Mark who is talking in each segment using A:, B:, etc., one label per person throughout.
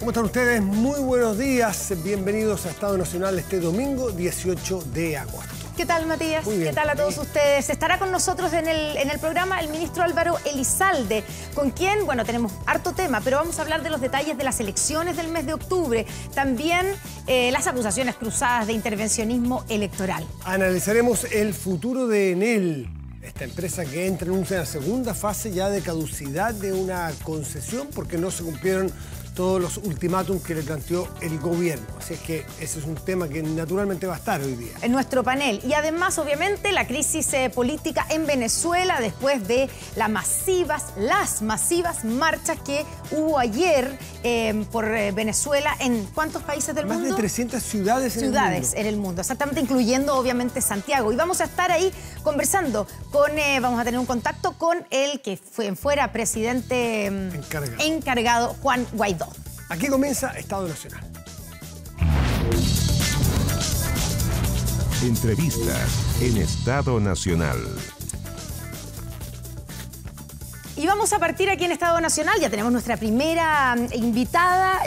A: ¿Cómo están ustedes? Muy buenos días. Bienvenidos a Estado Nacional este domingo 18 de agosto.
B: ¿Qué tal, Matías?
A: Muy bien.
B: ¿Qué tal a todos ustedes? Estará con nosotros en el programa el ministro Álvaro Elizalde, con quien, bueno, tenemos harto tema, pero vamos a hablar de los detalles de las elecciones del mes de octubre, también las acusaciones cruzadas de intervencionismo electoral.
A: Analizaremos el futuro de Enel, esta empresa que entra en una segunda fase ya de caducidad de una concesión porque no se cumplieron todos los ultimátums que le planteó el gobierno. Así es que ese es un tema que naturalmente va a estar hoy día
B: En nuestro panel. Y además, obviamente, la crisis política en Venezuela después de las masivas marchas que hubo ayer por Venezuela en ¿cuántos países del mundo?
A: Más de 300 ciudades
B: en el mundo, exactamente, incluyendo obviamente Santiago. Y vamos a estar ahí conversando con, vamos a tener un contacto con el que fuera presidente encargado, Juan Guaidó.
A: Aquí comienza Estado Nacional.
C: Entrevistas en Estado Nacional.
B: Y vamos a partir aquí en Estado Nacional. Ya tenemos nuestra primera invitada,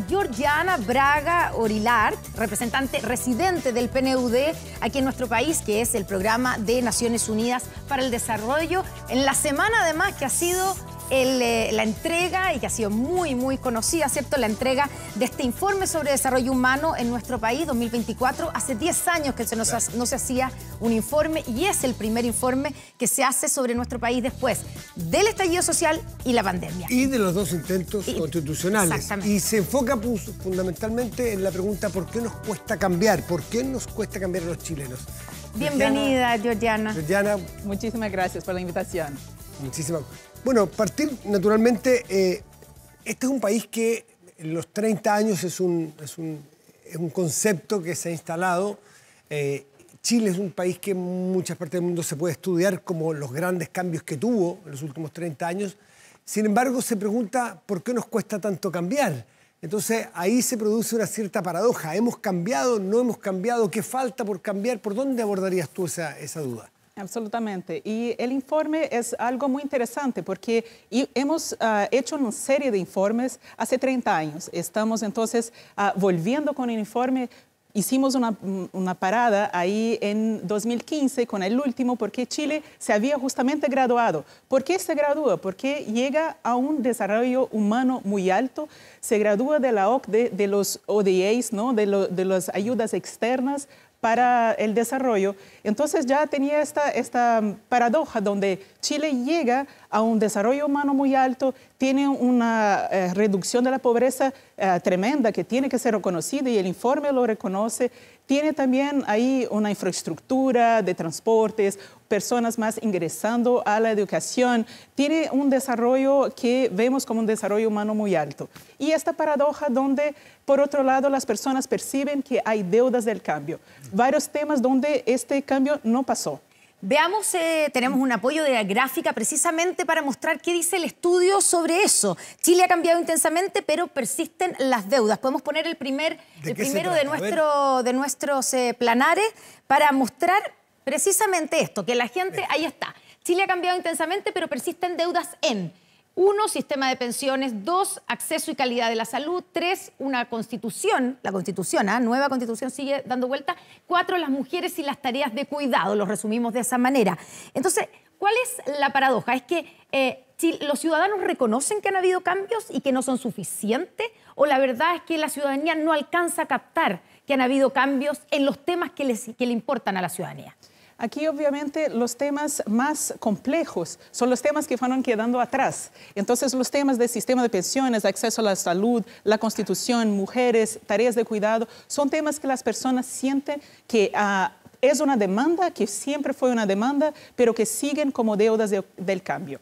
B: Georgiana Braga Orilart, representante residente del PNUD aquí en nuestro país, que es el Programa de Naciones Unidas para el Desarrollo. En la semana, además, que ha sido la entrega, y que ha sido muy conocida, ¿cierto? La entrega de este informe sobre desarrollo humano en nuestro país, 2024. Hace 10 años que no se hacía un informe, y es el primer informe que se hace sobre nuestro país después del estallido social y la pandemia.
A: Y de los dos intentos constitucionales.
B: Exactamente.
A: Y se enfoca fundamentalmente en la pregunta ¿por qué nos cuesta cambiar? ¿Por qué nos cuesta cambiar a los chilenos?
B: Bienvenida, Georgiana.
A: Georgiana.
D: Muchísimas gracias por la invitación.
A: Muchísimas gracias. Bueno, partir naturalmente, este es un país que en los 30 años es un concepto que se ha instalado. Chile es un país que en muchas partes del mundo se puede estudiar como los grandes cambios que tuvo en los últimos 30 años. Sin embargo, se pregunta ¿por qué nos cuesta tanto cambiar? Entonces, ahí se produce una cierta paradoja. ¿Hemos cambiado? ¿No hemos cambiado? ¿Qué falta por cambiar? ¿Por dónde abordarías tú esa duda?
D: Absolutamente. Y el informe es algo muy interesante porque hemos hecho una serie de informes hace 30 años. Estamos entonces volviendo con el informe. Hicimos una parada ahí en 2015 con el último porque Chile se había justamente graduado. ¿Por qué se gradúa? Porque llega a un desarrollo humano muy alto. Se gradúa de la OCDE, de los ODAs, ¿no? de las ayudas externas para el desarrollo. Entonces ya tenía esta paradoja donde Chile llega a un desarrollo humano muy alto, tiene una reducción de la pobreza tremenda que tiene que ser reconocida y el informe lo reconoce. Tiene también ahí una infraestructura de transportes, personas más ingresando a la educación. Tiene un desarrollo que vemos como un desarrollo humano muy alto. Y esta paradoja donde, por otro lado, las personas perciben que hay deudas del cambio. Varios temas donde este cambio no pasó.
B: Veamos, tenemos un apoyo de la gráfica precisamente para mostrar qué dice el estudio sobre eso. Chile ha cambiado intensamente, pero persisten las deudas. Podemos poner el primero de nuestros planares para mostrar precisamente esto, que la gente, ahí está. Chile ha cambiado intensamente, pero persisten deudas en 1, sistema de pensiones; 2, acceso y calidad de la salud; 3, una constitución, la constitución, nueva constitución sigue dando vuelta; 4, las mujeres y las tareas de cuidado, lo resumimos de esa manera. Entonces, ¿cuál es la paradoja? ¿Es que los ciudadanos reconocen que han habido cambios y que no son suficientes? ¿O la verdad es que la ciudadanía no alcanza a captar que han habido cambios en los temas que le importan a la ciudadanía?
D: Aquí, obviamente, los temas más complejos son los temas que fueron quedando atrás. Entonces, los temas del sistema de pensiones, acceso a la salud, la constitución, mujeres, tareas de cuidado, son temas que las personas sienten que es una demanda, que siempre fue una demanda, pero que siguen como deudas del cambio.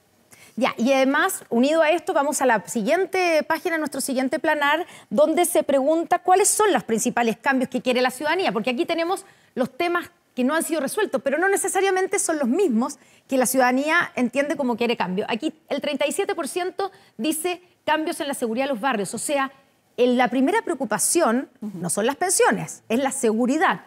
B: Ya, y además, unido a esto, vamos a la siguiente página, nuestro siguiente planar, donde se pregunta cuáles son los principales cambios que quiere la ciudadanía, porque aquí tenemos los temas que no han sido resueltos, pero no necesariamente son los mismos que la ciudadanía entiende como quiere cambio. Aquí el 37% dice cambios en la seguridad de los barrios, o sea, la primera preocupación no son las pensiones, es la seguridad.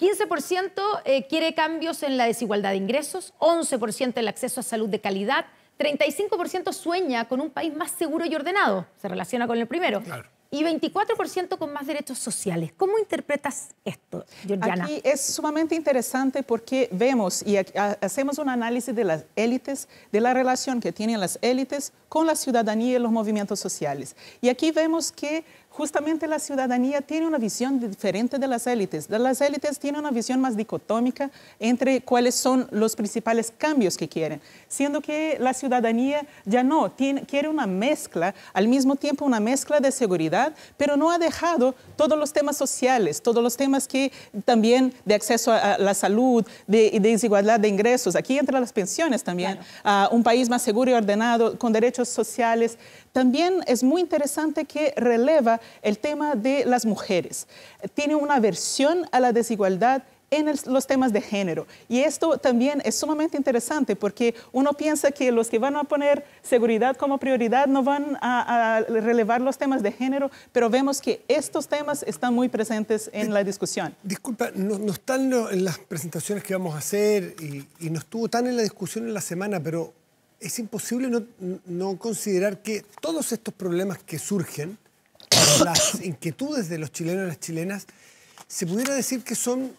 B: 15% quiere cambios en la desigualdad de ingresos, 11% el acceso a salud de calidad, 35% sueña con un país más seguro y ordenado, se relaciona con el primero.
A: Claro.
B: Y 24% con más derechos sociales. ¿Cómo interpretas esto, Georgiana?
D: Aquí es sumamente interesante porque vemos y hacemos un análisis de las élites, de la relación que tienen las élites con la ciudadanía y los movimientos sociales. Y aquí vemos que justamente la ciudadanía tiene una visión diferente de las élites. Las élites tienen una visión más dicotómica entre cuáles son los principales cambios que quieren, siendo que la ciudadanía ya no, quiere una mezcla, al mismo tiempo una mezcla de seguridad, pero no ha dejado todos los temas sociales, todos los temas que también de acceso a la salud, de desigualdad de ingresos, aquí entra las pensiones también, un país más seguro y ordenado, con derechos sociales. También es muy interesante que releva el tema de las mujeres. Tiene una aversión a la desigualdad en los temas de género. Y esto también es sumamente interesante porque uno piensa que los que van a poner seguridad como prioridad no van a relevar los temas de género, pero vemos que estos temas están muy presentes en la discusión.
A: Disculpa, no están en las presentaciones que vamos a hacer y no estuvo tan en la discusión en la semana, pero es imposible no considerar que todos estos problemas que surgen, las inquietudes de los chilenos y las chilenas, se pudiera decir que son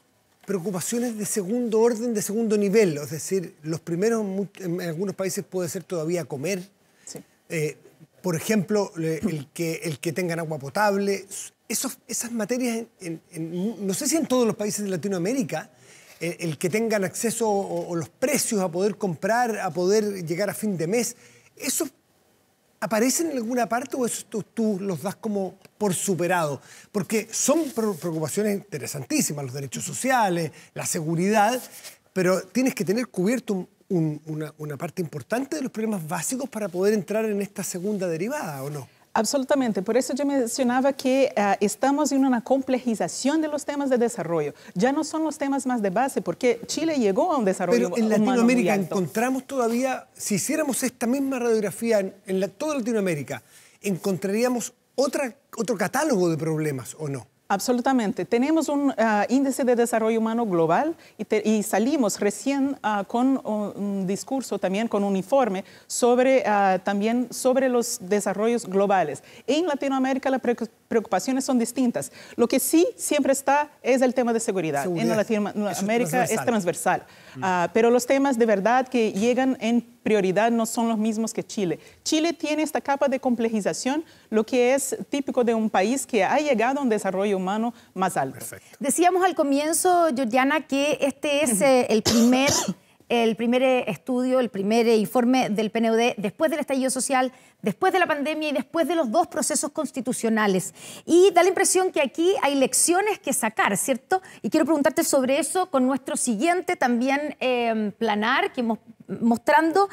A: preocupaciones de segundo orden, de segundo nivel. Es decir, los primeros en algunos países puede ser todavía comer.
D: Sí.
A: Por ejemplo, el que tengan agua potable. Esas materias, no sé si en todos los países de Latinoamérica, el que tengan acceso o los precios a poder comprar, a poder llegar a fin de mes, ¿eso aparecen en alguna parte o eso tú los das como por superado? Porque son preocupaciones interesantísimas, los derechos sociales, la seguridad, pero tienes que tener cubierto una parte importante de los problemas básicos para poder entrar en esta segunda derivada, ¿o no?
D: Absolutamente, por eso yo mencionaba que estamos en una complejización de los temas de desarrollo. Ya no son los temas más de base, porque Chile llegó a un desarrollo
A: humano. Pero en Latinoamérica encontramos todavía, si hiciéramos esta misma radiografía en toda Latinoamérica, ¿encontraríamos otro catálogo de problemas o no?
D: Absolutamente. Tenemos un índice de desarrollo humano global y salimos recién con un discurso, también con un informe también sobre los desarrollos globales. En Latinoamérica las preocupaciones son distintas. Lo que sí siempre está es el tema de seguridad. En Latinoamérica es transversal. Pero los temas de verdad que llegan en prioridad no son los mismos que Chile. Chile tiene esta capa de complejización, lo que es típico de un país que ha llegado a un desarrollo humano más alto.
A: Perfecto.
B: Decíamos al comienzo, Georgiana, que este es el primer estudio, el primer informe del PNUD después del estallido social, después de la pandemia y después de los dos procesos constitucionales. Y da la impresión que aquí hay lecciones que sacar, ¿cierto? Y quiero preguntarte sobre eso con nuestro siguiente también planar, que mostrando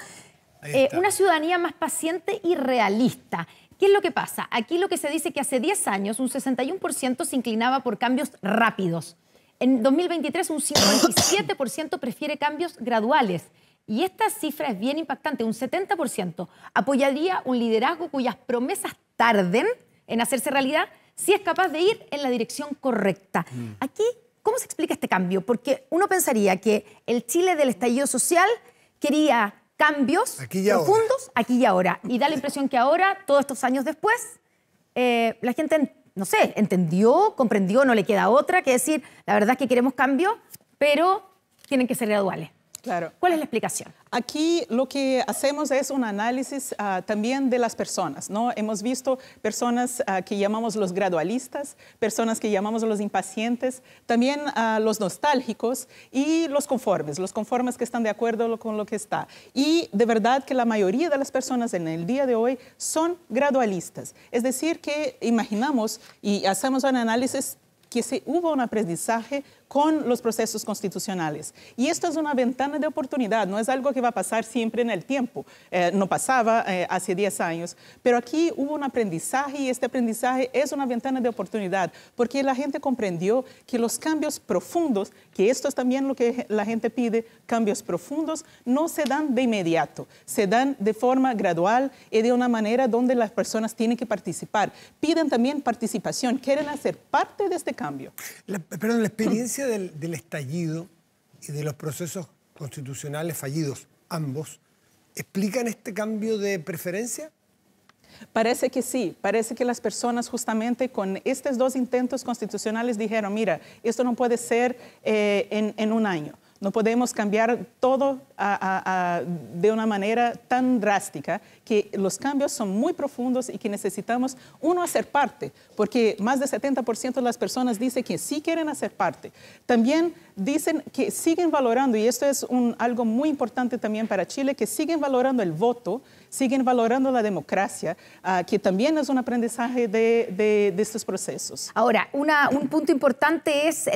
B: una ciudadanía más paciente y realista. ¿Qué es lo que pasa? Aquí lo que se dice que hace 10 años un 61% se inclinaba por cambios rápidos. En 2023 un 57% prefiere cambios graduales. Y esta cifra es bien impactante. Un 70% apoyaría un liderazgo cuyas promesas tarden en hacerse realidad si es capaz de ir en la dirección correcta. Aquí, ¿cómo se explica este cambio? Porque uno pensaría que el Chile del estallido social quería cambios profundos aquí y ahora. Y da la impresión que ahora, todos estos años después, la gente, no sé, entendió, comprendió, no le queda otra que decir, la verdad es que queremos cambio, pero tienen que ser graduales.
D: Claro.
B: ¿Cuál es la explicación?
D: Aquí lo que hacemos es un análisis también de las personas, ¿no? Hemos visto personas que llamamos los gradualistas, personas que llamamos los impacientes, también los nostálgicos y los conformes que están de acuerdo con lo que está. Y de verdad que la mayoría de las personas en el día de hoy son gradualistas. Es decir, que imaginamos y hacemos un análisis que hubo un aprendizaje con los procesos constitucionales. Y esto es una ventana de oportunidad, no es algo que va a pasar siempre en el tiempo. No pasaba hace 10 años, pero aquí hubo un aprendizaje y este aprendizaje es una ventana de oportunidad, porque la gente comprendió que los cambios profundos, que esto es también lo que la gente pide, cambios profundos, no se dan de inmediato, se dan de forma gradual y de una manera donde las personas tienen que participar. Piden también participación, quieren hacer parte de este cambio.
A: La experiencia del estallido y de los procesos constitucionales fallidos, ambos, explican este cambio de preferencia?
D: Parece que sí, parece que las personas justamente con estos dos intentos constitucionales dijeron, mira, esto no puede ser en un año. No podemos cambiar todo de una manera tan drástica, que los cambios son muy profundos y que necesitamos, uno, hacer parte, porque más del 70% de las personas dicen que sí quieren hacer parte. También dicen que siguen valorando, y esto es algo muy importante también para Chile, que siguen valorando el voto, siguen valorando la democracia, que también es un aprendizaje de estos procesos.
B: Ahora, un punto importante es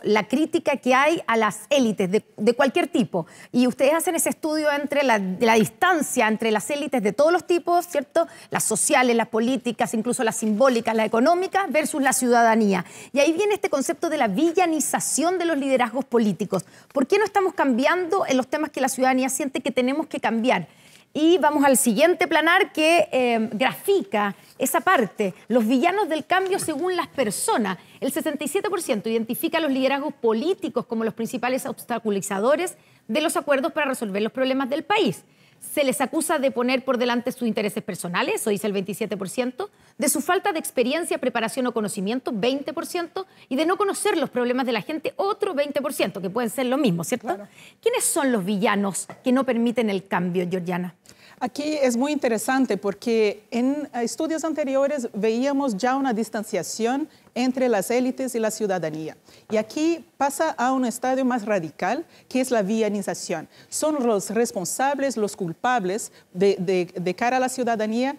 B: la crítica que hay a las élites de cualquier tipo. Y ustedes hacen ese estudio entre la distancia entre las élites de todos los tipos, ¿cierto? Las sociales, las políticas, incluso las simbólicas, las económicas, versus la ciudadanía. Y ahí viene este concepto de la villanización de los liderazgos políticos. ¿Por qué no estamos cambiando en los temas que la ciudadanía siente que tenemos que cambiar? Y vamos al siguiente planar que grafica esa parte, los villanos del cambio según las personas. El 67% identifica a los liderazgos políticos como los principales obstaculizadores de los acuerdos para resolver los problemas del país. Se les acusa de poner por delante sus intereses personales, eso dice el 27%, de su falta de experiencia, preparación o conocimiento, 20%, y de no conocer los problemas de la gente, otro 20%, que pueden ser lo mismo, ¿cierto? Claro. ¿Quiénes son los villanos que no permiten el cambio, Georgiana?
D: Aquí es muy interesante porque en estudios anteriores veíamos ya una distanciación entre las élites y la ciudadanía. Y aquí pasa a un estadio más radical, que es la villanización. Son los responsables, los culpables de cara a la ciudadanía.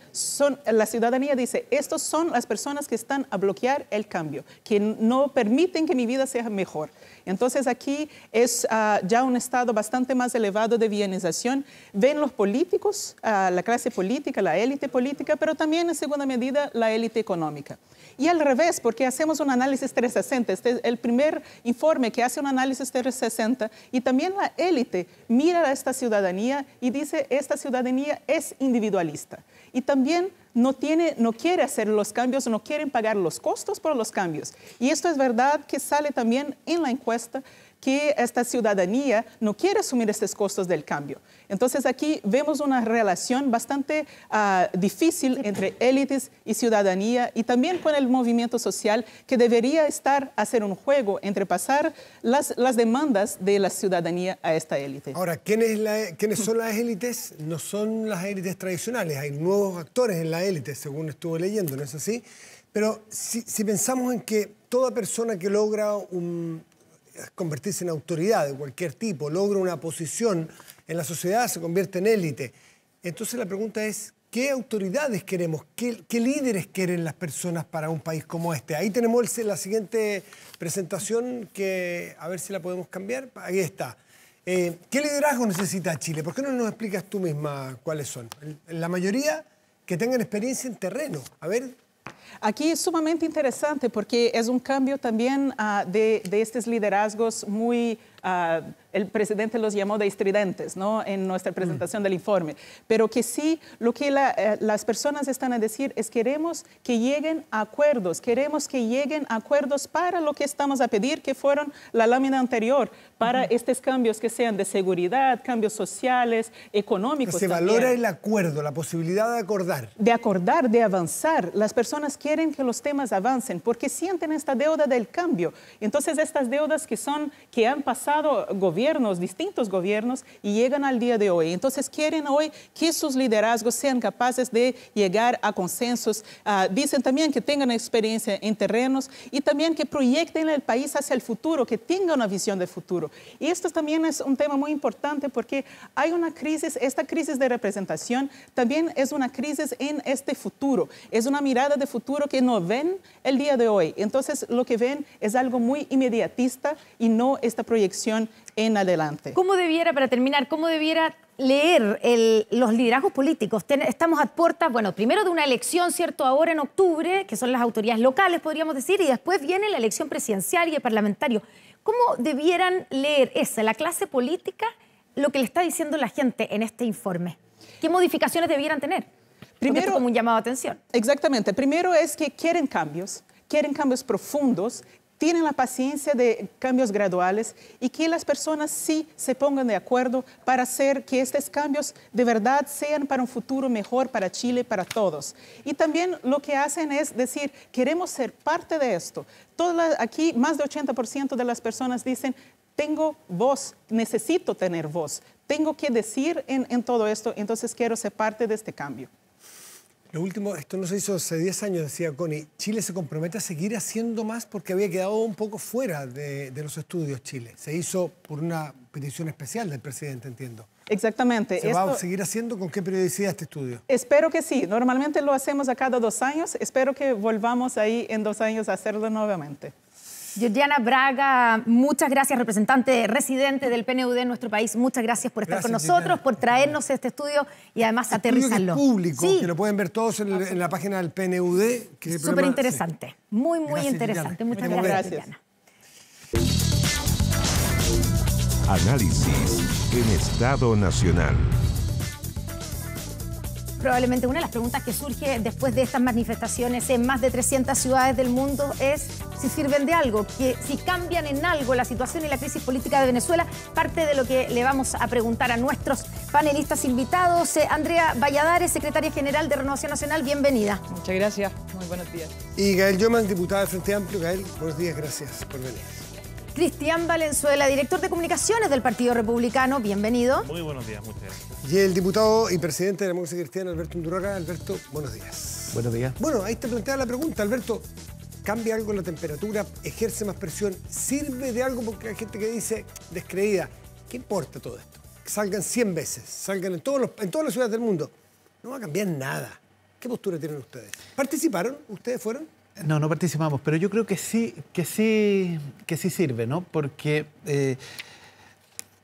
D: La ciudadanía dice, estos son las personas que están a bloquear el cambio, que no permiten que mi vida sea mejor. Entonces aquí es ya un estado bastante más elevado de villanización. Ven los políticos, la clase política, la élite política, pero también en segunda medida la élite económica. Y al revés, porque hacemos un análisis 360. Este es el primer informe que hace un análisis 360 y también la élite mira a esta ciudadanía y dice, esta ciudadanía es individualista. Y también no quiere hacer los cambios, no quieren pagar los costos por los cambios. Y esto es verdad que sale también en la encuesta, que esta ciudadanía no quiere asumir estos costos del cambio. Entonces aquí vemos una relación bastante difícil entre élites y ciudadanía, y también con el movimiento social, que debería hacer un juego entre pasar las demandas de la ciudadanía a esta élite.
A: Ahora, ¿quiénes son las élites? No son las élites tradicionales, hay nuevos actores en la élite, según estuve leyendo, ¿no es así? Pero si pensamos en que toda persona que logra convertirse en autoridad de cualquier tipo, logra una posición en la sociedad, se convierte en élite. Entonces la pregunta es, ¿qué autoridades queremos? ¿Qué líderes quieren las personas para un país como este? Ahí tenemos la siguiente presentación, que a ver si la podemos cambiar. Ahí está. ¿Qué liderazgo necesita Chile? ¿Por qué no nos explicas tú misma cuáles son? La mayoría que tengan experiencia en terreno. A ver.
D: Aquí es sumamente interesante porque es un cambio también de estos liderazgos muy... el presidente los llamó de estridentes, ¿no?, en nuestra presentación del informe, pero que sí, lo que las personas están a decir es queremos que lleguen a acuerdos, para lo que estamos a pedir, que fueron la lámina anterior, para estos cambios que sean de seguridad, cambios sociales, económicos.
A: Se valora el acuerdo, la posibilidad de acordar.
D: De acordar, de avanzar. Las personas quieren que los temas avancen porque sienten esta deuda del cambio. Entonces estas deudas que han pasado distintos gobiernos y llegan al día de hoy. Entonces quieren hoy que sus liderazgos sean capaces de llegar a consensos. Dicen también que tengan experiencia en terrenos y también que proyecten el país hacia el futuro, que tengan una visión de futuro. Y esto también es un tema muy importante porque hay una crisis, esta crisis de representación también es una crisis en este futuro. Es una mirada de futuro que no ven el día de hoy. Entonces lo que ven es algo muy inmediatista y no esta proyección en adelante.
B: Para terminar, ¿cómo debiera leer los liderazgos políticos? Estamos a puertas, bueno, primero de una elección, ¿cierto?, ahora en octubre, que son las autoridades locales, podríamos decir, y después viene la elección presidencial y el parlamentario. ¿Cómo debieran leer la clase política, lo que le está diciendo la gente en este informe? ¿Qué modificaciones debieran tener? Primero, esto como un llamado de atención.
D: Exactamente. Primero es que quieren cambios profundos. tienen la paciencia de cambios graduales y que las personas sí se pongan de acuerdo para hacer que estos cambios de verdad sean para un futuro mejor para Chile, para todos. Y también lo que hacen es decir, queremos ser parte de esto. Aquí más del 80% de las personas dicen, tengo voz, necesito tener voz, tengo que decir en todo esto, entonces quiero ser parte de este cambio.
A: Lo último, esto no se hizo hace 10 años, decía Connie. Chile se compromete a seguir haciendo más porque había quedado un poco fuera de los estudios Chile. Se hizo por una petición especial del presidente, entiendo.
D: Exactamente.
A: ¿Se va a seguir haciendo? ¿Con qué periodicidad este estudio?
D: Espero que sí. Normalmente lo hacemos a cada 2 años. Espero que volvamos ahí en 2 años a hacerlo nuevamente.
B: Georgiana Braga, muchas gracias, representante residente del PNUD en nuestro país. Muchas gracias por estar con nosotros, Georgiana, por traernos este estudio y además aterrizarlo.
A: Es público, sí, que lo pueden ver todos en la página del PNUD.
B: Súper interesante, sí. Muy gracias,
D: Georgiana.
B: interesante. Muchas gracias.
C: Análisis en Estado Nacional.
B: Probablemente una de las preguntas que surge después de estas manifestaciones en más de 300 ciudades del mundo es si sirven de algo, que si cambian en algo la situación y la crisis política de Venezuela, parte de lo que le vamos a preguntar a nuestros panelistas invitados. Andrea Valladares, secretaria general de Renovación Nacional, bienvenida.
E: Muchas gracias, muy buenos días.
A: Y Gael Yoman, diputada del Frente Amplio. Gael, buenos días, gracias por venir.
B: Cristian Valenzuela, director de comunicaciones del Partido Republicano, bienvenido.
F: Muy buenos días, muchas gracias.
A: Y el diputado y presidente de la Democracia Cristiana, Alberto Undurraga. Alberto, buenos días.
G: Buenos días.
A: Bueno, ahí te plantea la pregunta, Alberto. ¿Cambia algo la temperatura? ¿Ejerce más presión? ¿Sirve de algo? Porque hay gente que dice, descreída, ¿qué importa todo esto? Que salgan 100 veces, salgan en todas las ciudades del mundo. No va a cambiar nada. ¿Qué postura tienen ustedes? ¿Participaron? ¿Ustedes fueron?
G: No participamos, pero yo creo que sí sirve, ¿no? Porque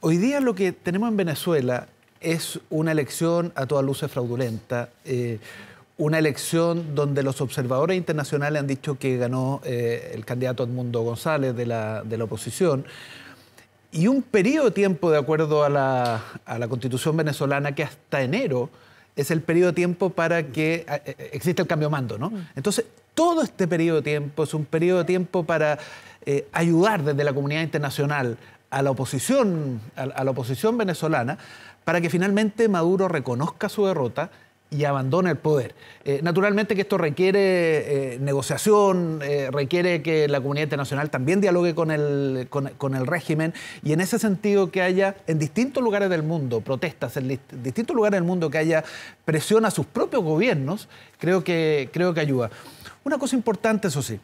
G: hoy día lo que tenemos en Venezuela es una elección a todas luces fraudulenta, una elección donde los observadores internacionales han dicho que ganó el candidato Edmundo González de la oposición, y un periodo de tiempo, de acuerdo a la Constitución venezolana, que hasta enero es el periodo de tiempo para que exista el cambio de mando, ¿no? Entonces, todo este periodo de tiempo es un periodo de tiempo para ayudar desde la comunidad internacional a la oposición venezolana para que finalmente Maduro reconozca su derrota y abandone el poder. Naturalmente que esto requiere negociación, requiere que la comunidad internacional también dialogue con el régimen, y en ese sentido que haya en distintos lugares del mundo protestas, en distintos lugares del mundo que haya presión a sus propios gobiernos, creo que ayuda. Una cosa importante, eso sí,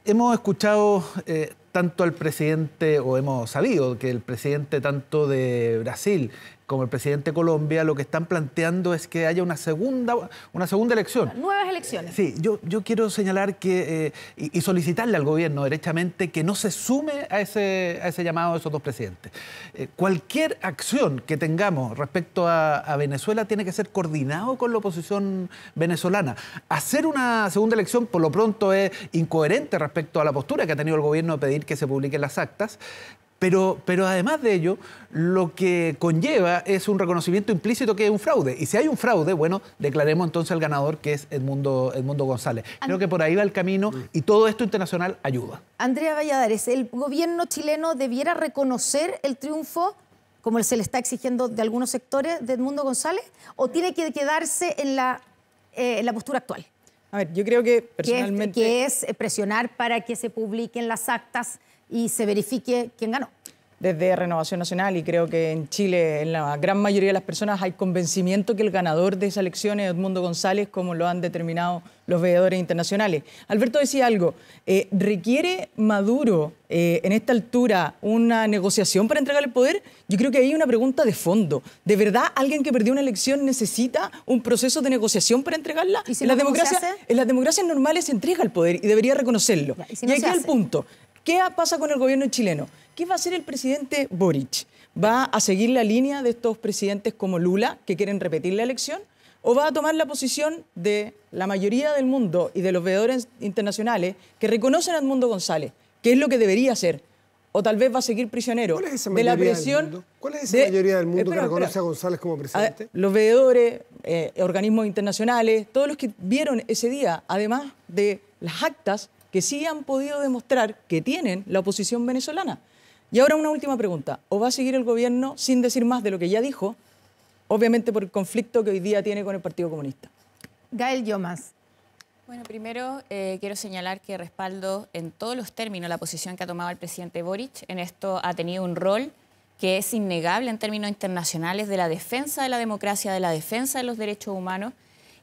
G: hemos escuchado tanto al presidente, o hemos sabido que el presidente tanto de Brasil como el presidente de Colombia lo que están planteando es que haya una segunda elección.
B: Nuevas elecciones.
G: Sí, yo quiero señalar que y solicitarle al gobierno derechamente que no se sume a ese llamado de esos dos presidentes. Cualquier acción que tengamos respecto a Venezuela tiene que ser coordinado con la oposición venezolana. Hacer una segunda elección por lo pronto es incoherente respecto a la postura que ha tenido el gobierno de pedir que se publiquen las actas. Pero además de ello, lo que conlleva es un reconocimiento implícito que es un fraude. Y si hay un fraude, bueno, declaremos entonces al ganador, que es Edmundo González. Creo que por ahí va el camino y todo esto internacional ayuda.
B: Andrea Valladares, ¿el gobierno chileno debiera reconocer el triunfo, como se le está exigiendo de algunos sectores, de Edmundo González? ¿O tiene que quedarse en la postura actual?
E: A ver, yo creo que personalmente...
B: Que es presionar para que se publiquen las actas y se verifique quién ganó.
E: Desde Renovación Nacional, y creo que en Chile, en la gran mayoría de las personas, hay convencimiento que el ganador de esa elección es Edmundo González, como lo han determinado los veedores internacionales. Alberto decía algo, ¿requiere Maduro en esta altura una negociación para entregar el poder? Yo creo que hay una pregunta de fondo. ¿De verdad alguien que perdió una elección necesita un proceso de negociación para entregarla?
B: ¿Y si
E: en las democracias normales se entrega el poder y debería reconocerlo.
B: ¿Y si no
E: aquí el punto. ¿Qué pasa con el gobierno chileno? ¿Qué va a hacer el presidente Boric? ¿Va a seguir la línea de estos presidentes como Lula, que quieren repetir la elección? ¿O va a tomar la posición de la mayoría del mundo y de los veedores internacionales que reconocen a Edmundo González, que es lo que debería hacer? ¿O tal vez va a seguir prisionero de la presión?
A: ¿Cuál es esa mayoría del mundo que reconoce a González como presidente?
E: Los veedores, organismos internacionales, todos los que vieron ese día, además de las actas que sí han podido demostrar que tienen la oposición venezolana. Y ahora una última pregunta. ¿O va a seguir el gobierno sin decir más de lo que ya dijo, obviamente por el conflicto que hoy día tiene con el Partido Comunista?
B: Gael Llomas.
F: Bueno, primero quiero señalar que respaldo en todos los términos la posición que ha tomado el presidente Boric. En esto ha tenido un rol que es innegable en términos internacionales de la defensa de la democracia, de la defensa de los derechos humanos.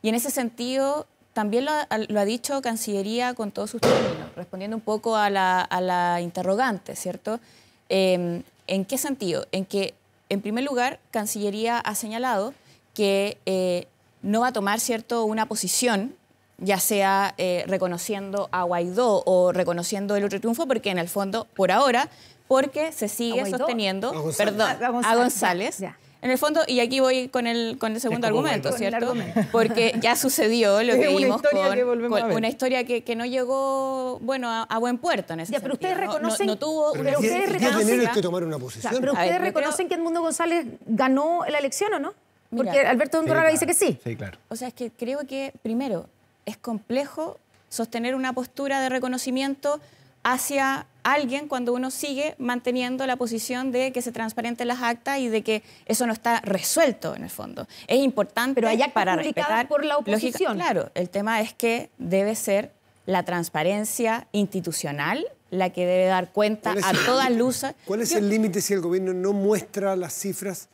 F: Y en ese sentido también lo ha dicho Cancillería con todos sus términos, respondiendo un poco a la interrogante, ¿cierto? ¿En qué sentido? En que, en primer lugar, Cancillería ha señalado que no va a tomar, ¿cierto?, una posición, ya sea reconociendo a Guaidó o reconociendo el otro triunfo, porque en el fondo, por ahora, porque se sigue sosteniendo, a González. Ya. En el fondo, y aquí voy con el segundo argumento, ¿cierto? Porque ya sucedió lo que vimos con una historia que no llegó, bueno, a buen puerto en ese sentido.
B: Pero ustedes reconocen,
F: no tuvo...
A: Pero ustedes reconocen que tomar una posición.
B: Pero ustedes reconocen que Edmundo González ganó la elección, ¿o no? Porque mira, Alberto Ondorraga dice que sí.
G: Sí, claro.
F: O sea, es que creo que, primero, es complejo sostener una postura de reconocimiento hacia alguien cuando uno sigue manteniendo la posición de que se transparenten las actas y de que eso no está resuelto en el fondo. Es importante,
B: pero hay
F: para respetar
B: por la oposición.
F: Claro, el tema es que debe ser la transparencia institucional la que debe dar cuenta a todas luces.
A: ¿Cuál es el límite si el gobierno no muestra las cifras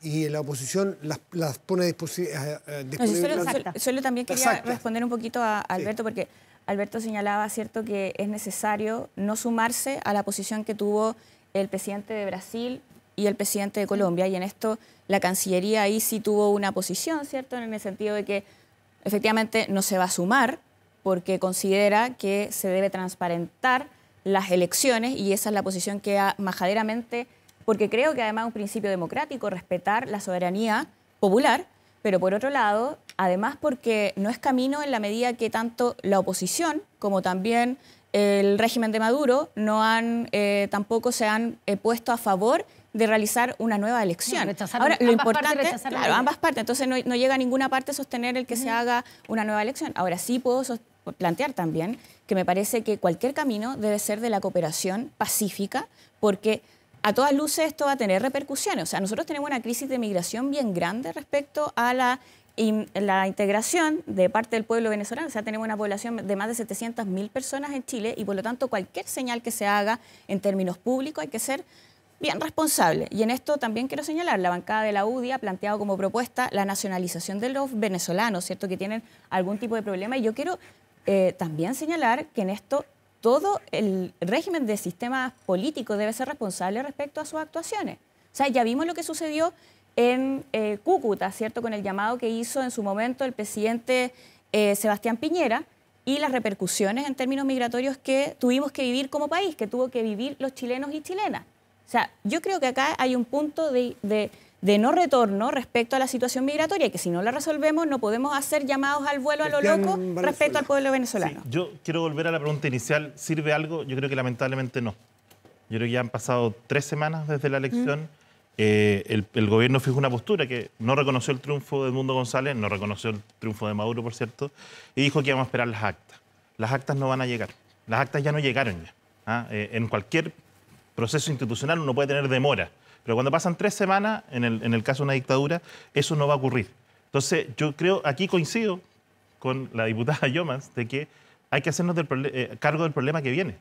A: y la oposición las pone a disposición?
F: Solo también quería responder un poquito a Alberto, porque Alberto señalaba, ¿cierto?, que es necesario no sumarse a la posición que tuvo el presidente de Brasil y el presidente de Colombia, y en esto la Cancillería ahí sí tuvo una posición, ¿cierto?, en el sentido de que efectivamente no se va a sumar porque considera que se debe transparentar las elecciones, y esa es la posición que majaderamente, porque creo que además es un principio democrático respetar la soberanía popular, pero por otro lado, además porque no es camino en la medida que tanto la oposición como también el régimen de Maduro tampoco se han puesto a favor de realizar una nueva elección. Ahora, lo importante, claro, ambas partes, entonces no llega a ninguna parte sostener el que se haga una nueva elección. Ahora sí puedo plantear también que me parece que cualquier camino debe ser de la cooperación pacífica, porque a todas luces esto va a tener repercusiones. O sea, nosotros tenemos una crisis de migración bien grande respecto a la integración de parte del pueblo venezolano. O sea, tenemos una población de más de 700.000 personas en Chile y por lo tanto cualquier señal que se haga en términos públicos hay que ser bien responsable. Y en esto también quiero señalar, la bancada de la UDI ha planteado como propuesta la nacionalización de los venezolanos, ¿cierto?, que tienen algún tipo de problema. Y yo quiero también señalar que en esto todo el régimen de sistemas políticos debe ser responsable respecto a sus actuaciones. O sea, ya vimos lo que sucedió en Cúcuta, ¿cierto?, con el llamado que hizo en su momento el presidente Sebastián Piñera y las repercusiones en términos migratorios que tuvimos que vivir como país, que tuvo que vivir los chilenos y chilenas. O sea, yo creo que acá hay un punto de no retorno respecto a la situación migratoria, y que si no la resolvemos no podemos hacer llamados al vuelo a lo loco respecto al pueblo venezolano.
H: Sí, yo quiero volver a la pregunta inicial. ¿Sirve algo? Yo creo que lamentablemente no. Yo creo que ya han pasado 3 semanas desde la elección. El gobierno fijó una postura que no reconoció el triunfo de Edmundo González, no reconoció el triunfo de Maduro, por cierto, y dijo que íbamos a esperar las actas. Las actas no van a llegar. Las actas ya no llegaron ya. En cualquier proceso institucional uno puede tener demora, pero cuando pasan 3 semanas, en el caso de una dictadura, eso no va a ocurrir. Entonces, yo creo, aquí coincido con la diputada Llomas, de que hay que hacernos cargo del problema que viene.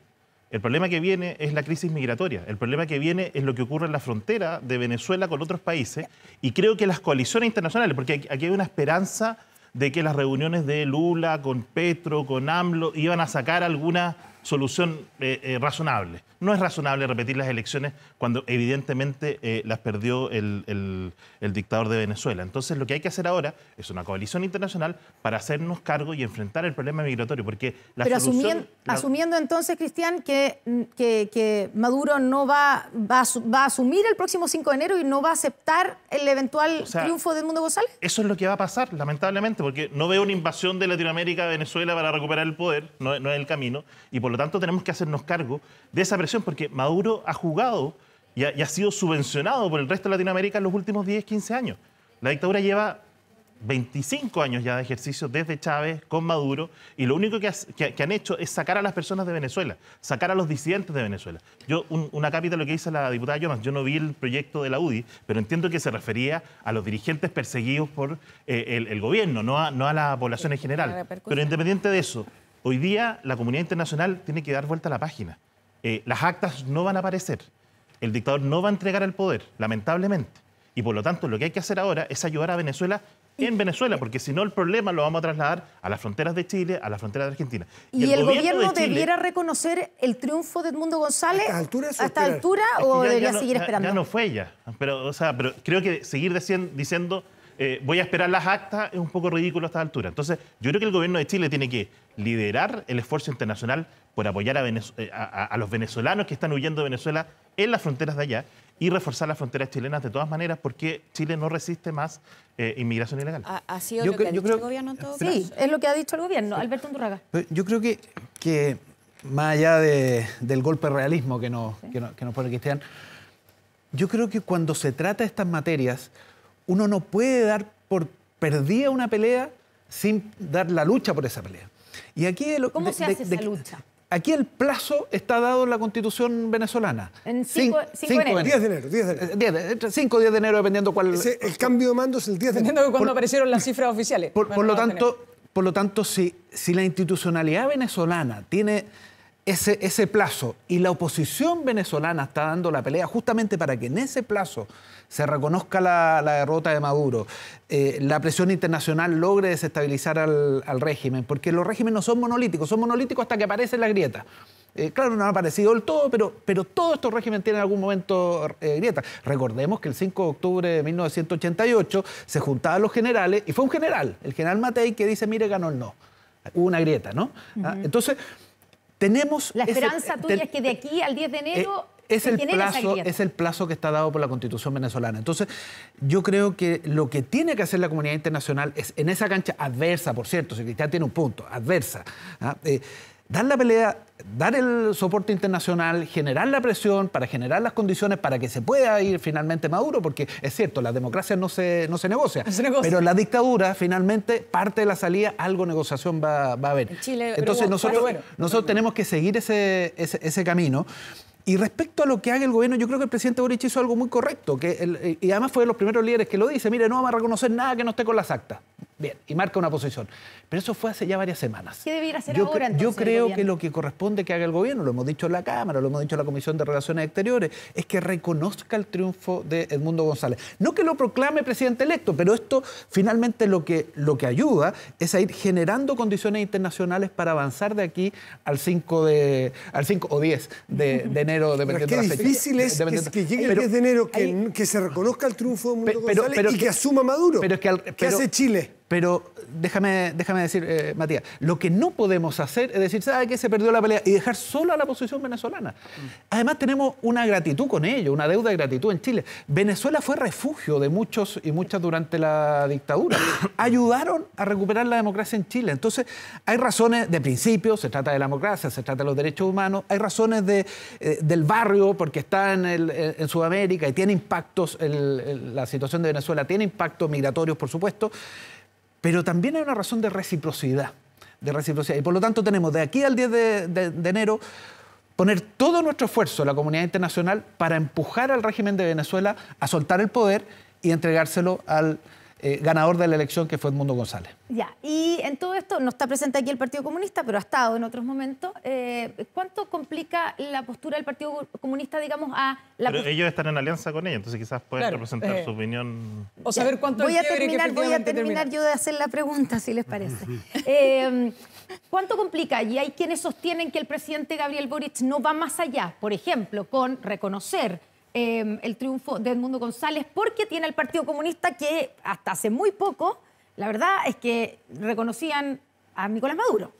H: El problema que viene es la crisis migratoria. El problema que viene es lo que ocurre en la frontera de Venezuela con otros países. Y creo que las coaliciones internacionales, porque aquí hay una esperanza de que las reuniones de Lula con Petro, con AMLO, iban a sacar alguna solución razonable. No es razonable repetir las elecciones cuando evidentemente las perdió el dictador de Venezuela. Entonces lo que hay que hacer ahora es una coalición internacional para hacernos cargo y enfrentar el problema migratorio. Porque la solución,
B: asumiendo entonces, Cristian, que Maduro no va a asumir el próximo 5 de enero y no va a aceptar el eventual triunfo de Edmundo González.
H: Eso es lo que va a pasar, lamentablemente, porque no veo una invasión de Latinoamérica a Venezuela para recuperar el poder, no es el camino, y por lo tanto tenemos que hacernos cargo de esa presión, porque Maduro ha jugado y ha sido subvencionado por el resto de Latinoamérica en los últimos 10, 15 años. La dictadura lleva 25 años ya de ejercicio desde Chávez con Maduro, y lo único que han hecho es sacar a las personas de Venezuela, sacar a los disidentes de Venezuela. Yo, una cápita lo que dice la diputada Jonas, yo no vi el proyecto de la UDI, pero entiendo que se refería a los dirigentes perseguidos por el gobierno, no a la población en general. Pero independiente de eso, hoy día la comunidad internacional tiene que dar vuelta a la página. Las actas no van a aparecer, el dictador no va a entregar el poder, lamentablemente. Y por lo tanto, lo que hay que hacer ahora es ayudar a Venezuela en Venezuela, porque si no el problema lo vamos a trasladar a las fronteras de Chile, a las fronteras de Argentina.
B: ¿Y el gobierno debiera reconocer el triunfo de Edmundo González
A: a
B: esta altura o debería seguir esperando?
H: Ya no fue ella, pero creo que seguir diciendo voy a esperar las actas es un poco ridículo a esta altura. Entonces, yo creo que el gobierno de Chile tiene que liderar el esfuerzo internacional por apoyar a los venezolanos que están huyendo de Venezuela en las fronteras de allá y reforzar las fronteras chilenas de todas maneras, porque Chile no resiste más inmigración ilegal.
F: ¿Ha sido lo que ha dicho el gobierno en todo caso?
B: Sí, es lo que ha dicho el gobierno. Alberto Undurraga.
G: Yo creo que más allá del golpe de realismo que nos pone Cristian, yo creo que cuando se trata de estas materias, uno no puede dar por perdida una pelea sin dar la lucha por esa pelea. Y aquí
B: ¿Cómo se hace esa lucha?
G: Aquí el plazo está dado en la Constitución venezolana.
B: En 5 de enero.
A: 10 de enero.
G: 5 o 10 de enero, dependiendo cuál...
A: El cambio de mando es el 10 de enero.
E: Dependiendo de cuándo aparecieron las cifras oficiales.
G: Por lo tanto, si la institucionalidad venezolana tiene ese plazo y la oposición venezolana está dando la pelea justamente para que en ese plazo se reconozca la derrota de Maduro, la presión internacional logre desestabilizar al régimen, porque los regímenes no son monolíticos hasta que aparece la grieta. Claro, no ha aparecido del todo, pero todos estos regímenes tienen en algún momento grieta. Recordemos que el 5 de octubre de 1988 se juntaban los generales, y fue un general, el general Matei, que dice, mire, ganó el no. Hubo una grieta, ¿no? Entonces, tenemos...
B: La esperanza tuya es que de aquí al 10 de enero...
G: Es el plazo que está dado por la Constitución venezolana. Entonces, yo creo que lo que tiene que hacer la comunidad internacional es, en esa cancha adversa, por cierto, si Cristian tiene un punto, adversa, dar la pelea, dar el soporte internacional, generar la presión para generar las condiciones para que se pueda ir finalmente Maduro, porque es cierto, la democracia no se negocia, pero la dictadura, finalmente, parte de la salida, algo negociación va a haber.
F: Chile,
G: entonces, nosotros tenemos que seguir ese camino. Y respecto a lo que haga el gobierno, yo creo que el presidente Boric hizo algo muy correcto, y además fue de los primeros líderes que lo dice, mire, no vamos a reconocer nada que no esté con las actas. Bien, y marca una posición. Pero eso fue hace ya varias semanas.
B: ¿Qué debiera hacer ahora entonces?
G: Yo creo que lo que corresponde que haga el gobierno, lo hemos dicho en la Cámara, lo hemos dicho en la Comisión de Relaciones Exteriores, es que reconozca el triunfo de Edmundo González. No que lo proclame presidente electo, pero esto finalmente lo que ayuda es a ir generando condiciones internacionales para avanzar de aquí al 5 o 10 de enero, dependiendo de la fecha.
A: Qué difícil es que llegue el 10 de enero, que se reconozca el triunfo de Edmundo González y que asuma Maduro. ¿Qué hace Chile?
G: Pero déjame decir, Matías, lo que no podemos hacer es decir, ¿sabe qué? Se perdió la pelea y dejar sola a la oposición venezolana. Además, tenemos una gratitud con ellos, una deuda de gratitud en Chile. Venezuela fue refugio de muchos y muchas durante la dictadura. Ayudaron a recuperar la democracia en Chile. Entonces, hay razones de principio, se trata de la democracia, se trata de los derechos humanos, hay razones del barrio, porque está en Sudamérica y tiene impactos, la situación de Venezuela tiene impactos migratorios, por supuesto. Pero también hay una razón de reciprocidad. Y por lo tanto tenemos de aquí al 10 de enero poner todo nuestro esfuerzo en la comunidad internacional para empujar al régimen de Venezuela a soltar el poder y entregárselo al ganador de la elección, que fue Edmundo González.
B: Ya, y en todo esto, no está presente aquí el Partido Comunista, pero ha estado en otros momentos. ¿Cuánto complica la postura del Partido Comunista, digamos, a la...
H: Pero ellos están en alianza con ella, entonces quizás pueden representar su opinión.
E: O saber cuánto
B: voy a terminar yo de hacer la pregunta, si les parece. ¿Cuánto complica? Y hay quienes sostienen que el presidente Gabriel Boric no va más allá, por ejemplo, con reconocer el triunfo de Edmundo González, porque tiene el Partido Comunista que hasta hace muy poco, la verdad es que reconocían a Nicolás Maduro.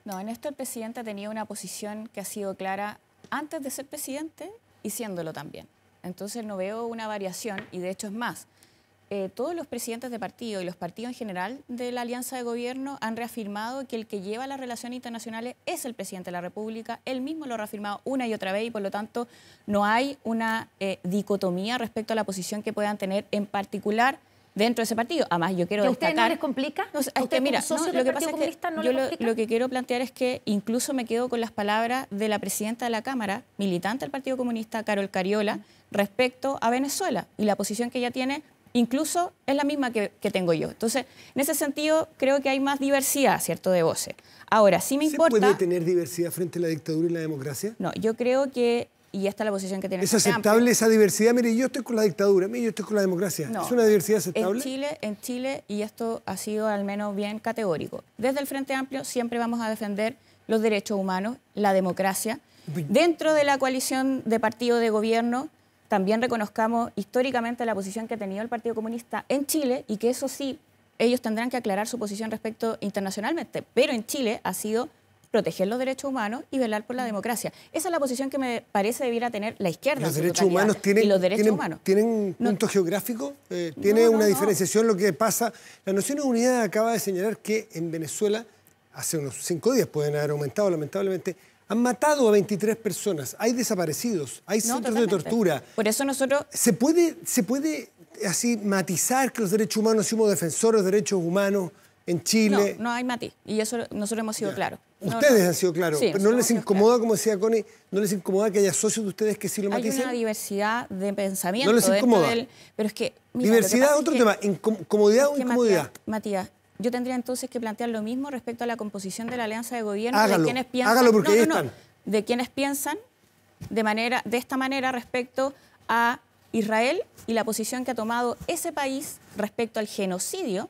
F: No, en esto el presidente tenía una posición que ha sido clara antes de ser presidente y siéndolo también. Entonces no veo una variación, y de hecho es más. Todos los presidentes de partido y los partidos en general de la alianza de gobierno han reafirmado que el que lleva las relaciones internacionales es el presidente de la República. Él mismo lo ha reafirmado una y otra vez, y por lo tanto no hay una dicotomía respecto a la posición que puedan tener en particular dentro de ese partido. Además, yo quiero destacar...
B: ¿A ustedes no les complica?
F: No, es que mira, lo que pasa es que lo que quiero plantear es que incluso me quedo con las palabras de la presidenta de la Cámara, militante del Partido Comunista, Carol Cariola, respecto a Venezuela. Y la posición que ella tiene incluso es la misma que tengo yo. Entonces, en ese sentido, creo que hay más diversidad, ¿cierto?, de voces. Ahora, sí me importa...
A: ¿Se puede tener diversidad frente a la dictadura y la democracia?
F: No, yo creo que... Y esta es la posición que tiene.
A: ¿Es aceptable esa diversidad? Mire, yo estoy con la dictadura, mire, yo estoy con la democracia.
F: No,
A: ¿Es una diversidad aceptable?
F: En Chile, y esto ha sido al menos bien categórico, desde el Frente Amplio siempre vamos a defender los derechos humanos, la democracia. Dentro de la coalición de partido de gobierno, también reconozcamos históricamente la posición que ha tenido el Partido Comunista en Chile, y que eso sí, ellos tendrán que aclarar su posición respecto internacionalmente, pero en Chile ha sido proteger los derechos humanos y velar por la democracia. Esa es la posición que me parece debiera tener la izquierda.
A: ¿Los derechos humanos tienen punto geográfico? ¿Tiene una diferenciación lo que pasa? Las Naciones Unidas acaba de señalar que en Venezuela, hace unos 5 días, pueden haber aumentado lamentablemente, han matado a 23 personas, hay desaparecidos, hay centros de tortura.
F: Por eso nosotros...
A: ¿Se puede así matizar que los derechos humanos somos defensores de los derechos humanos en Chile?
F: No hay matiz, y eso nosotros hemos sido claros.
A: Ustedes han sido claros, sí, pero ¿no les incomoda, como decía Connie, no les incomoda que haya socios de ustedes que sí lo maticen?
F: Hay una diversidad de pensamiento.
A: ¿No les incomoda?
F: Pero es que... Mira,
A: diversidad, otro tema, ¿comodidad o incomodidad?
F: Matías, yo tendría entonces que plantear lo mismo respecto a la composición de la alianza de gobierno.
A: Hágalo,
F: de quienes piensan,
A: hágalo porque ahí están.
F: De quienes piensan de esta manera respecto a Israel y la posición que ha tomado ese país respecto al genocidio,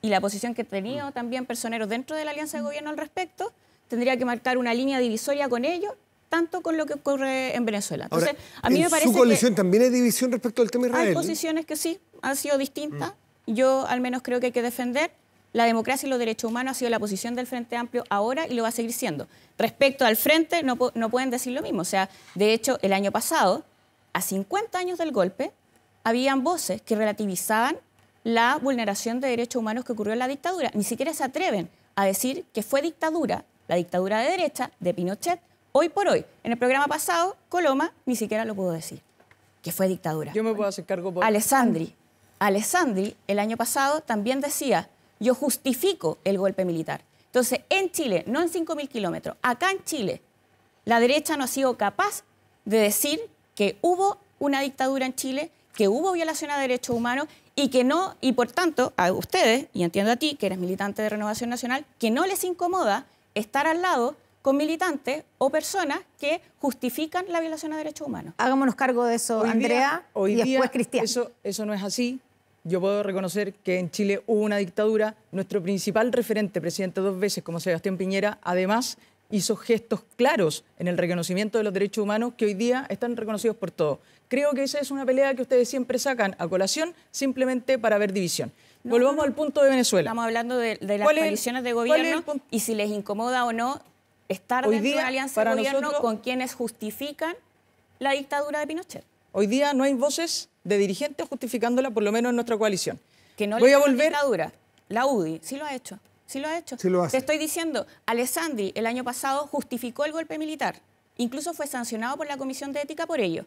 F: y la posición que ha tenido también personeros dentro de la alianza de gobierno al respecto, tendría que marcar una línea divisoria con ellos, tanto con lo que ocurre en Venezuela. Entonces,
A: ahora,
F: a mí me parece
A: ¿en su coalición también hay división respecto al tema Israel?
F: Hay posiciones que sí, han sido distintas. Yo al menos creo que hay que defender la democracia y los derechos humanos. Ha sido la posición del Frente Amplio ahora y lo va a seguir siendo. Respecto al Frente, no pueden decir lo mismo. O sea, de hecho, el año pasado, a 50 años del golpe, habían voces que relativizaban la vulneración de derechos humanos que ocurrió en la dictadura. Ni siquiera se atreven a decir que fue dictadura, la dictadura de derecha de Pinochet, hoy por hoy. En el programa pasado, Coloma ni siquiera lo pudo decir, que fue dictadura.
E: Yo me puedo hacer cargo por...
F: Alessandri, el año pasado, también decía, yo justifico el golpe militar. Entonces, en Chile, no en 5.000 kilómetros, acá en Chile, la derecha no ha sido capaz de decir que hubo una dictadura en Chile, que hubo violación a derechos humanos y que no, y por tanto, a ustedes, y entiendo a ti, que eres militante de Renovación Nacional, que no les incomoda estar al lado con militantes o personas que justifican la violación a derechos humanos.
B: Hagámonos cargo de eso, Andrea, y después Cristian.
E: Eso no es así. Yo puedo reconocer que en Chile hubo una dictadura. Nuestro principal referente, presidente 2 veces, como Sebastián Piñera, además hizo gestos claros en el reconocimiento de los derechos humanos que hoy día están reconocidos por todos. Creo que esa es una pelea que ustedes siempre sacan a colación simplemente para ver división. Volvamos al punto de Venezuela.
F: Estamos hablando de las coaliciones de gobierno y si les incomoda o no estar dentro de una alianza de gobierno con quienes justifican la dictadura de Pinochet.
E: Hoy día no hay voces de dirigentes justificándola, por lo menos en nuestra coalición.
F: Que no le llaman dictadura. La UDI sí lo ha hecho. Sí lo ha hecho.
A: Sí lo hace.
F: Te estoy diciendo, Alessandri el año pasado justificó el golpe militar. Incluso fue sancionado por la Comisión de Ética por ello.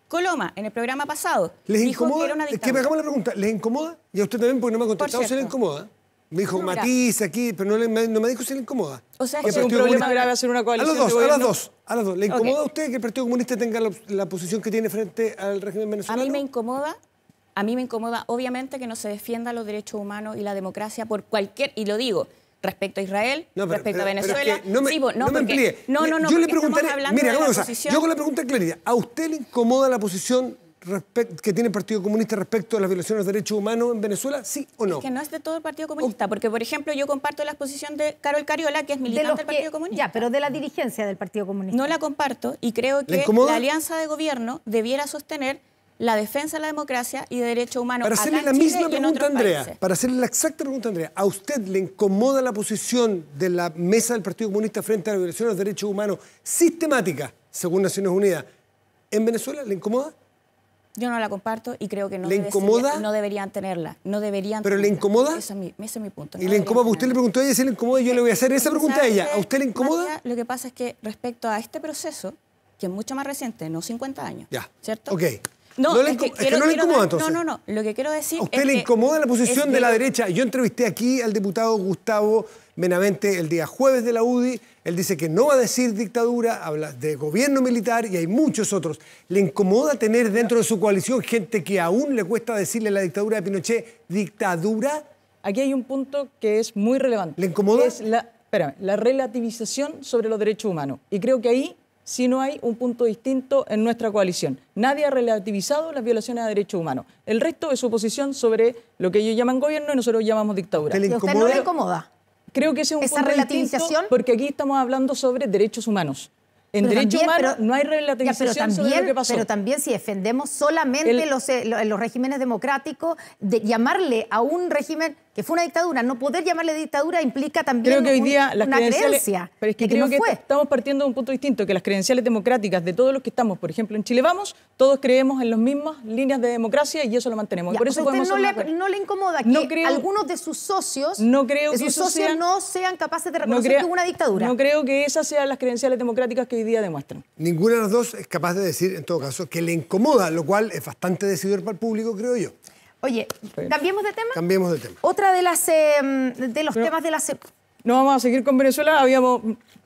F: Coloma, en el programa pasado, dijo que era una dictadura.
A: Es que me hagamos la pregunta, ¿les incomoda? Y a usted también, porque no me ha contestado, ¿se le incomoda? Me dijo matiz aquí, pero no me dijo si le incomoda.
F: O sea,
E: es un problema grave hacer una coalición.
A: A las dos. ¿Le incomoda a usted que el Partido Comunista tenga la posición que tiene frente al régimen venezolano?
F: A mí me incomoda, obviamente, que no se defiendan los derechos humanos y la democracia por cualquier, y lo digo, respecto a Israel, respecto a Venezuela.
A: No me emplee. Yo le preguntaré, mira, yo con la pregunta de claridad, ¿a usted le incomoda la posición que tiene el Partido Comunista respecto a las violaciones de derechos humanos en Venezuela, sí o no?
F: Es que no es de todo el Partido Comunista, porque, por ejemplo, yo comparto la posición de Carol Cariola, que es militante del Partido Comunista.
B: Ya, pero de la dirigencia del Partido Comunista.
F: No la comparto y creo que la alianza de gobierno debiera sostener la defensa de la democracia y de derechos humanos.
A: Para hacerle la misma pregunta, Andrea, para hacerle la exacta pregunta, Andrea, ¿a usted le incomoda la posición de la mesa del Partido Comunista frente a la violación de los derechos humanos sistemática, según Naciones Unidas, en Venezuela? ¿Le incomoda?
F: Yo no la comparto y creo que no, no deberían tenerla. No deberían.
A: ¿Pero le incomoda?
F: Ese es mi punto.
A: ¿Y le incomoda? Usted le preguntó a ella si le incomoda y yo le voy a hacer esa pregunta a ella. ¿A usted le incomoda?
F: María, lo que pasa es que respecto a este proceso, que es mucho más reciente, no 50 años,
A: ya.
F: ¿cierto?
A: Ok.
F: No,
A: no le incomoda entonces.
F: No. Lo que quiero decir
A: ¿A usted le incomoda la posición de la derecha? Yo entrevisté aquí al diputado Gustavo Benavente el día jueves de la UDI. Él dice que no va a decir dictadura, habla de gobierno militar y hay muchos otros. ¿Le incomoda tener dentro de su coalición gente que aún le cuesta decirle a la dictadura de Pinochet dictadura?
E: Aquí hay un punto que es muy relevante.
A: ¿Le incomoda?
E: Es la relativización sobre los derechos humanos. Y creo que ahí sí no hay un punto distinto en nuestra coalición. Nadie ha relativizado las violaciones a derechos humanos. El resto es su posición sobre lo que ellos llaman gobierno y nosotros llamamos dictadura.
B: ¿A usted no le incomoda?
E: Creo que ese es un
B: ¿esa
E: punto
B: relativización?
E: distinto porque aquí estamos hablando sobre derechos humanos. En derechos humanos no hay relativización sobre lo que pasó.
B: Pero también si defendemos solamente los regímenes democráticos, de llamarle a un régimen que fue una dictadura, no poder llamarle dictadura implica también
E: creo que hoy día las
B: una
E: credenciales,
B: creencia.
E: pero es que creo que estamos partiendo de un punto distinto, que las credenciales democráticas de todos los que estamos, por ejemplo, en Chile Vamos, todos creemos en las mismas líneas de democracia y eso lo mantenemos.
B: Ya,
E: por eso
B: ¿usted no le incomoda que algunos de sus socios,
E: no
B: sean capaces de reconocer que hubo una dictadura?
E: No creo que esas sean las credenciales democráticas que hoy día demuestran.
A: Ninguna de las dos es capaz de decir, en todo caso, que le incomoda, lo cual es bastante decidor para el público, creo yo.
B: Oye, ¿cambiemos de tema?
A: Cambiemos de tema.
B: Otra de los temas de la...
E: No vamos a seguir con Venezuela.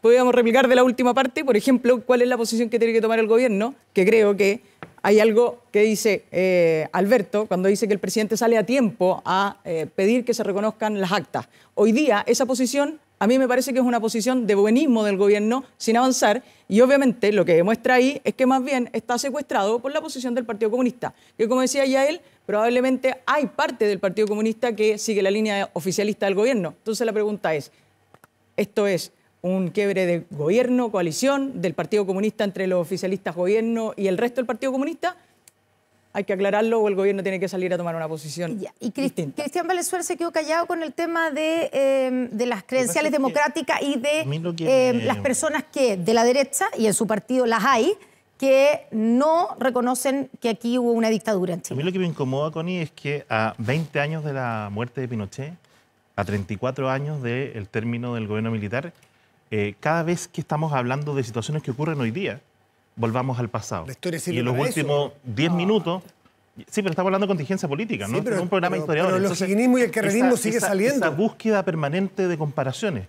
E: Podríamos replicar de la última parte, por ejemplo, cuál es la posición que tiene que tomar el gobierno, que creo que hay algo que dice Alberto cuando dice que el presidente sale a tiempo a pedir que se reconozcan las actas. Hoy día esa posición a mí me parece que es una posición de buenismo del gobierno sin avanzar y obviamente lo que demuestra ahí es que más bien está secuestrado por la posición del Partido Comunista, que como decía ya él, probablemente hay parte del Partido Comunista que sigue la línea oficialista del gobierno. Entonces la pregunta es, ¿esto es un quiebre de gobierno, coalición, del Partido Comunista entre los oficialistas gobierno y el resto del Partido Comunista? Hay que aclararlo o el gobierno tiene que salir a tomar una posición distinta. Cristian
B: Valenzuela se quedó callado con el tema de las credenciales democráticas y de las personas que de la derecha, y en su partido las hay, que no reconocen que aquí hubo una dictadura en Chile.
H: A mí lo que me incomoda, Connie, es que a 20 años de la muerte de Pinochet, a 34 años del término del gobierno militar, cada vez que estamos hablando de situaciones que ocurren hoy día, volvamos al pasado.
A: La historia sirve
H: y en los
A: para
H: últimos 10 minutos... Sí, pero estamos hablando de contingencia política, ¿no? Es un programa de historiadores.
A: Pero el loginismo y el carrerismo sigue saliendo.
H: Esa búsqueda permanente de comparaciones.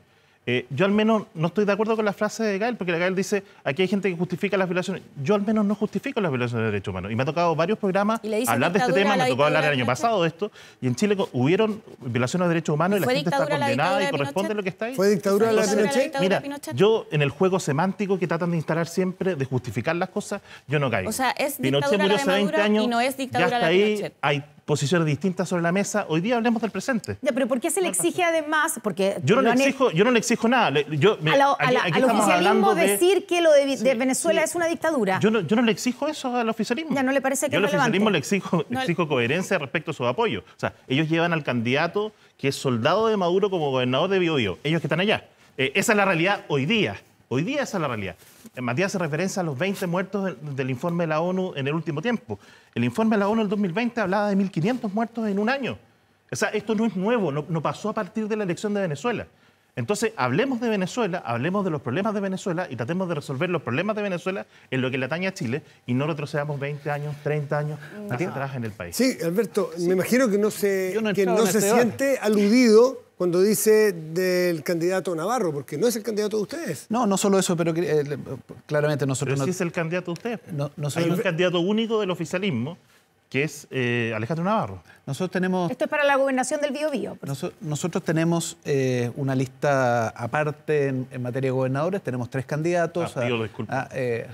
H: Yo al menos no estoy de acuerdo con la frase de Gael, porque Gael dice, aquí hay gente que justifica las violaciones. Yo al menos no justifico las violaciones de derechos humanos. Y me ha tocado varios programas hablar de este tema, me tocó hablar el año pasado de esto, y en Chile hubieron violaciones de derechos humanos y la gente está condenada y corresponde lo que está ahí.
A: ¿Fue dictadura la de Pinochet?
H: Mira, yo en el juego semántico que tratan de instalar siempre, de justificar las cosas, yo no caigo.
F: O sea, es
H: Pinochet
F: dictadura
H: murió
F: la
H: hace
F: de
H: 20
F: Maduro
H: años,
F: y no es dictadura
H: ya hasta
F: la de
H: ahí
F: Pinochet.
H: hay posiciones distintas sobre la mesa. Hoy día hablemos del presente.
B: Ya, pero ¿por qué se le exige además? Porque
H: yo no le exijo nada.
B: Al oficialismo decir que lo de Venezuela es una dictadura.
H: Yo no le exijo eso al oficialismo.
B: Ya no le parece que
H: yo
B: es relevante.
H: Yo al oficialismo le exijo coherencia respecto a su apoyo. O sea, ellos llevan al candidato que es soldado de Maduro como gobernador de Biobío. Ellos que están allá. Esa es la realidad hoy día. Hoy día esa es la realidad. Matías hace referencia a los 20 muertos del informe de la ONU en el último tiempo. El informe de la ONU del 2020 hablaba de 1.500 muertos en un año. O sea, esto no es nuevo, no pasó a partir de la elección de Venezuela. Entonces, hablemos de Venezuela, hablemos de los problemas de Venezuela y tratemos de resolver los problemas de Venezuela en lo que le atañe a Chile y no retrocedamos 20 años, 30 años hacia atrás en el país.
A: Sí, Alberto, me imagino que no se siente aludido cuando dice del candidato Navarro, porque no es el candidato de ustedes.
G: No solo eso, pero claramente nosotros...
H: Pero sí es el candidato de ustedes. Hay un candidato único del oficialismo, que es Alejandro Navarro.
G: Nosotros tenemos...
B: Esto es para la gobernación del Biobío.
G: Nosotros tenemos una lista aparte en materia de gobernadores. Tenemos 3 candidatos.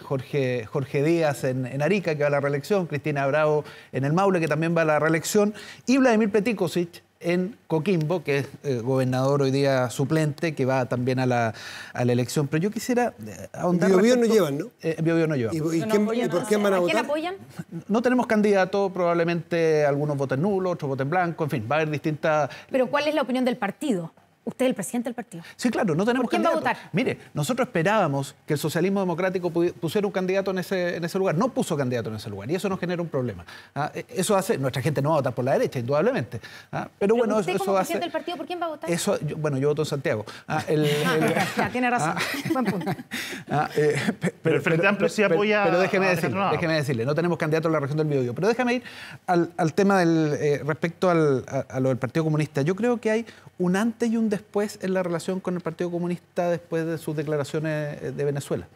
G: Jorge Díaz en Arica, que va a la reelección. Cristina Bravo en el Maule, que también va a la reelección. Y Vladimir Petikovic en Coquimbo, que es gobernador hoy día suplente, que va también a la elección. Pero yo quisiera ahondar...
A: Biobío no llevan, ¿no?
G: Biobío no llevan.
A: ¿Y por quién van a votar?
B: ¿A quién apoyan?
G: No tenemos candidato, probablemente algunos voten nulo, otros voten blanco, en fin, va a haber distintas...
B: Pero ¿cuál es la opinión del partido? Usted es el presidente del partido.
G: Sí, claro, no tenemos
B: ¿Por quién
G: candidato.
B: va a votar?
G: Mire, nosotros esperábamos que el socialismo democrático pusiera un candidato en ese lugar. No puso candidato en ese lugar y eso nos genera un problema. Eso hace, nuestra gente no va a votar por la derecha, indudablemente. Pero bueno,
B: usted
G: eso
B: como
G: hace...
B: presidente del partido, ¿por quién va a votar?
G: Yo voto en Santiago.
B: Ya, tiene razón. Buen punto.
H: Pero el Frente Amplio sí apoya...
G: Pero déjeme decirle, no tenemos candidato en la región del Biobío. Pero déjame ir al tema respecto a lo del Partido Comunista. Yo creo que hay un antes y un después en la relación con el Partido Comunista después de sus declaraciones de Venezuela.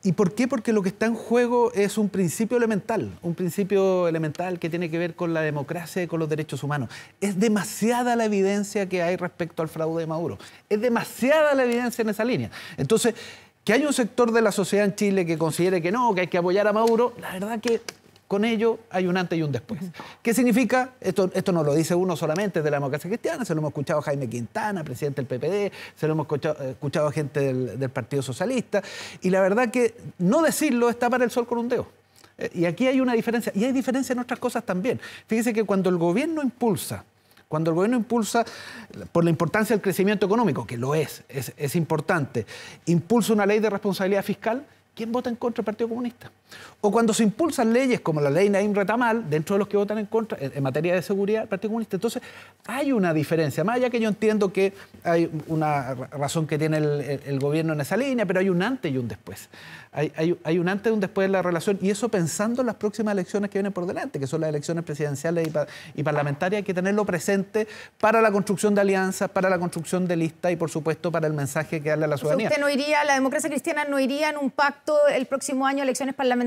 G: ¿Y por qué? Porque lo que está en juego es un principio elemental que tiene que ver con la democracia y con los derechos humanos. Es demasiada la evidencia que hay respecto al fraude de Maduro. Es demasiada la evidencia en esa línea. Entonces, que hay un sector de la sociedad en Chile que considere que no, que hay que apoyar a Maduro, la verdad que con ello hay un antes y un después. ¿Qué significa? Esto no lo dice uno solamente de la democracia cristiana, se lo hemos escuchado a Jaime Quintana, presidente del PPD, se lo hemos escuchado a gente del Partido Socialista, y la verdad que no decirlo es tapar el sol con un dedo. Y aquí hay una diferencia, y hay diferencia en otras cosas también. Fíjese que cuando el gobierno impulsa por la importancia del crecimiento económico, que lo es importante, impulsa una ley de responsabilidad fiscal, ¿quién vota en contra del Partido Comunista? O cuando se impulsan leyes como la ley Naim Retamal, dentro de los que votan en contra, en materia de seguridad, el Partido Comunista. Entonces, hay una diferencia. Más allá que yo entiendo que hay una razón que tiene el gobierno en esa línea, pero hay un antes y un después. Hay un antes y un después en la relación, y eso pensando en las próximas elecciones que vienen por delante, que son las elecciones presidenciales y parlamentarias, hay que tenerlo presente para la construcción de alianzas, para la construcción de listas y, por supuesto, para el mensaje que darle a la ciudadanía.
B: ¿Usted no iría, la democracia cristiana no iría en un pacto el próximo año, elecciones parlamentarias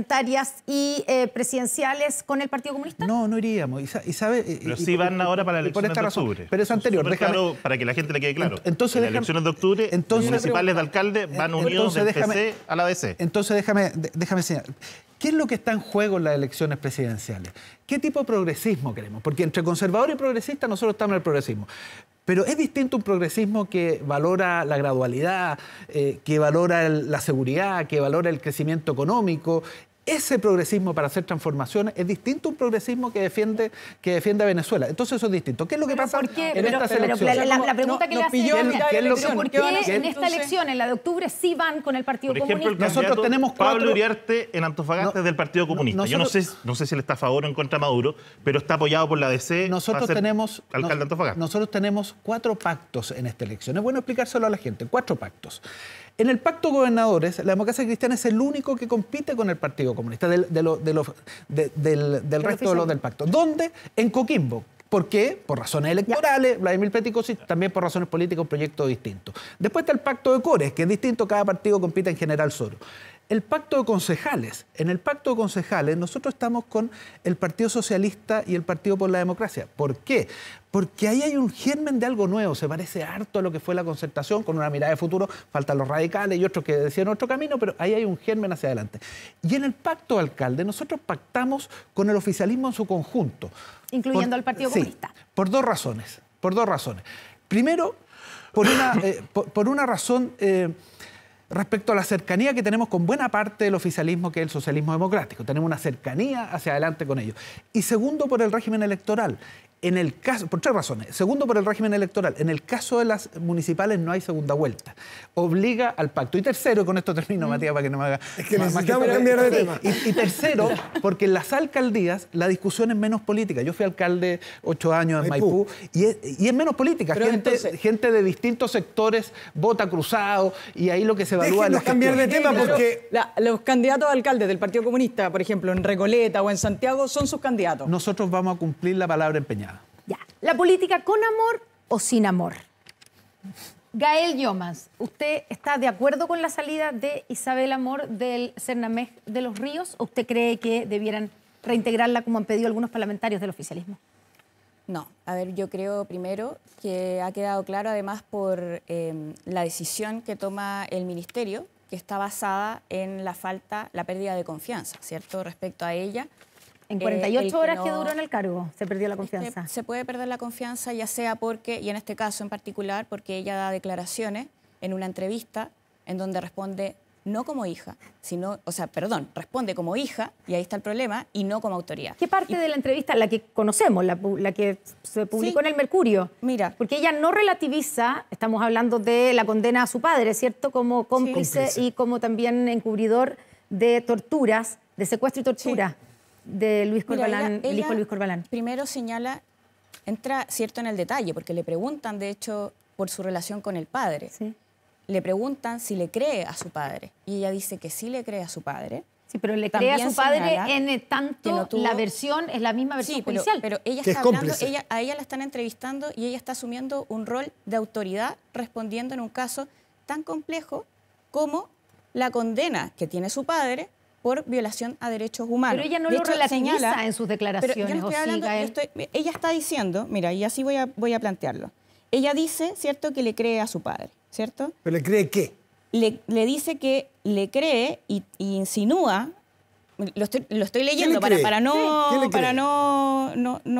B: y presidenciales con el Partido Comunista?
G: No, no iríamos.
H: Pero sí van ahora para las elecciones de octubre.
G: Pero es anterior.
H: Claro, para que la gente le quede claro. Entonces, en las elecciones de octubre, municipales de alcalde van unidos del PC a la DC.
G: Entonces, déjame señalar. ¿Qué es lo que está en juego en las elecciones presidenciales? ¿Qué tipo de progresismo queremos? Porque entre conservador y progresista nosotros estamos en el progresismo. Pero es distinto un progresismo que valora la gradualidad, que valora la seguridad, que valora el crecimiento económico. Ese progresismo para hacer transformaciones es distinto a un progresismo que defiende a Venezuela. Entonces eso es distinto. ¿Qué es lo que pasa en estas elecciones?
B: La pregunta que le hace es ¿por qué en esta elección, en la de octubre, sí van con el Partido Comunista?
H: Por ejemplo, nosotros tenemos Pablo Uriarte en Antofagasta es del Partido Comunista. Yo no sé si él está a favor o en contra de Maduro, pero está apoyado por la DC para ser alcalde de Antofagasta.
G: Nosotros tenemos 4 pactos en esta elección. Es bueno explicárselo a la gente. 4 pactos. En el pacto de gobernadores, la democracia cristiana es el único que compite con el Partido Comunista del resto de los del pacto. ¿Dónde? En Coquimbo. ¿Por qué? Por razones electorales, Vladimir Petico, también por razones políticas, un proyecto distinto. Después está el pacto de Cores, que es distinto, cada partido compite en general solo. El pacto de concejales. En el pacto de concejales nosotros estamos con el Partido Socialista y el Partido por la Democracia. ¿Por qué? Porque ahí hay un germen de algo nuevo, se parece harto a lo que fue la concertación, con una mirada de futuro, faltan los radicales y otros que decían otro camino, pero ahí hay un germen hacia adelante. Y en el pacto de alcalde nosotros pactamos con el oficialismo en su conjunto.
B: Incluyendo al Partido Comunista.
G: Sí, por dos razones. Primero, por una razón... respecto a la cercanía que tenemos con buena parte del oficialismo, que es el socialismo democrático. Tenemos una cercanía hacia adelante con ellos. Y segundo, por el régimen electoral. Por 3 razones. Segundo, por el régimen electoral. En el caso de las municipales no hay segunda vuelta. Obliga al pacto. Y tercero, y con esto termino, Matías, para que no me haga...
A: Es que necesitamos cambiar de tema.
G: Y tercero, porque en las alcaldías la discusión es menos política. Yo fui alcalde 8 años en Maipú y es menos política. Gente de distintos sectores vota cruzado y ahí lo que se evalúa...
A: Déjenos cambiar de tema porque...
E: Los candidatos a alcaldes del Partido Comunista, por ejemplo, en Recoleta o en Santiago, son sus candidatos.
G: Nosotros vamos a cumplir la palabra empeñada.
B: Ya. ¿La política con amor o sin amor? Gael Llomas, ¿usted está de acuerdo con la salida de Isabel Amor del Cernamej de los Ríos o usted cree que debieran reintegrarla como han pedido algunos parlamentarios del oficialismo?
F: No, a ver, yo creo primero que ha quedado claro además por la decisión que toma el ministerio, que está basada en la pérdida de confianza, ¿cierto?, respecto a ella.
B: En 48 horas que duró en el cargo se perdió la confianza.
F: Se puede perder la confianza ya sea porque, y en este caso en particular, porque ella da declaraciones en una entrevista en donde responde no como hija, sino, o sea, perdón, responde como hija, y ahí está el problema, y no como autoridad.
B: ¿Qué parte de la entrevista, la que conocemos, la que se publicó en el Mercurio?
F: Mira.
B: Porque ella no relativiza, estamos hablando de la condena a su padre, ¿cierto? Como cómplice y como también encubridor de torturas, de secuestro y tortura de Luis Corbalán, el hijo de Luis Corbalán.
F: Primero señala, entra cierto en el detalle, porque le preguntan, de hecho, por su relación con el padre.
B: Sí.
F: Le preguntan si le cree a su padre. Y ella dice que sí le cree a su padre.
B: Sí, pero le cree a su padre en tanto la versión es la misma versión policial.
F: Pero ella está hablando, a ella la están entrevistando y ella está asumiendo un rol de autoridad respondiendo en un caso tan complejo como la condena que tiene su padre por violación a derechos humanos.
B: Pero ella no lo relativiza en sus declaraciones.
F: Pero yo no estoy hablando, ella está diciendo, mira, y así voy a plantearlo. Ella dice, ¿cierto?, que le cree a su padre, ¿cierto?
A: ¿Pero le cree qué?
F: Le dice que le cree y insinúa, lo estoy leyendo para no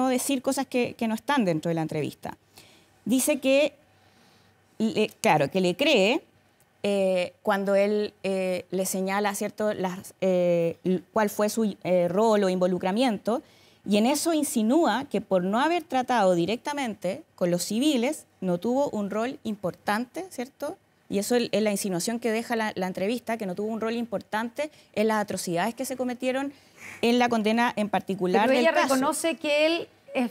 F: decir cosas que no están dentro de la entrevista. Dice que, claro, que le cree cuando él le señala, ¿cierto?, cuál fue su rol o involucramiento, y en eso insinúa que por no haber tratado directamente con los civiles, no tuvo un rol importante, ¿cierto? Y eso es la insinuación que deja la entrevista, que no tuvo un rol importante en las atrocidades que se cometieron en la condena en particular del caso.
B: Pero ella reconoce que él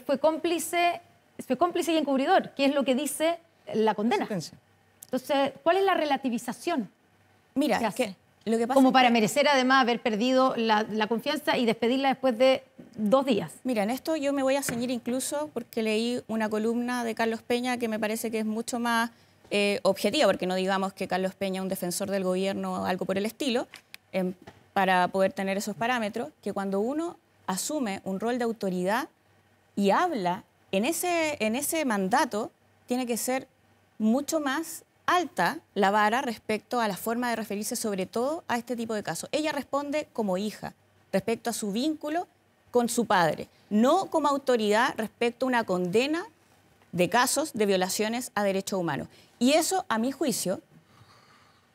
B: fue cómplice y encubridor, que es lo que dice la condena. Entonces, ¿cuál es la relativización?
F: Mira, que lo que pasa
B: como para merecer además haber perdido la confianza y despedirla después de 2 días.
F: Mira, en esto yo me voy a ceñir incluso porque leí una columna de Carlos Peña que me parece que es mucho más objetiva, porque no digamos que Carlos Peña es un defensor del gobierno o algo por el estilo, para poder tener esos parámetros, que cuando uno asume un rol de autoridad y habla en ese mandato, tiene que ser mucho más alta la vara respecto a la forma de referirse sobre todo a este tipo de casos. Ella responde como hija respecto a su vínculo con su padre, no como autoridad respecto a una condena de casos de violaciones a derechos humanos. Y eso, a mi juicio,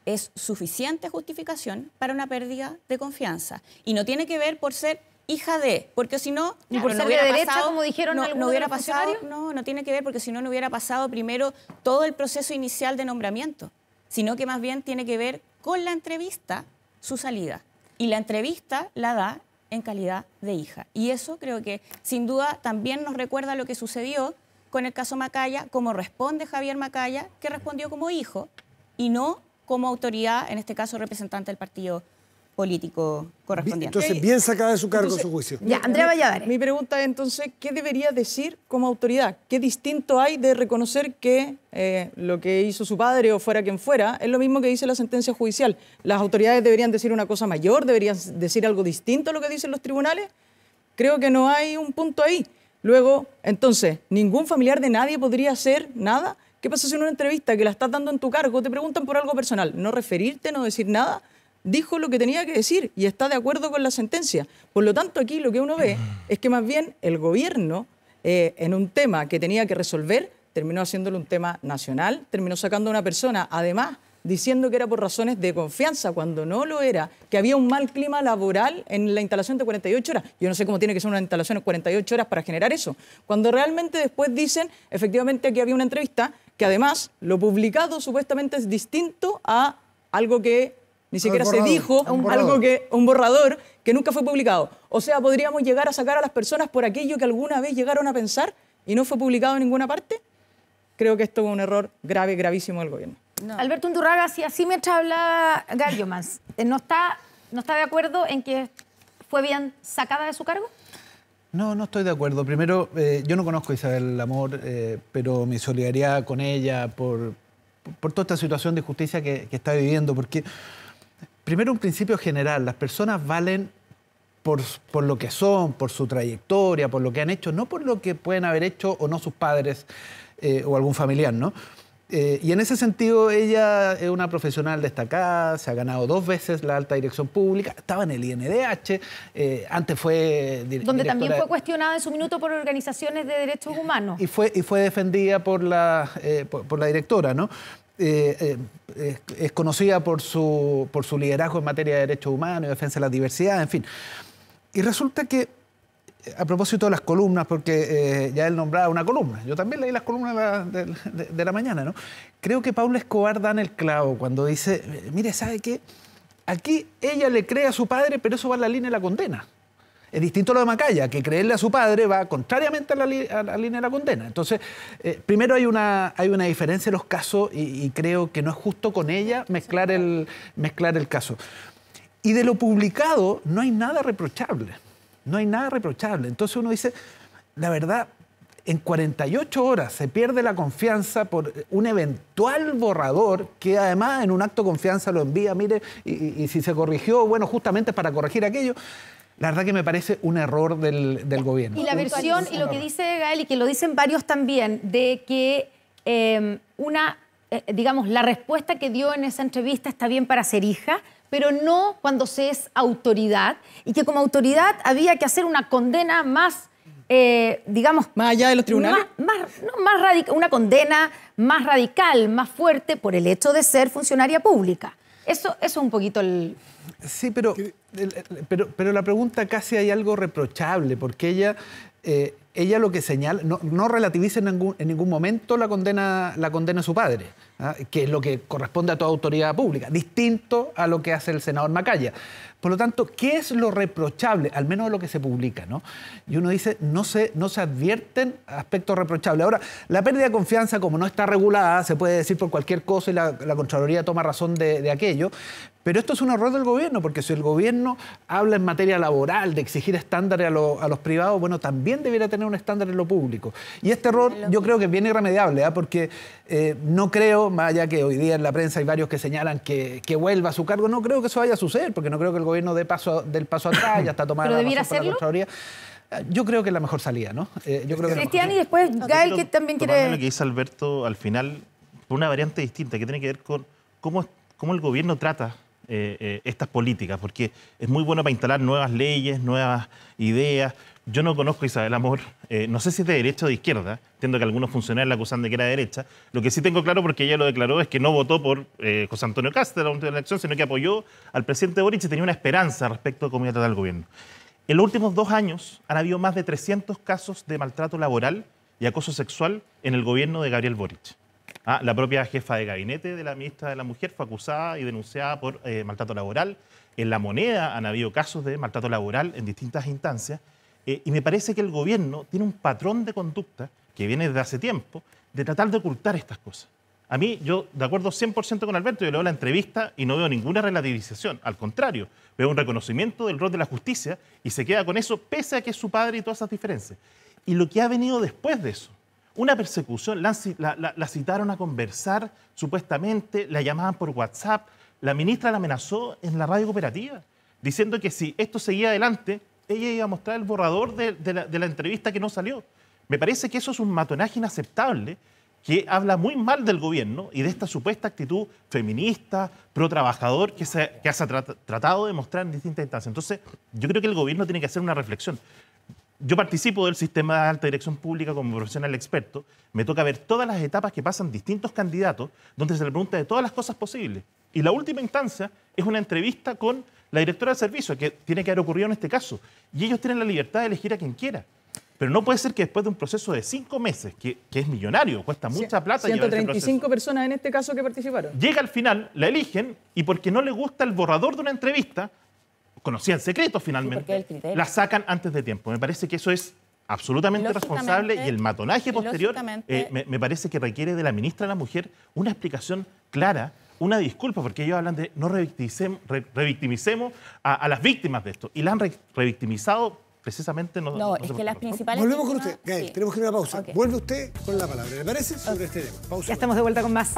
F: es suficiente justificación para una pérdida de confianza. Y no tiene que ver por ser hija de, porque si no,
B: ni por ser de derecha, como dijeron algunos de los funcionarios.
F: No tiene que ver, porque si no, no hubiera pasado primero todo el proceso inicial de nombramiento, sino que más bien tiene que ver con la entrevista, su salida. Y la entrevista la da en calidad de hija. Y eso creo que, sin duda, también nos recuerda lo que sucedió con el caso Macaya, cómo responde Javier Macaya, que respondió como hijo y no como autoridad, en este caso representante del partido político correspondiente.
A: Entonces, bien sacada de su cargo su juicio.
B: Ya, Andrea Valladares.
E: Mi pregunta es entonces, ¿qué debería decir como autoridad? ¿Qué distinto hay de reconocer que lo que hizo su padre o fuera quien fuera es lo mismo que dice la sentencia judicial? ¿Las autoridades deberían decir una cosa mayor? ¿Deberían decir algo distinto a lo que dicen los tribunales? Creo que no hay un punto ahí. Luego, entonces, ¿ningún familiar de nadie podría hacer nada? ¿Qué pasa si en una entrevista que la estás dando en tu cargo te preguntan por algo personal? ¿No referirte, no decir nada? Dijo lo que tenía que decir y está de acuerdo con la sentencia. Por lo tanto, aquí lo que uno ve es que más bien el gobierno, en un tema que tenía que resolver, terminó haciéndolo un tema nacional, terminó sacando a una persona, además, diciendo que era por razones de confianza, cuando no lo era, que había un mal clima laboral en la instalación de 48 horas. Yo no sé cómo tiene que ser una instalación de 48 horas para generar eso. Cuando realmente después dicen, efectivamente, aquí había una entrevista, que además lo publicado supuestamente es distinto a algo que ni siquiera se dijo, un borrador que nunca fue publicado. O sea, podríamos llegar a sacar a las personas por aquello que alguna vez llegaron a pensar y no fue publicado en ninguna parte. Creo que esto es un error grave, gravísimo del gobierno.
B: No. Alberto Undurraga, si así mientras habla Garriomans, ¿no está de acuerdo en que fue bien sacada de su cargo?
G: No estoy de acuerdo. Primero, yo no conozco a Isabel Amor, pero mi solidaridad con ella por toda esta situación de justicia que está viviendo, porque primero un principio general, las personas valen por lo que son, por su trayectoria, por lo que han hecho, no por lo que pueden haber hecho o no sus padres o algún familiar, ¿no? Y en ese sentido ella es una profesional destacada, se ha ganado 2 veces la alta dirección pública, estaba en el INDH, antes fue
B: donde también fue cuestionada en su minuto por organizaciones de derechos humanos.
G: Y fue defendida por la directora, ¿no? es conocida por su liderazgo en materia de derechos humanos y defensa de la diversidad, en fin. Y resulta que, a propósito de las columnas, porque ya él nombraba una columna, yo también leí las columnas de la mañana, ¿no? Creo que Paula Escobar da en el clavo cuando dice, mire, ¿sabe qué? Aquí ella le cree a su padre, pero eso va en la línea de la condena. Es distinto a lo de Macaya, que creerle a su padre va contrariamente a la línea de la condena. Entonces, primero hay una diferencia en los casos y creo que no es justo con ella mezclar el caso. Y de lo publicado no hay nada reprochable. No hay nada reprochable. Entonces uno dice, la verdad, en 48 horas se pierde la confianza por un eventual borrador que además en un acto de confianza lo envía, mire, y si se corrigió, bueno, justamente para corregir aquello. La verdad que me parece un error del gobierno.
B: Y la versión, y lo que dice Gael, y que lo dicen varios también, de que digamos, la respuesta que dio en esa entrevista está bien para ser hija, pero no cuando se es autoridad, y que como autoridad había que hacer una condena más, digamos...
E: ¿Más allá de los tribunales?
B: Una condena más radical, más fuerte, por el hecho de ser funcionaria pública. Eso es un poquito el...
G: Sí, pero la pregunta casi hay algo reprochable, porque ella lo que señala, no relativiza en ningún momento la condena a su padre, ¿ah? Que es lo que corresponde a toda autoridad pública, distinto a lo que hace el senador Macaya. Por lo tanto, ¿qué es lo reprochable? Al menos de lo que se publica, ¿no? Y uno dice, no se advierten aspectos reprochables. Ahora, la pérdida de confianza, como no está regulada, se puede decir por cualquier cosa y la Contraloría toma razón de aquello. Pero esto es un error del gobierno, porque si el gobierno habla en materia laboral de exigir estándares a los privados, bueno, también debería tener un estándar en lo público. Y este error yo creo que es bien irremediable, ¿eh? Porque no creo, más allá que hoy día en la prensa hay varios que señalan que vuelva a su cargo, no creo que eso vaya a suceder, porque no creo que el gobierno dé del paso atrás, ya está tomada la razón por la Contraloría. Yo creo que es la mejor salida, ¿no?
B: Cristian, y después Gael, que también quiere...
H: Lo que dice Alberto al final, por una variante distinta, que tiene que ver con cómo el gobierno trata estas políticas, porque es muy bueno para instalar nuevas leyes, nuevas ideas. Yo no conozco a Isabel Amor, no sé si es de derecha o de izquierda, entiendo que algunos funcionarios la acusan de que era de derecha. Lo que sí tengo claro, porque ella lo declaró, es que no votó por José Antonio Kast en la última elección, sino que apoyó al presidente Boric y tenía una esperanza respecto a cómo iba a tratar el gobierno. En los últimos 2 años han habido más de 300 casos de maltrato laboral y acoso sexual en el gobierno de Gabriel Boric. La propia jefa de gabinete de la ministra de la Mujer fue acusada y denunciada por maltrato laboral. En La Moneda han habido casos de maltrato laboral en distintas instancias. Y me parece que el gobierno tiene un patrón de conducta que viene desde hace tiempo de tratar de ocultar estas cosas. A mí, yo de acuerdo 100% con Alberto, yo leo la entrevista y no veo ninguna relativización. Al contrario, veo un reconocimiento del rol de la justicia y se queda con eso pese a que es su padre y todas esas diferencias. Y lo que ha venido después de eso, una persecución, la citaron a conversar, supuestamente, la llamaban por WhatsApp, la ministra la amenazó en la radio cooperativa, diciendo que si esto seguía adelante, ella iba a mostrar el borrador de la entrevista que no salió. Me parece que eso es un matonaje inaceptable que habla muy mal del gobierno y de esta supuesta actitud feminista, pro-trabajador que se ha tratado de mostrar en distintas instancias. Entonces, yo creo que el gobierno tiene que hacer una reflexión. Yo participo del sistema de alta dirección pública como profesional experto. Me toca ver todas las etapas que pasan distintos candidatos, donde se le pregunta de todas las cosas posibles. Y la última instancia es una entrevista con la directora del servicio, que tiene que haber ocurrido en este caso. Y ellos tienen la libertad de elegir a quien quiera. Pero no puede ser que después de un proceso de 5 meses, que es millonario, cuesta mucha plata...
E: 135 personas en este caso que participaron.
H: Llega al final, la eligen, y porque no le gusta el borrador de una entrevista, conocían secretos finalmente, la sacan antes de tiempo. Me parece que eso es absolutamente irresponsable y el matonaje posterior me parece que requiere de la ministra de la Mujer una explicación clara, una disculpa, porque ellos hablan de no revictimicemos a las víctimas de esto. Y la han revictimizado precisamente...
F: No, es que las principales...
A: Volvemos con usted. Gael, tenemos que ir a una pausa. Vuelve usted con la palabra. ¿Le parece? Sobre este tema. Pausa.
B: Ya estamos de vuelta con más.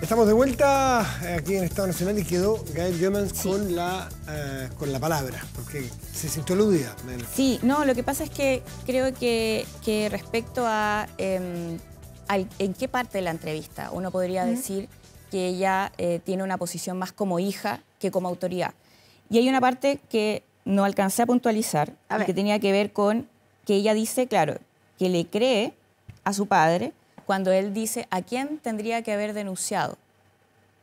A: Estamos de vuelta aquí en Estado Nacional y quedó Gael Jomans con la palabra, porque se sintió aludida.
F: Sí, no, lo que pasa es que creo que respecto a en qué parte de la entrevista uno podría decir que ella tiene una posición más como hija que como autoridad. Y hay una parte que no alcancé a puntualizar y que tenía que ver con que ella dice, claro, que le cree a su padre cuando él dice a quién tendría que haber denunciado.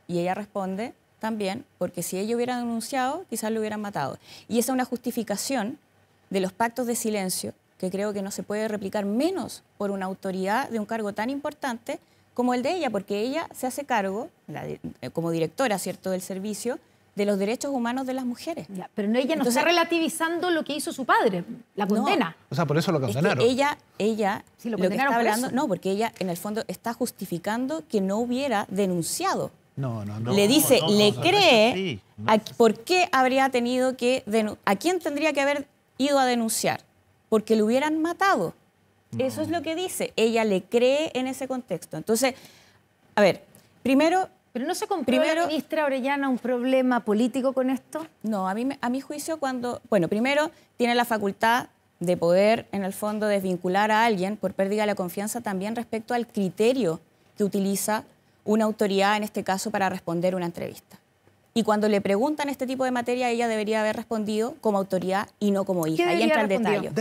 F: Y ella responde también, porque si ella hubiera denunciado, quizás lo hubieran matado. Y esa es una justificación de los pactos de silencio que creo que no se puede replicar menos por una autoridad de un cargo tan importante como el de ella, porque ella se hace cargo, como directora, ¿cierto?, del servicio, de los derechos humanos de las mujeres.
B: Ya, pero no, ella no está relativizando lo que hizo su padre, la condena.
G: O sea, por eso lo condenaron.
F: Es que ella
B: Sí, lo
F: lo que
B: condenaron
F: está
B: por
F: hablando,
B: eso.
F: no, porque ella en el fondo está justificando que no hubiera denunciado.
G: No.
F: Le dice,
H: no,
F: le
H: no,
F: cree,
H: no es así.
F: ¿por qué habría tenido que a quién tendría que haber ido a denunciar? Porque lo hubieran matado. Eso es lo que dice. Ella le cree en ese contexto. Entonces, a ver, primero...
B: ¿Pero no se comprueba, la ministra Orellana, un problema político con esto?
F: No, a mi juicio bueno, primero tiene la facultad de poder, en el fondo, desvincular a alguien por pérdida de la confianza también respecto al criterio que utiliza una autoridad, en este caso, para responder una entrevista. Y cuando le preguntan este tipo de materia, ella debería haber respondido como autoridad y no como hija. Ahí entra el detalle.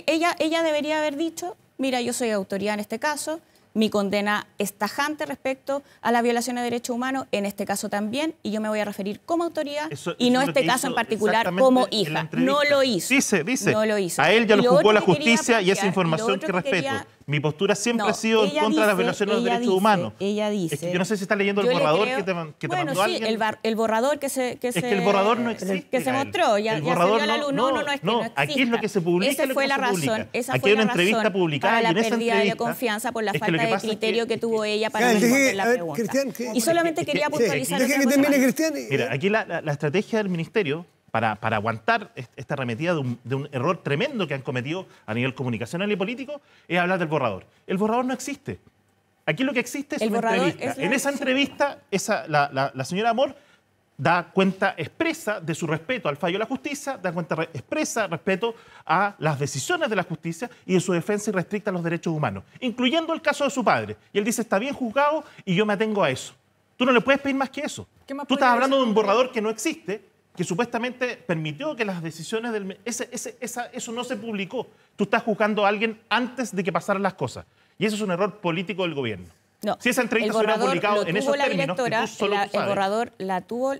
F: Ella debería haber dicho, mira, yo soy autoridad en este caso, mi condena es tajante respecto a la violación de derechos humanos, en este caso también, y yo me voy a referir como autoridad y no este caso en particular como hija. No lo hizo.
H: Dice.
F: No lo hizo.
H: A él ya
F: Y
H: lo
F: lo
H: juzgó
F: otro
H: la
F: que quería
H: justicia y esa
F: plantear,
H: información
F: lo otro
H: que
F: que
H: respeto.
F: quería-
H: Mi postura siempre
F: No,
H: ha sido en
F: ella
H: contra de las
F: dice-
H: violaciones de los
F: ella
H: derechos
F: dice-
H: humanos.
F: ella
H: Es
F: dice-
H: que yo no sé si está leyendo el
F: Yo le
H: borrador
F: creo-
H: que te
F: bueno,
H: mandó
F: sí,
H: alguien.
F: el borrador que se
H: Es que el borrador no existe.
F: que se
H: Gael.
F: mostró, ya
H: El
F: se vio
H: borrador
F: a la luz. No, es que no exista.
H: aquí es lo que se publica.
F: Esa
H: y lo
F: fue
H: que
F: la
H: no se
F: razón.
H: publica.
F: Esa
H: Aquí
F: fue
H: hay
F: la
H: una entrevista
F: razón
H: publicada
F: para
H: y
F: la
H: en esa
F: pérdida de
H: entrevista
F: confianza por la
H: es que
F: falta
H: lo que
F: de
H: pasa es
F: criterio que tuvo ella para
A: Gael,
F: responder la
A: a ver,
F: pregunta.
A: Cristian,
F: Y solamente quería puntualizar
A: Deje
F: otra
A: que
F: cosa
A: termine,
F: más.
A: Cristian.
H: Mira, aquí la estrategia del ministerio para aguantar esta arremetida de un error tremendo que han cometido a nivel comunicacional y político es hablar del borrador. El borrador no existe. Aquí lo que existe es
F: El
H: una
F: borrador
H: entrevista.
F: es la
H: En esa entrevista, la señora Amor da cuenta expresa de su respeto al fallo de la justicia, da cuenta expresa respeto a las decisiones de la justicia y de su defensa irrestricta a los derechos humanos, incluyendo el caso de su padre. Y él dice, está bien juzgado y yo me atengo a eso. Tú no le puedes pedir más que eso.
E: ¿Qué más
H: Tú estás
E: podría
H: hablando de
E: decir?
H: un borrador que no existe, que supuestamente permitió que las decisiones del... Eso no se publicó. Tú estás juzgando a alguien antes de que pasaran las cosas. Y eso es un error político del gobierno.
F: No,
H: Si esa entrevista se hubiera publicado en esos
F: la
H: términos, que
F: directora,
H: tú solo tú
F: el
H: sabes.
F: borrador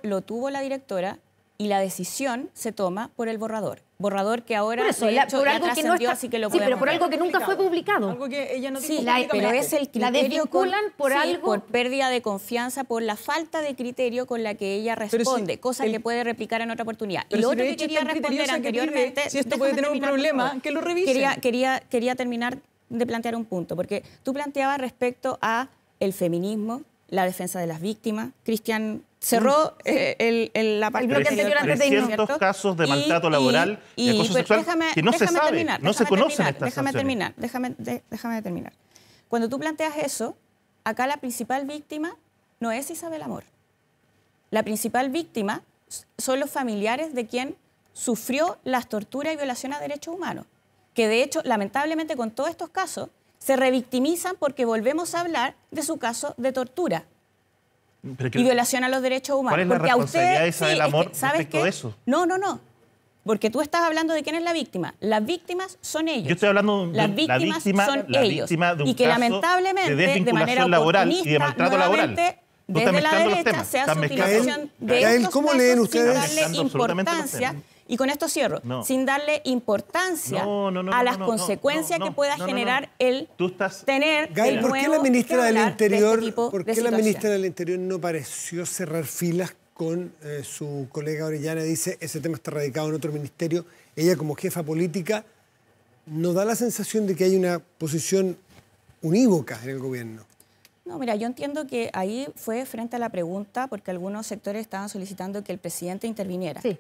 F: lo tuvo la directora y la decisión se toma por el borrador. Borrador que ahora
B: Por eso,
F: de hecho,
B: por
F: ya
B: algo que no
F: trascendió,
B: está...
F: así que lo
B: sí, pero
F: podemos
B: por
F: ver.
B: algo que nunca fue publicado.
E: Algo que ella no dijo
F: Sí,
E: públicamente.
F: pero es el
B: La
F: criterio
B: desvinculan por
F: sí,
B: algo...
F: por pérdida de confianza, por la falta de criterio con la que ella responde,
E: si
F: cosa
E: el-
F: que puede replicar en otra oportunidad.
E: Pero
F: Y lo
E: si
F: otro
E: de
F: que
E: hecho
F: quería
E: es tan
F: responder
E: criteriosa que pide,
F: anteriormente...
E: si esto puede
F: déjame
E: tener un
F: terminar, por
E: problema,
F: favor.
E: que lo revisen.
F: Quería terminar de plantear un punto, porque tú planteabas respecto a el feminismo, la defensa de las víctimas. Cristian cerró la parte
B: bloque anterior antes de irnos.
H: 300 casos de maltrato laboral y acoso sexual que no se sabe, no se conocen estas sanciones.
F: Déjame terminar. Cuando tú planteas eso, acá la principal víctima no es Isabel Amor. La principal víctima son los familiares de quien sufrió las torturas y violaciones a derechos humanos, que de hecho, lamentablemente, con todos estos casos, se revictimizan porque volvemos a hablar de su caso de tortura
H: Pero que-
F: y violación a los derechos humanos.
H: ¿Cuál es la
F: porque a
H: responsabilidad de
F: usted,
H: Isabel Amor respecto de eso?
F: No. Porque tú estás hablando de quién es la víctima. Las víctimas son ellos.
H: Yo estoy hablando de
F: Las
H: la
F: víctimas
H: víctima,
F: son
H: la
F: ellos.
H: víctima de un
F: y que
H: caso
F: lamentablemente,
H: de desvinculación
F: manera
H: laboral y de
F: oportunista,
H: maltrato laboral.
F: nuevamente,
H: Tú estás
F: desde la
H: mezclando los
F: derecha
H: temas,
F: se hace
H: estás mezclando-
F: utilización de
A: Gael,
F: estos
A: ¿cómo
F: casos
A: leen
F: sin
A: ustedes?
F: darle
H: Mezclando absolutamente los
F: importancia.
H: temas.
F: Y con esto cierro.
H: No.
F: Sin darle importancia
H: No,
F: a las consecuencias que pueda generar el
H: Tú estás...
F: tener
A: Gael,
F: el
A: ¿por qué la
F: nuevo
A: ministra
F: que
A: del
F: hablar de este
A: Interior,
F: tipo
A: ¿por
F: de
A: qué la
F: situaciones?
A: ministra del Interior no pareció cerrar filas con su colega Orellana? Dice, ese tema está radicado en otro ministerio. Ella, como jefa política, no da la sensación de que hay una posición unívoca en el gobierno.
F: No, mira, yo entiendo que ahí fue frente a la pregunta porque algunos sectores estaban solicitando que el presidente interviniera.
B: Sí.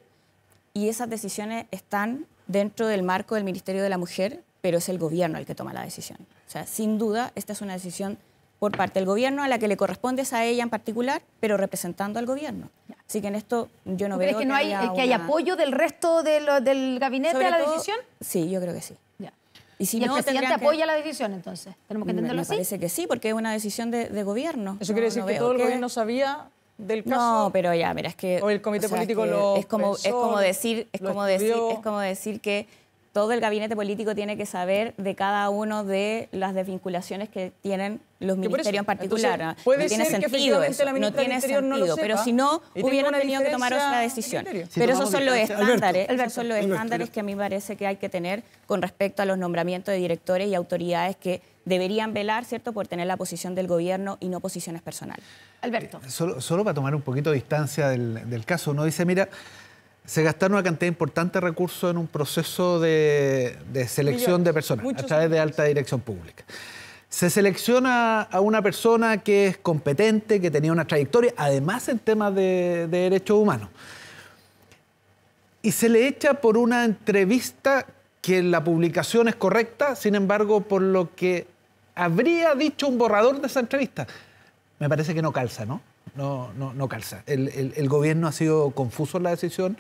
F: Y esas decisiones están dentro del marco del Ministerio de la Mujer, pero es el gobierno el que toma la decisión. O sea, sin duda, esta es una decisión por parte del gobierno a la que le corresponde es a ella en particular, pero representando al gobierno. Así que en esto yo no
B: ¿Tú
F: veo
B: crees que no hay,
F: haya
B: que hay
F: una-
B: apoyo del resto del gabinete
F: Sobre
B: a la
F: todo-
B: decisión?
F: Sí, yo creo que sí.
B: Ya.
F: Y si
B: ¿Y el
F: no,
B: presidente
F: tendrían que-
B: apoya la decisión, entonces? ¿Tenemos que entenderlo
F: me
B: así?
F: parece que sí, porque es una decisión de gobierno.
E: Eso quiere decir
F: No
E: que
F: veo
E: todo el
F: que-
E: gobierno sabía del caso.
F: No, pero ya, mira, es que
E: O el comité
F: sea,
E: político
F: es que
E: lo
F: es como
E: pensó,
F: decir,
E: lo estudió.
F: es como decir que todo el gabinete político tiene que saber de cada uno de las desvinculaciones que tienen los ministerios en particular.
E: Entonces, puede
F: no tiene
E: ser que
F: sentido eso,
E: la
F: no tiene
E: sentido,
F: sentido, pero si no, hubieran tenido que tomar otra decisión. Pero esos son los estándares, que a mí me parece que hay que tener con respecto a los nombramientos de directores y autoridades que deberían velar, ¿cierto?, por tener la posición del gobierno y no posiciones personales.
B: Alberto.
G: Solo para tomar un poquito de distancia del caso, uno dice, mira, se gastaron una cantidad importante de recursos en un proceso de selección de personas a través de alta dirección pública. Se selecciona a una persona que es competente, que tenía una trayectoria, además en temas de derechos humanos. Y se le echa por una entrevista que la publicación es correcta, sin embargo, por lo que habría dicho un borrador de esa entrevista. Me parece que no calza, ¿no? No calza. El gobierno ha sido confuso en la decisión.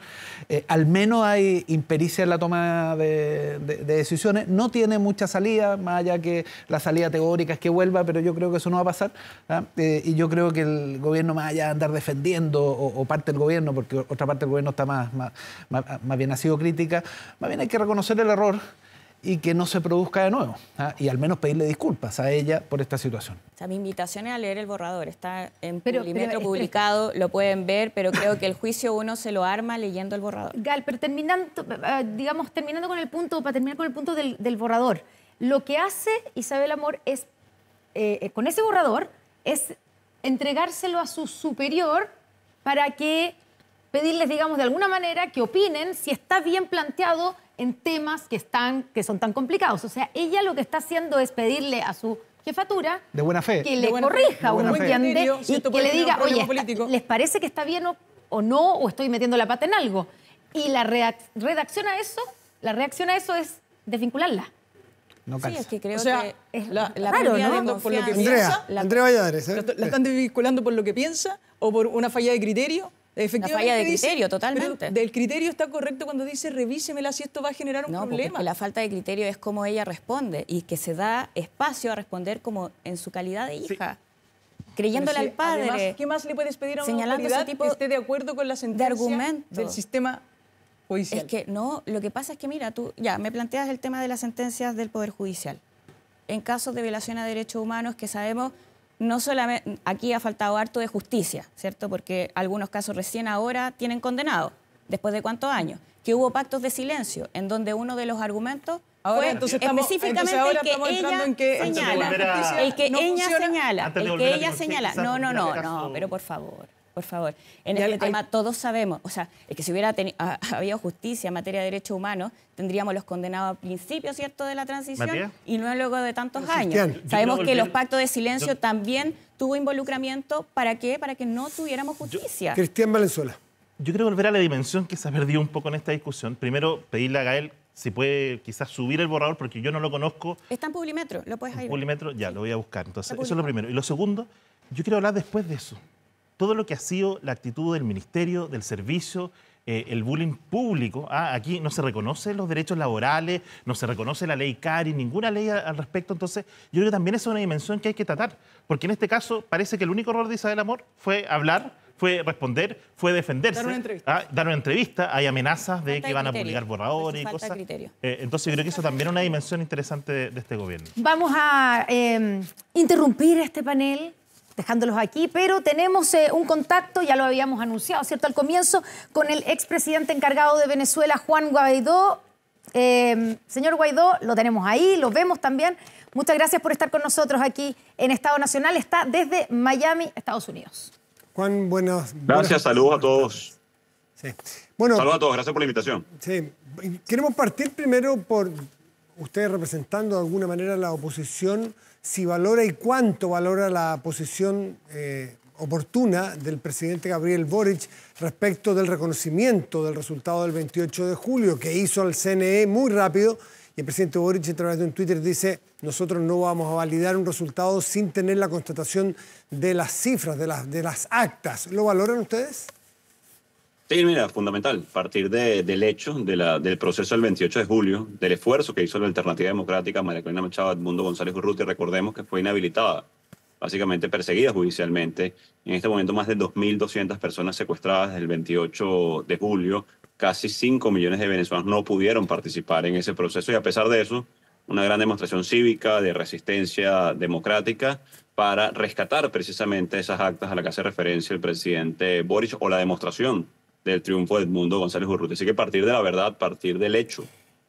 G: Al menos hay impericia en la toma de decisiones. No tiene mucha salida, más allá que la salida teórica es que vuelva, pero yo creo que eso no va a pasar. Y yo creo que el gobierno, más allá de andar defendiendo, o parte del gobierno, porque otra parte del gobierno está más bien ha sido crítica, más bien hay que reconocer el error y que no se produzca de nuevo, y al menos pedirle disculpas a ella por esta situación.
F: O sea, mi invitación es a leer el borrador, está en Publimetro publicado, lo pueden ver, pero creo que el juicio uno se lo arma leyendo el borrador.
B: Gal, pero terminando con el punto, para terminar con el punto del borrador, lo que hace Isabel Amor es, con ese borrador, es entregárselo a su superior para que pedirles, digamos, de alguna manera que opinen si está bien planteado en temas que son tan complicados. O sea, ella lo que está haciendo es pedirle a su jefatura
G: de buena fe,
B: que le corrija, ¿me entiende? Y que le diga, oye, ¿les parece que está bien o no? ¿O estoy metiendo la pata en algo? Y la reacción a eso es desvincularla.
G: No calza.
F: Sí, es que creo
E: que
F: es
E: la
B: raro, ¿no?
E: Por lo que piensa,
A: Andrea Valladares.
E: ¿La están desvinculando por lo que piensa o por una falla de criterio?
F: Una falla de criterio, totalmente.
E: Del criterio está correcto cuando dice revísemela si esto va a generar un problema.
F: Porque la falta de criterio es cómo ella responde y que se da espacio a responder como en su calidad de hija. Creyéndole al padre.
E: Además, ¿qué más le puedes pedir a una autoridad que esté de acuerdo con la sentencia del sistema judicial?
F: Es que no, lo que pasa es que mira, tú ya me planteas el tema de las sentencias del Poder Judicial. En casos de violación a derechos humanos que sabemos, no solamente, aquí ha faltado harto de justicia, ¿cierto? Porque algunos casos recién ahora tienen condenado, después de cuántos años, que hubo pactos de silencio, en donde uno de los argumentos fue específicamente el que ella señala. No, pero por favor. En este tema todos sabemos, o sea, es que si hubiera habido justicia en materia de derechos humanos, tendríamos los condenados a principios, ¿cierto?, de la transición, ¿Matías? Y no luego de tantos años. Sabemos que los pactos de silencio también tuvo involucramiento, ¿para qué? Para que no tuviéramos justicia.
A: Cristian Valenzuela.
H: Yo quiero volver a la dimensión que se ha perdido un poco en esta discusión. Primero, pedirle a Gael si puede quizás subir el borrador, porque yo no lo conozco.
F: Está en Publimetro, lo puedes ir.
H: Publimetro, ya, lo voy a buscar. Entonces, eso es lo primero. Y lo segundo, yo quiero hablar después de eso. Todo lo que ha sido la actitud del ministerio, del servicio, el bullying público. Aquí no se reconocen los derechos laborales, no se reconoce la ley CARI, ninguna ley al respecto. Entonces, yo creo que también es una dimensión que hay que tratar. Porque en este caso parece que el único error de Isabel Amor fue hablar, fue responder, fue defenderse. Dar una entrevista. Hay amenazas de que van a publicar borradores y cosas. Entonces, yo creo que eso también es una dimensión interesante de este gobierno.
B: Vamos a interrumpir este panel, dejándolos aquí, pero tenemos un contacto, ya lo habíamos anunciado, ¿cierto?, al comienzo, con el expresidente encargado de Venezuela, Juan Guaidó. Señor Guaidó, lo tenemos ahí, lo vemos también. Muchas gracias por estar con nosotros aquí en Estado Nacional. Está desde Miami, Estados Unidos.
A: Juan, buenas.
I: Gracias, saludos a todos.
A: Sí. Bueno,
I: saludos a todos, gracias por la invitación.
A: Sí. Queremos partir primero por usted representando de alguna manera la oposición, si valora y cuánto valora la posición oportuna del presidente Gabriel Boric respecto del reconocimiento del resultado del 28 de julio que hizo al CNE muy rápido, y el presidente Boric a través de un Twitter dice: nosotros no vamos a validar un resultado sin tener la constatación de las cifras, de las actas. ¿Lo valoran ustedes?
I: Sí, mira, fundamental. Partir del hecho del proceso del 28 de julio, del esfuerzo que hizo la Alternativa Democrática, María Corina Machado, Edmundo González Urrutia, recordemos que fue inhabilitada, básicamente perseguida judicialmente. En este momento más de 2.200 personas secuestradas desde el 28 de julio, casi 5 millones de venezolanos no pudieron participar en ese proceso y a pesar de eso, una gran demostración cívica de resistencia democrática para rescatar precisamente esas actas a las que hace referencia el presidente Boric o la demostración del triunfo de Edmundo González Urrutia. Así que a partir de la verdad, a partir del hecho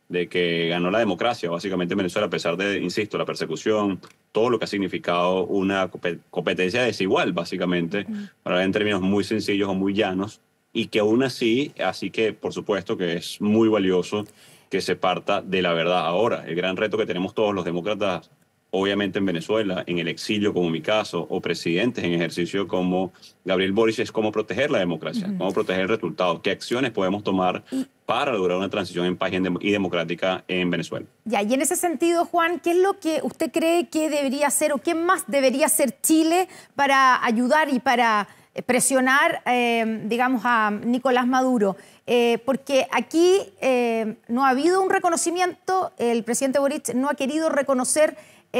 I: de que ganó la democracia, básicamente en Venezuela, a pesar de, insisto, la persecución, todo lo que ha significado una competencia desigual, básicamente, para hablar en términos muy sencillos o muy llanos, y que aún así que por supuesto que es muy valioso que se parta de la verdad. Ahora, el gran reto que tenemos todos los demócratas, obviamente en Venezuela, en el exilio como mi caso, o presidentes en ejercicio como Gabriel Boric, es cómo proteger la democracia, cómo proteger el resultado, qué acciones podemos tomar para lograr una transición en paz y democrática en Venezuela.
B: Ya, y en ese sentido, Juan, ¿qué es lo que usted cree que debería hacer o qué más debería hacer Chile para ayudar y para presionar, digamos, a Nicolás Maduro? Porque aquí no ha habido un reconocimiento, el presidente Boric no ha querido reconocer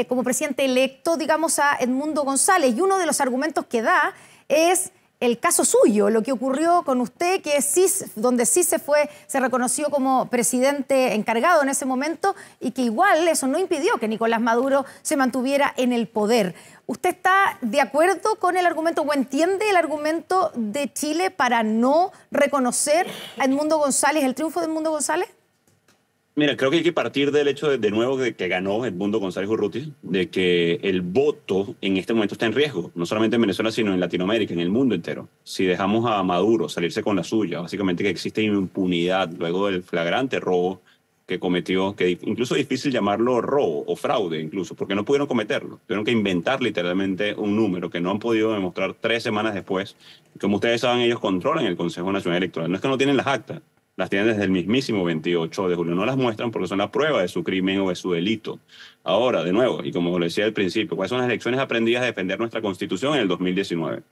B: como presidente electo, digamos, a Edmundo González. Y uno de los argumentos que da es el caso suyo, lo que ocurrió con usted, que sí, donde sí se reconoció como presidente encargado en ese momento y que igual eso no impidió que Nicolás Maduro se mantuviera en el poder. ¿Usted está de acuerdo con el argumento o entiende el argumento de Chile para no reconocer a Edmundo González, el triunfo de Edmundo González?
I: Mira, creo que hay que partir del hecho de nuevo de que ganó Edmundo González Urrutia, de que el voto en este momento está en riesgo, no solamente en Venezuela, sino en Latinoamérica, en el mundo entero. Si dejamos a Maduro salirse con la suya, básicamente que existe impunidad luego del flagrante robo que cometió, que incluso es difícil llamarlo robo o fraude incluso, porque no pudieron cometerlo. Tuvieron que inventar literalmente un número que no han podido demostrar 3 semanas después. Como ustedes saben, ellos controlan el Consejo Nacional Electoral. No es que no tienen las actas, las tienen desde el mismísimo 28 de julio. No las muestran porque son la prueba de su crimen o de su delito. Ahora, de nuevo, y como lo decía al principio, ¿cuáles son las lecciones aprendidas de defender nuestra Constitución en el 2019?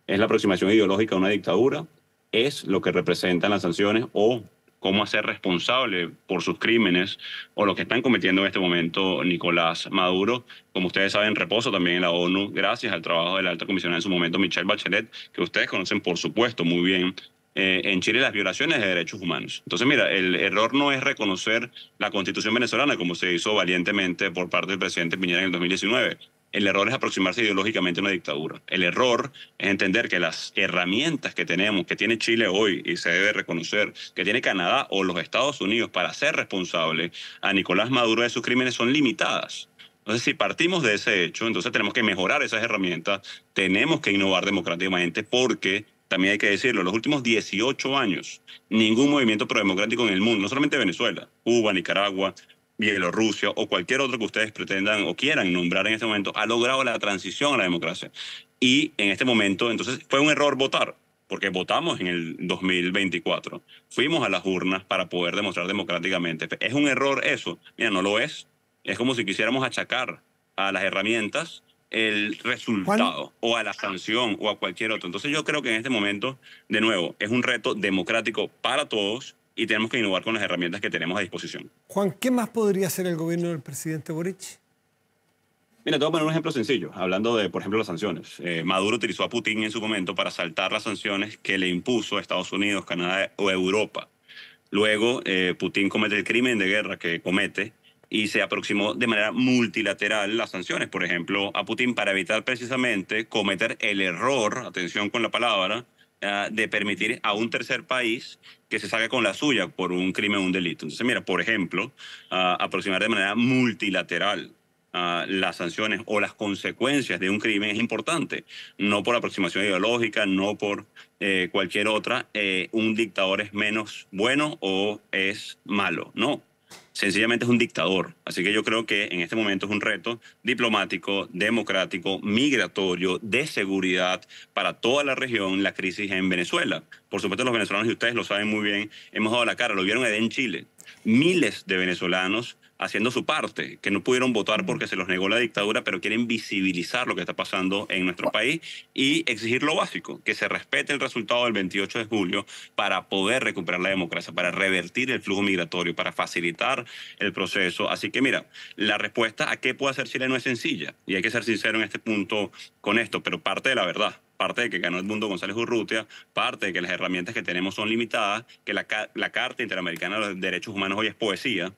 I: ¿Es la aproximación ideológica a una dictadura? ¿Es lo que representan las sanciones o cómo hacer responsable por sus crímenes o lo que están cometiendo en este momento Nicolás Maduro? Como ustedes saben, reposo también en la ONU, gracias al trabajo de la alta comisionada en su momento, Michelle Bachelet, que ustedes conocen, por supuesto, muy bien, en Chile las violaciones de derechos humanos. Entonces, mira, el error no es reconocer la Constitución venezolana como se hizo valientemente por parte del presidente Piñera en el 2019. El error es aproximarse ideológicamente a una dictadura. El error es entender que las herramientas que tenemos, que tiene Chile hoy y se debe reconocer, que tiene Canadá o los Estados Unidos para ser responsable a Nicolás Maduro de sus crímenes son limitadas. Entonces, si partimos de ese hecho, entonces tenemos que mejorar esas herramientas, tenemos que innovar democráticamente porque también hay que decirlo, en los últimos 18 años, ningún movimiento prodemocrático en el mundo, no solamente Venezuela, Cuba, Nicaragua, Bielorrusia o cualquier otro que ustedes pretendan o quieran nombrar en este momento, ha logrado la transición a la democracia. Y en este momento, entonces, fue un error votar, porque votamos en el 2024. Fuimos a las urnas para poder demostrar democráticamente. ¿Es un error eso? Mira, no lo es. Es como si quisiéramos achacar a las herramientas el resultado o a la sanción o a cualquier otro. Entonces yo creo que en este momento, de nuevo, es un reto democrático para todos y tenemos que innovar con las herramientas que tenemos a disposición.
A: Juan, ¿qué más podría hacer el gobierno del presidente Boric?
I: Mira, te voy a poner un ejemplo sencillo, hablando de, por ejemplo, las sanciones. Maduro utilizó a Putin en su momento para saltar las sanciones que le impuso a Estados Unidos, Canadá o Europa. Luego, Putin comete el crimen de guerra que comete y se aproximó de manera multilateral las sanciones, por ejemplo, a Putin para evitar precisamente cometer el error, atención con la palabra, de permitir a un tercer país que se salga con la suya por un crimen o un delito. Entonces, mira, por ejemplo, aproximar de manera multilateral las sanciones o las consecuencias de un crimen es importante, no por aproximación ideológica, no por cualquier otra, un dictador es menos bueno o es malo, no. Sencillamente es un dictador. Así que yo creo que en este momento es un reto diplomático, democrático, migratorio, de seguridad para toda la región, la crisis en Venezuela. Por supuesto, los venezolanos, y ustedes lo saben muy bien, hemos dado la cara, lo vieron en Chile. Miles de venezolanos haciendo su parte, que no pudieron votar porque se los negó la dictadura, pero quieren visibilizar lo que está pasando en nuestro país y exigir lo básico, que se respete el resultado del 28 de julio para poder recuperar la democracia, para revertir el flujo migratorio, para facilitar el proceso. Así que mira, la respuesta a qué puede hacer Chile no es sencilla y hay que ser sincero en este punto con esto, pero parte de la verdad parte de que ganó Edmundo González Urrutia, parte de que las herramientas que tenemos son limitadas, que la Carta Interamericana de los Derechos Humanos hoy es poesía,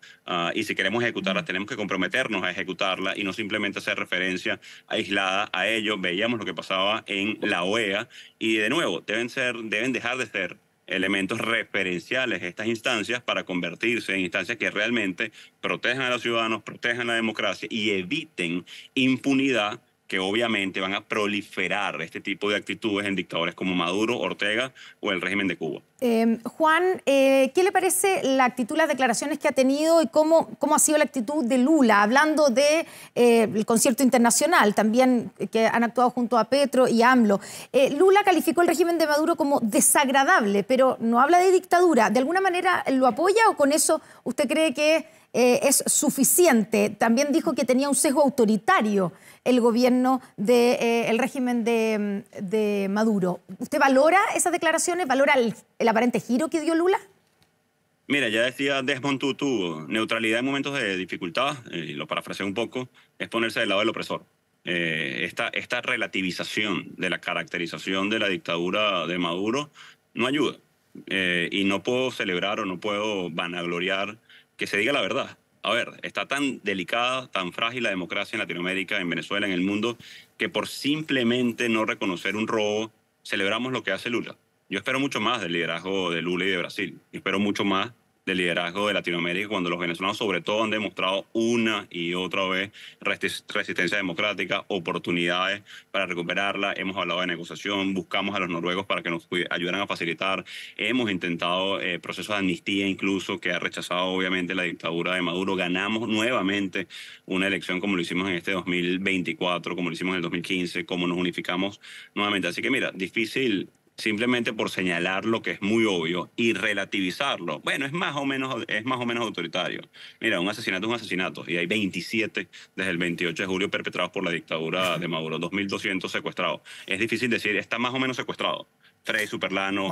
I: y si queremos ejecutarla tenemos que comprometernos a ejecutarla y no simplemente hacer referencia aislada a ello. Veíamos lo que pasaba en la OEA y de nuevo deben dejar de ser elementos referenciales estas instancias para convertirse en instancias que realmente protejan a los ciudadanos, protejan la democracia y eviten impunidad, que obviamente van a proliferar este tipo de actitudes en dictadores como Maduro, Ortega o el régimen de Cuba.
B: Juan, ¿qué le parece la actitud, las declaraciones que ha tenido y cómo ha sido la actitud de Lula, hablando del concierto internacional, también que han actuado junto a Petro y AMLO? Lula calificó el régimen de Maduro como desagradable, pero no habla de dictadura. ¿De alguna manera lo apoya o con eso usted cree que es suficiente? También dijo que tenía un sesgo autoritario el gobierno del régimen de Maduro. ¿Usted valora esas declaraciones? ¿Valora el aparente giro que dio Lula?
I: Mira, ya decía Desmond Tutu, neutralidad en momentos de dificultad, y lo parafraseé un poco, es ponerse del lado del opresor. Esta relativización de la caracterización de la dictadura de Maduro no ayuda. Y no puedo celebrar o no puedo vanagloriar que se diga la verdad. A ver, está tan delicada, tan frágil la democracia en Latinoamérica, en Venezuela, en el mundo, que por simplemente no reconocer un robo, celebramos lo que hace Lula. Yo espero mucho más del liderazgo de Lula y de Brasil. Espero mucho más del liderazgo de Latinoamérica, cuando los venezolanos sobre todo han demostrado una y otra vez resistencia democrática, oportunidades para recuperarla. Hemos hablado de negociación, buscamos a los noruegos para que nos ayudaran a facilitar. Hemos intentado procesos de amnistía incluso, que ha rechazado obviamente la dictadura de Maduro. Ganamos nuevamente una elección como lo hicimos en este 2024, como lo hicimos en el 2015, como nos unificamos nuevamente. Así que mira, difícil simplemente por señalar lo que es muy obvio y relativizarlo. Bueno, es más o menos autoritario. Mira, un asesinato es un asesinato y hay 27 desde el 28 de julio perpetrados por la dictadura de Maduro, 2.200 secuestrados. Es difícil decir, está más o menos secuestrado. Freddy Superlano,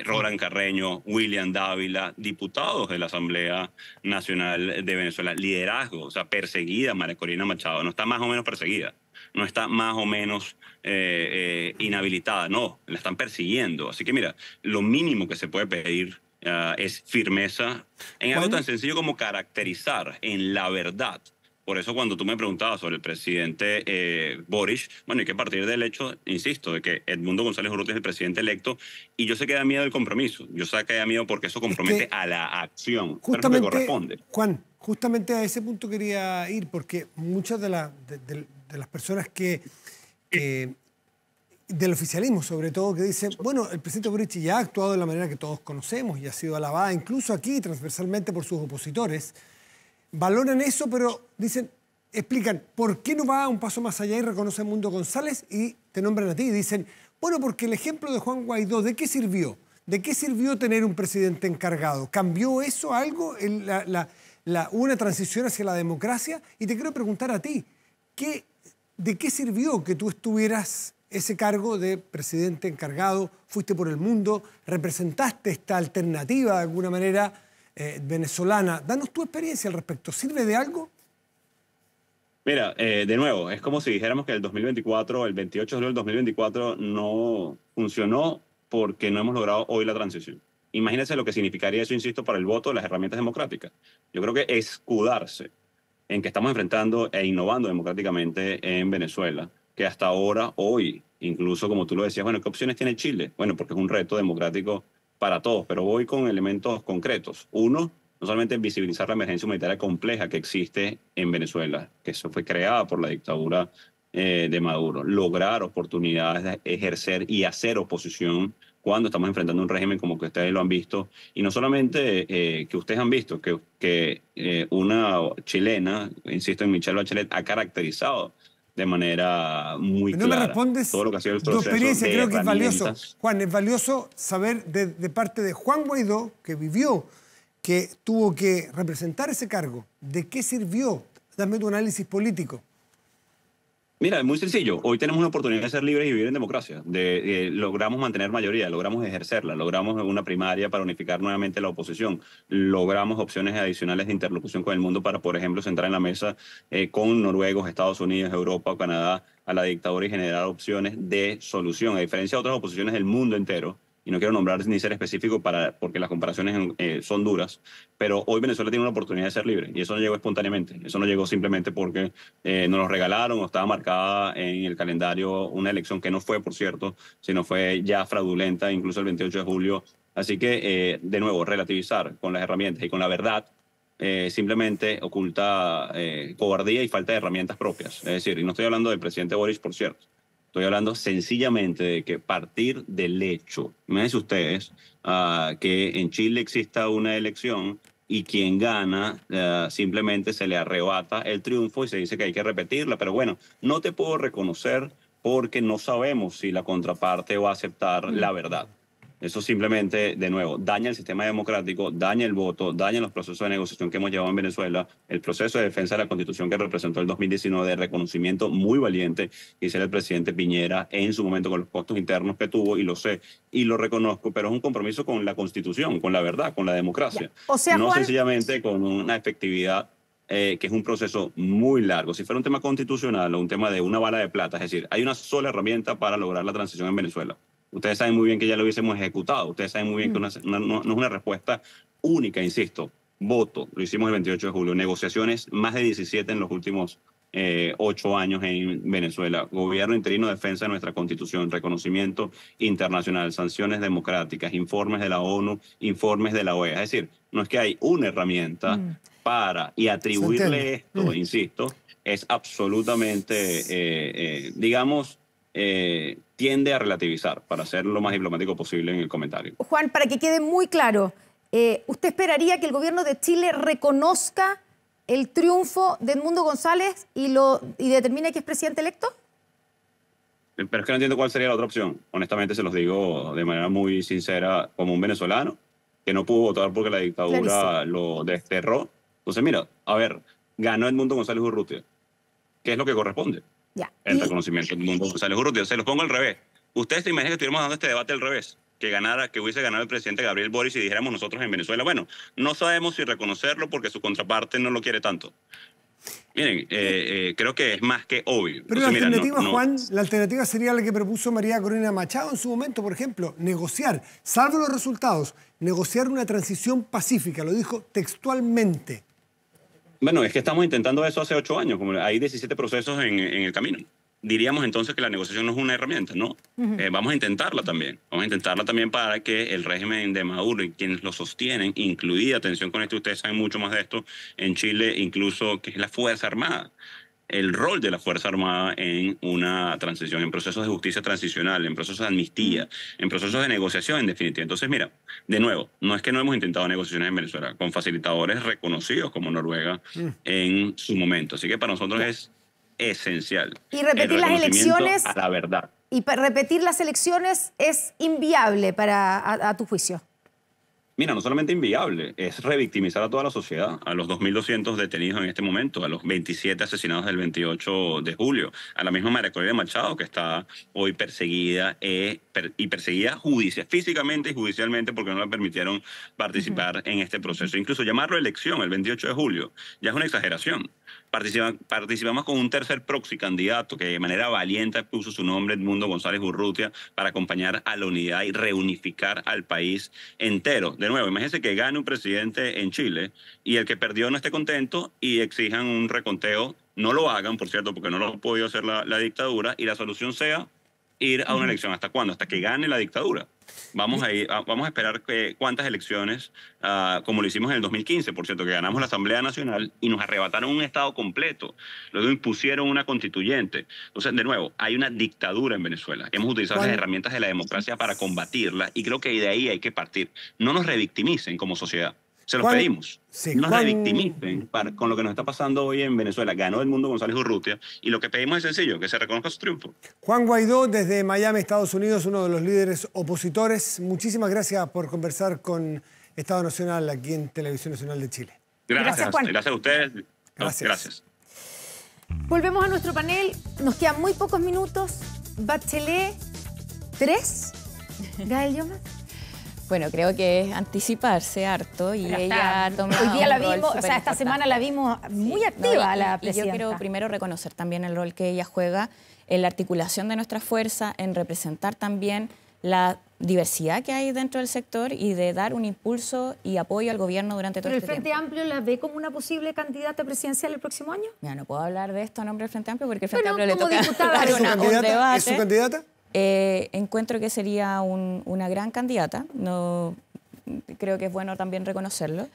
I: Roland Carreño, William Dávila, diputados de la Asamblea Nacional de Venezuela, liderazgo, o sea, perseguida María Corina Machado, no está más o menos perseguida, no está más o menos inhabilitada, no, la están persiguiendo. Así que mira, lo mínimo que se puede pedir es firmeza en algo tan sencillo como caracterizar en la verdad. Por eso cuando tú me preguntabas sobre el presidente Boric, bueno, hay que partir del hecho, insisto, de que Edmundo González Urrutia es el presidente electo y yo sé que da miedo el compromiso. Yo sé que da miedo porque eso compromete a la acción.
A: Justamente,
I: pero que corresponde.
A: Juan, justamente a ese punto quería ir porque muchas de las personas que del oficialismo sobre todo, que dicen, bueno, el presidente Boric ya ha actuado de la manera que todos conocemos y ha sido alabada incluso aquí transversalmente por sus opositores, valoran eso, pero dicen, explican, ¿por qué no va un paso más allá y reconoce a Edmundo González y te nombran a ti? Y dicen, bueno, porque el ejemplo de Juan Guaidó, ¿de qué sirvió? ¿De qué sirvió tener un presidente encargado? ¿Cambió eso algo? ¿Hubo una transición hacia la democracia? Y te quiero preguntar a ti, ¿de qué sirvió que tú estuvieras ese cargo de presidente encargado? Fuiste por el mundo, representaste esta alternativa de alguna manera venezolana. Danos tu experiencia al respecto. ¿Sirve de algo?
I: Mira, de nuevo, es como si dijéramos que el 2024, el 28 de julio del 2024 no funcionó porque no hemos logrado hoy la transición. Imagínense lo que significaría eso, insisto, para el voto de las herramientas democráticas. Yo creo que escudarse en que estamos enfrentando e innovando democráticamente en Venezuela, que hasta ahora, hoy, incluso como tú lo decías, bueno, ¿qué opciones tiene Chile? Bueno, porque es un reto democrático para todos, pero voy con elementos concretos. Uno, no solamente visibilizar la emergencia humanitaria compleja que existe en Venezuela, que eso fue creada por la dictadura de Maduro, lograr oportunidades de ejercer y hacer oposición cuando estamos enfrentando un régimen como que ustedes lo han visto, y no solamente que ustedes han visto, que una chilena, insisto en Michelle Bachelet, ha caracterizado de manera muy clara.
A: No me respondes
I: todo lo que ha sido el
A: tu
I: proceso
A: experiencia,
I: de
A: creo que es valioso.
I: herramientas.
A: Juan, es valioso saber de parte de Juan Guaidó, que vivió, que tuvo que representar ese cargo, ¿de qué sirvió? Dame tu análisis político.
I: Mira, es muy sencillo. Hoy tenemos una oportunidad de ser libres y vivir en democracia. Logramos mantener mayoría, logramos ejercerla, logramos una primaria para unificar nuevamente la oposición, logramos opciones adicionales de interlocución con el mundo para, por ejemplo, sentar en la mesa con noruegos, Estados Unidos, Europa o Canadá a la dictadura y generar opciones de solución. A diferencia de otras oposiciones del mundo entero, y no quiero nombrar ni ser específico porque las comparaciones son duras, pero hoy Venezuela tiene una oportunidad de ser libre y eso no llegó espontáneamente, eso no llegó simplemente porque nos lo regalaron o estaba marcada en el calendario una elección que no fue, por cierto, sino fue ya fraudulenta, incluso el 28 de julio. Así que, de nuevo, relativizar con las herramientas y con la verdad simplemente oculta cobardía y falta de herramientas propias. Es decir, y no estoy hablando del presidente Boric, por cierto. Estoy hablando sencillamente de que partir del hecho, imagínense ustedes que en Chile exista una elección y quien gana simplemente se le arrebata el triunfo y se dice que hay que repetirla, pero bueno, no te puedo reconocer porque no sabemos si la contraparte va a aceptar la verdad. Eso simplemente, de nuevo, daña el sistema democrático, daña el voto, daña los procesos de negociación que hemos llevado en Venezuela, el proceso de defensa de la Constitución que representó el 2019, de reconocimiento muy valiente que hizo el presidente Piñera en su momento con los costos internos que tuvo, y lo sé, y lo reconozco, pero es un compromiso con la Constitución, con la verdad, con la democracia.
B: O sea,
I: no
B: Juan,
I: sencillamente con una efectividad que es un proceso muy largo. Si fuera un tema constitucional o un tema de una bala de plata, es decir, hay una sola herramienta para lograr la transición en Venezuela. Ustedes saben muy bien que ya lo hubiésemos ejecutado. Ustedes saben muy bien que no es una respuesta única, insisto. Voto, lo hicimos el 28 de julio. Negociaciones, más de 17 en los últimos 8 años en Venezuela. Gobierno interino, defensa de nuestra Constitución, reconocimiento internacional, sanciones democráticas, informes de la ONU, informes de la OEA. Es decir, no es que hay una herramienta para, y atribuirle esto, insisto, es absolutamente, digamos, tiende a relativizar, para ser lo más diplomático posible en el comentario.
B: Juan, para que quede muy claro, ¿usted esperaría que el gobierno de Chile reconozca el triunfo de Edmundo González y determine que es presidente electo?
I: Pero es que no entiendo cuál sería la otra opción. Honestamente, se los digo de manera muy sincera, como un venezolano que no pudo votar porque la dictadura lo desterró. Entonces, mira, a ver, ganó Edmundo González Urrutia. ¿Qué es lo que corresponde? El reconocimiento de Edmundo González Urrutia. Se los pongo al revés. Ustedes se imaginan que estuviéramos dando este debate al revés, que hubiese ganado el presidente Gabriel Boric y dijéramos nosotros en Venezuela, bueno, no sabemos si reconocerlo porque su contraparte no lo quiere tanto. Miren, creo que es más que obvio.
A: Pero la alternativa, Juan, la alternativa sería la que propuso María Corina Machado en su momento, por ejemplo, negociar, salvo los resultados, negociar una transición pacífica, lo dijo textualmente.
I: Bueno, es que estamos intentando eso hace 8 años, como hay 17 procesos en el camino. Diríamos entonces que la negociación no es una herramienta, ¿no? Vamos a intentarla también. Vamos a intentarla también para que el régimen de Maduro y quienes lo sostienen, incluida, atención con esto, ustedes saben mucho más de esto, en Chile incluso, que es la Fuerza Armada. El rol de la Fuerza Armada en una transición, en procesos de justicia transicional, en procesos de amnistía, en procesos de negociación, en definitiva. Entonces, mira, de nuevo, no es que no hemos intentado negociaciones en Venezuela con facilitadores reconocidos como Noruega en su momento. Así que para nosotros es esencial.
B: Y repetir las elecciones
I: a la verdad.
B: Y repetir las elecciones es inviable a tu juicio.
I: Mira, no solamente inviable, es revictimizar a toda la sociedad, a los 2.200 detenidos en este momento, a los 27 asesinados del 28 de julio, a la misma María Corina Machado, que está hoy perseguida y perseguida físicamente y judicialmente porque no le permitieron participar en este proceso. Incluso llamarlo elección el 28 de julio ya es una exageración. Participamos con un tercer proxy candidato que de manera valiente puso su nombre, Edmundo González Urrutia, para acompañar a la unidad y reunificar al país entero. De nuevo, imagínense que gane un presidente en Chile y el que perdió no esté contento y exijan un reconteo. No lo hagan, por cierto, porque no lo ha podido hacer la dictadura, y la solución sea ir a una elección. ¿Hasta cuándo? Hasta que gane la dictadura. Vamos a esperar cuántas elecciones, como lo hicimos en el 2015, por cierto, que ganamos la Asamblea Nacional y nos arrebataron un Estado completo. Luego impusieron una constituyente. Entonces, de nuevo, hay una dictadura en Venezuela. Hemos utilizado las herramientas de la democracia para combatirla y creo que de ahí hay que partir. No nos revictimicen como sociedad. Se los pedimos.
A: Sí,
I: no nos revictimicen con lo que nos está pasando hoy en Venezuela. Ganó Edmundo González Urrutia y lo que pedimos es sencillo, que se reconozca su triunfo.
A: Juan Guaidó, desde Miami, Estados Unidos, uno de los líderes opositores. Muchísimas gracias por conversar con Estado Nacional aquí en Televisión Nacional de Chile.
I: Gracias,
B: Juan.
I: Gracias a ustedes.
A: Gracias.
I: Gracias.
B: Volvemos a nuestro panel. Nos quedan muy pocos minutos. Bachelet 3. Gael Llomas.
F: Bueno, creo que es anticiparse harto y
B: Pero
F: ella ha tomado
B: hoy día la
F: un rol
B: vimos, o sea, esta
F: superimportante.
B: semana la vimos muy activa, la
F: y
B: presidenta.
F: yo quiero primero reconocer también el rol que ella juega en la articulación de nuestra fuerza, en representar también la diversidad que hay dentro del sector y de dar un impulso y apoyo al gobierno durante todo
B: ¿Pero el
F: este
B: Frente
F: tiempo.
B: Amplio la ve como una posible candidata presidencial el próximo año?
F: Mira, no puedo hablar de esto a nombre del Frente Amplio porque el Frente
B: Bueno,
F: Amplio le
B: como
F: toca
B: diputada,
F: dar
A: ¿Es su
F: un
A: candidata?
F: debate.
A: ¿Es su candidata?
F: Encuentro que sería una gran candidata, no, creo que es bueno también reconocerlo,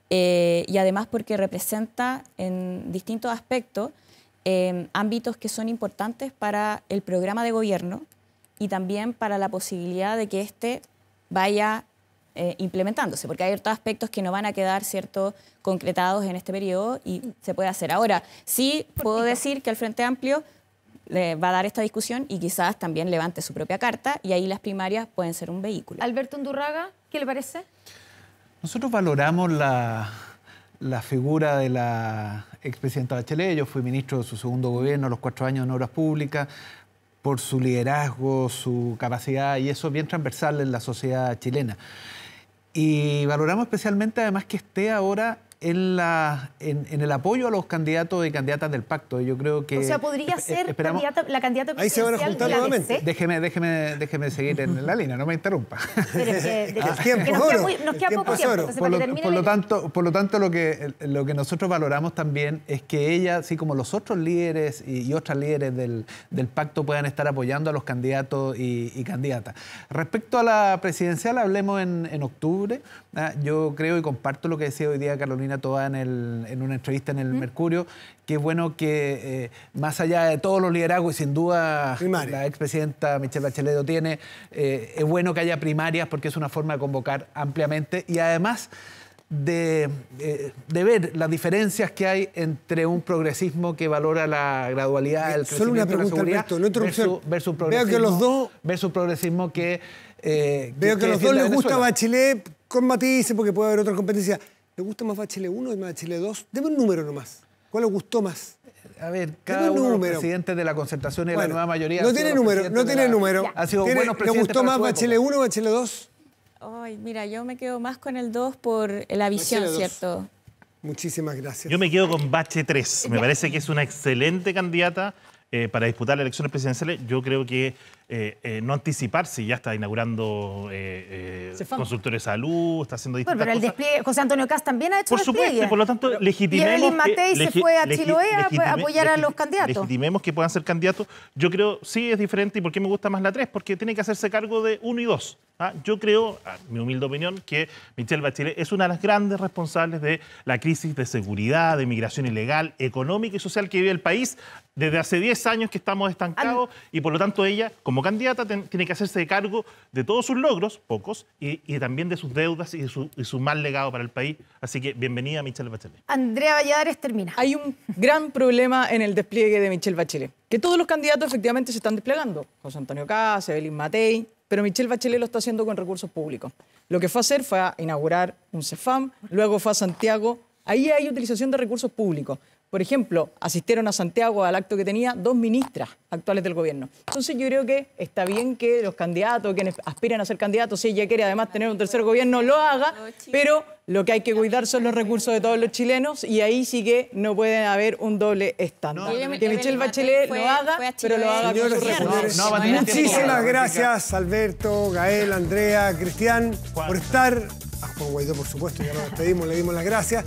F: y además porque representa en distintos aspectos ámbitos que son importantes para el programa de gobierno y también para la posibilidad de que éste vaya implementándose, porque hay otros aspectos que no van a quedar concretados en este periodo y se puede hacer. Ahora, sí puedo decir que el Frente Amplio va a dar esta discusión y quizás también levante su propia carta y ahí las primarias pueden ser un vehículo.
B: Alberto Undurraga, ¿qué le parece?
G: Nosotros valoramos la figura de la expresidenta Bachelet. Yo fui ministro de su segundo gobierno, los 4 años en Obras Públicas, por su liderazgo, su capacidad, y eso bien transversal en la sociedad chilena. Y valoramos especialmente además que esté ahora en el apoyo a los candidatos y candidatas del pacto. Yo creo que...
B: O sea, podría ser la candidata
A: Ahí se van a
B: presidencial
A: juntar
B: de la
A: nuevamente.
B: DC.
G: Déjeme seguir en la línea, no me interrumpa.
B: Pero es que-
A: El tiempo es oro.
B: Nos
A: El
B: queda
A: tiempo
B: poco
A: es
B: tiempo.
A: oro.
B: Entonces, para que termine
G: Por lo tanto, lo que nosotros valoramos también es que ella, así como los otros líderes y otras líderes del pacto, puedan estar apoyando a los candidatos y candidatas. Respecto a la presidencial, hablemos en octubre. Yo creo y comparto lo que decía hoy día Carolina Toá en una entrevista en el Mercurio, que es bueno que más allá de todos los liderazgos, y sin duda la expresidenta Michelle Bachelet lo tiene, es bueno que haya primarias porque es una forma de convocar ampliamente y además de ver las diferencias que hay entre un progresismo que valora la gradualidad, el
A: Solo una
G: crecimiento,
A: pregunta,
G: la seguridad,
A: Alberto, no interrupción.
G: versus
A: Veo que los dos...
G: versus progresismo que...
A: Veo que a los dos les gusta
G: Venezuela.
A: Bachelet con matices, porque puede haber otra competencia. ¿Les gusta más Bachelet 1 y más Bachelet 2? Deme un número nomás. ¿Cuál les gustó más?
G: A ver, cada uno de los presidentes de la concertación y de la nueva mayoría...
A: No tiene número, no tiene número.
G: Ha sido
A: ¿Le
G: buenos presidentes
A: gustó
G: para
A: más
G: su
A: Bachelet
G: época.
A: 1 o Bachelet 2?
F: Ay, mira, yo me quedo más con el 2 por la visión,
A: Bachelet 2.
F: ¿cierto?
A: Muchísimas gracias.
H: Yo me quedo con Bache 3. Me parece que es una excelente candidata para disputar las elecciones presidenciales. Yo creo que no anticiparse, ya está inaugurando consultores de salud, está haciendo distintas
B: Bueno, pero el
H: cosas.
B: despliegue, José Antonio Cast también ha hecho
H: Por supuesto,
B: despliegue.
H: y por lo tanto,
B: Y
H: legitimemos...
B: Evelyn Matei se fue a Chiloé a
H: legitime-
B: apoyar a los
H: legi-
B: candidatos.
H: Legitimemos que puedan ser candidatos. Yo creo, sí, es diferente. ¿Y por qué me gusta más la 3? Porque tiene que hacerse cargo de 1 y 2. Yo creo, mi humilde opinión, que Michelle Bachelet es una de las grandes responsables de la crisis de seguridad, de migración ilegal, económica y social que vive el país desde hace 10 años que estamos estancados y por lo tanto ella, como candidata, tiene que hacerse cargo de todos sus logros, pocos, y también de sus deudas y su mal legado para el país. Así que bienvenida Michelle Bachelet.
B: Andrea Valladares termina.
E: Hay un gran problema en el despliegue de Michelle Bachelet, que todos los candidatos efectivamente se están desplegando. José Antonio Cast, Evelyn Matei, pero Michelle Bachelet lo está haciendo con recursos públicos. Lo que fue a hacer fue a inaugurar un CEFAM, luego fue a Santiago. Ahí hay utilización de recursos públicos. Por ejemplo, asistieron a Santiago al acto que tenía 2 ministras actuales del gobierno. Entonces yo creo que está bien que los candidatos, quienes aspiran a ser candidatos, si ella quiere además tener un tercer gobierno, lo haga, pero lo que hay que cuidar son los recursos de todos los chilenos y ahí sí que no puede haber un doble estándar. Que Michelle Bachelet lo haga, pero lo haga con
A: Señoras
E: sus
A: y
E: recursos.
A: señores,
G: va a tener tiempo.
A: muchísimas gracias, Alberto, Gael, Andrea, Cristian, por estar. A Juan Guaidó, por supuesto, ya lo despedimos, le dimos las gracias.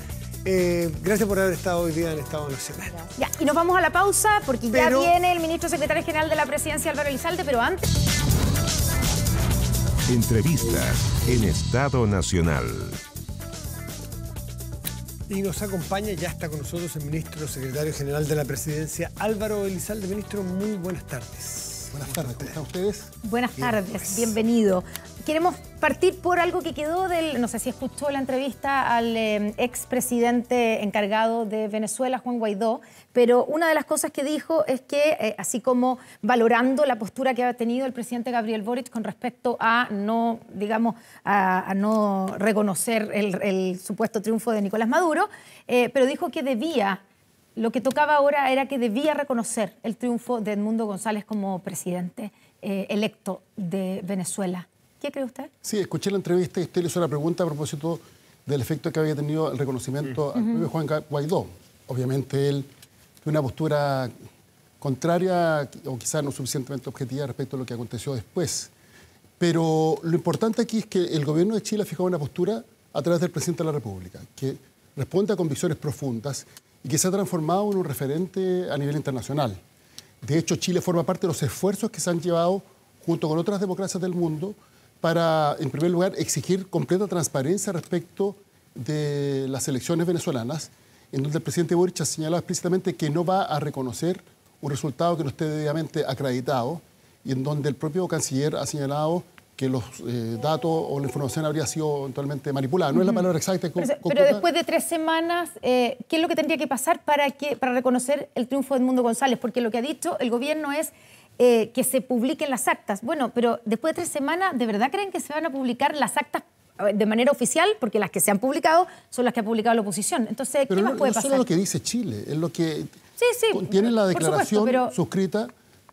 A: Gracias por haber estado hoy día en Estado Nacional.
B: Ya, y nos vamos a la pausa porque
A: Pero-
B: ya viene el ministro secretario general de la presidencia, Álvaro Elizalde, pero antes...
C: Entrevistas en Estado Nacional.
A: Y nos acompaña, ya está con nosotros el ministro secretario general de la presidencia, Álvaro Elizalde. Ministro, muy buenas tardes. Buenas tardes, ¿cómo están ustedes?
B: Buenas
A: Bien,
B: tardes,
A: pues.
B: bienvenido. Queremos partir por algo que quedó del, no sé si escuchó la entrevista al expresidente encargado de Venezuela, Juan Guaidó, pero una de las cosas que dijo es que, así como valorando la postura que ha tenido el presidente Gabriel Boric con respecto a no, digamos, a no reconocer el supuesto triunfo de Nicolás Maduro, pero dijo que debía lo que tocaba ahora era que debía reconocer el triunfo de Edmundo González como presidente electo de Venezuela. ¿Qué cree usted?
J: Sí, escuché la entrevista y usted le hizo la pregunta a propósito del efecto que había tenido el reconocimiento al propio Juan Guaidó. Obviamente él tiene una postura contraria o quizás no suficientemente objetiva respecto a lo que aconteció después. Pero lo importante aquí es que el gobierno de Chile ha fijado una postura a través del presidente de la República, que responde a convicciones profundas y que se ha transformado en un referente a nivel internacional. De hecho, Chile forma parte de los esfuerzos que se han llevado junto con otras democracias del mundo para, en primer lugar, exigir completa transparencia respecto de las elecciones venezolanas, en donde el presidente Boric ha señalado explícitamente que no va a reconocer un resultado que no esté debidamente acreditado y en donde el propio canciller ha señalado que los datos o la información habría sido eventualmente manipulada. No es la palabra exacta.
B: Pero después de 3 semanas, ¿qué es lo que tendría que pasar para reconocer el triunfo de Edmundo González? Porque lo que ha dicho el gobierno es que se publiquen las actas. Bueno, pero después de 3 semanas, ¿de verdad creen que se van a publicar las actas de manera oficial? Porque las que se han publicado son las que ha publicado la oposición. Entonces, ¿qué más puede pasar?
J: Pero no solo lo que dice Chile, es lo que
B: tiene
J: la declaración suscrita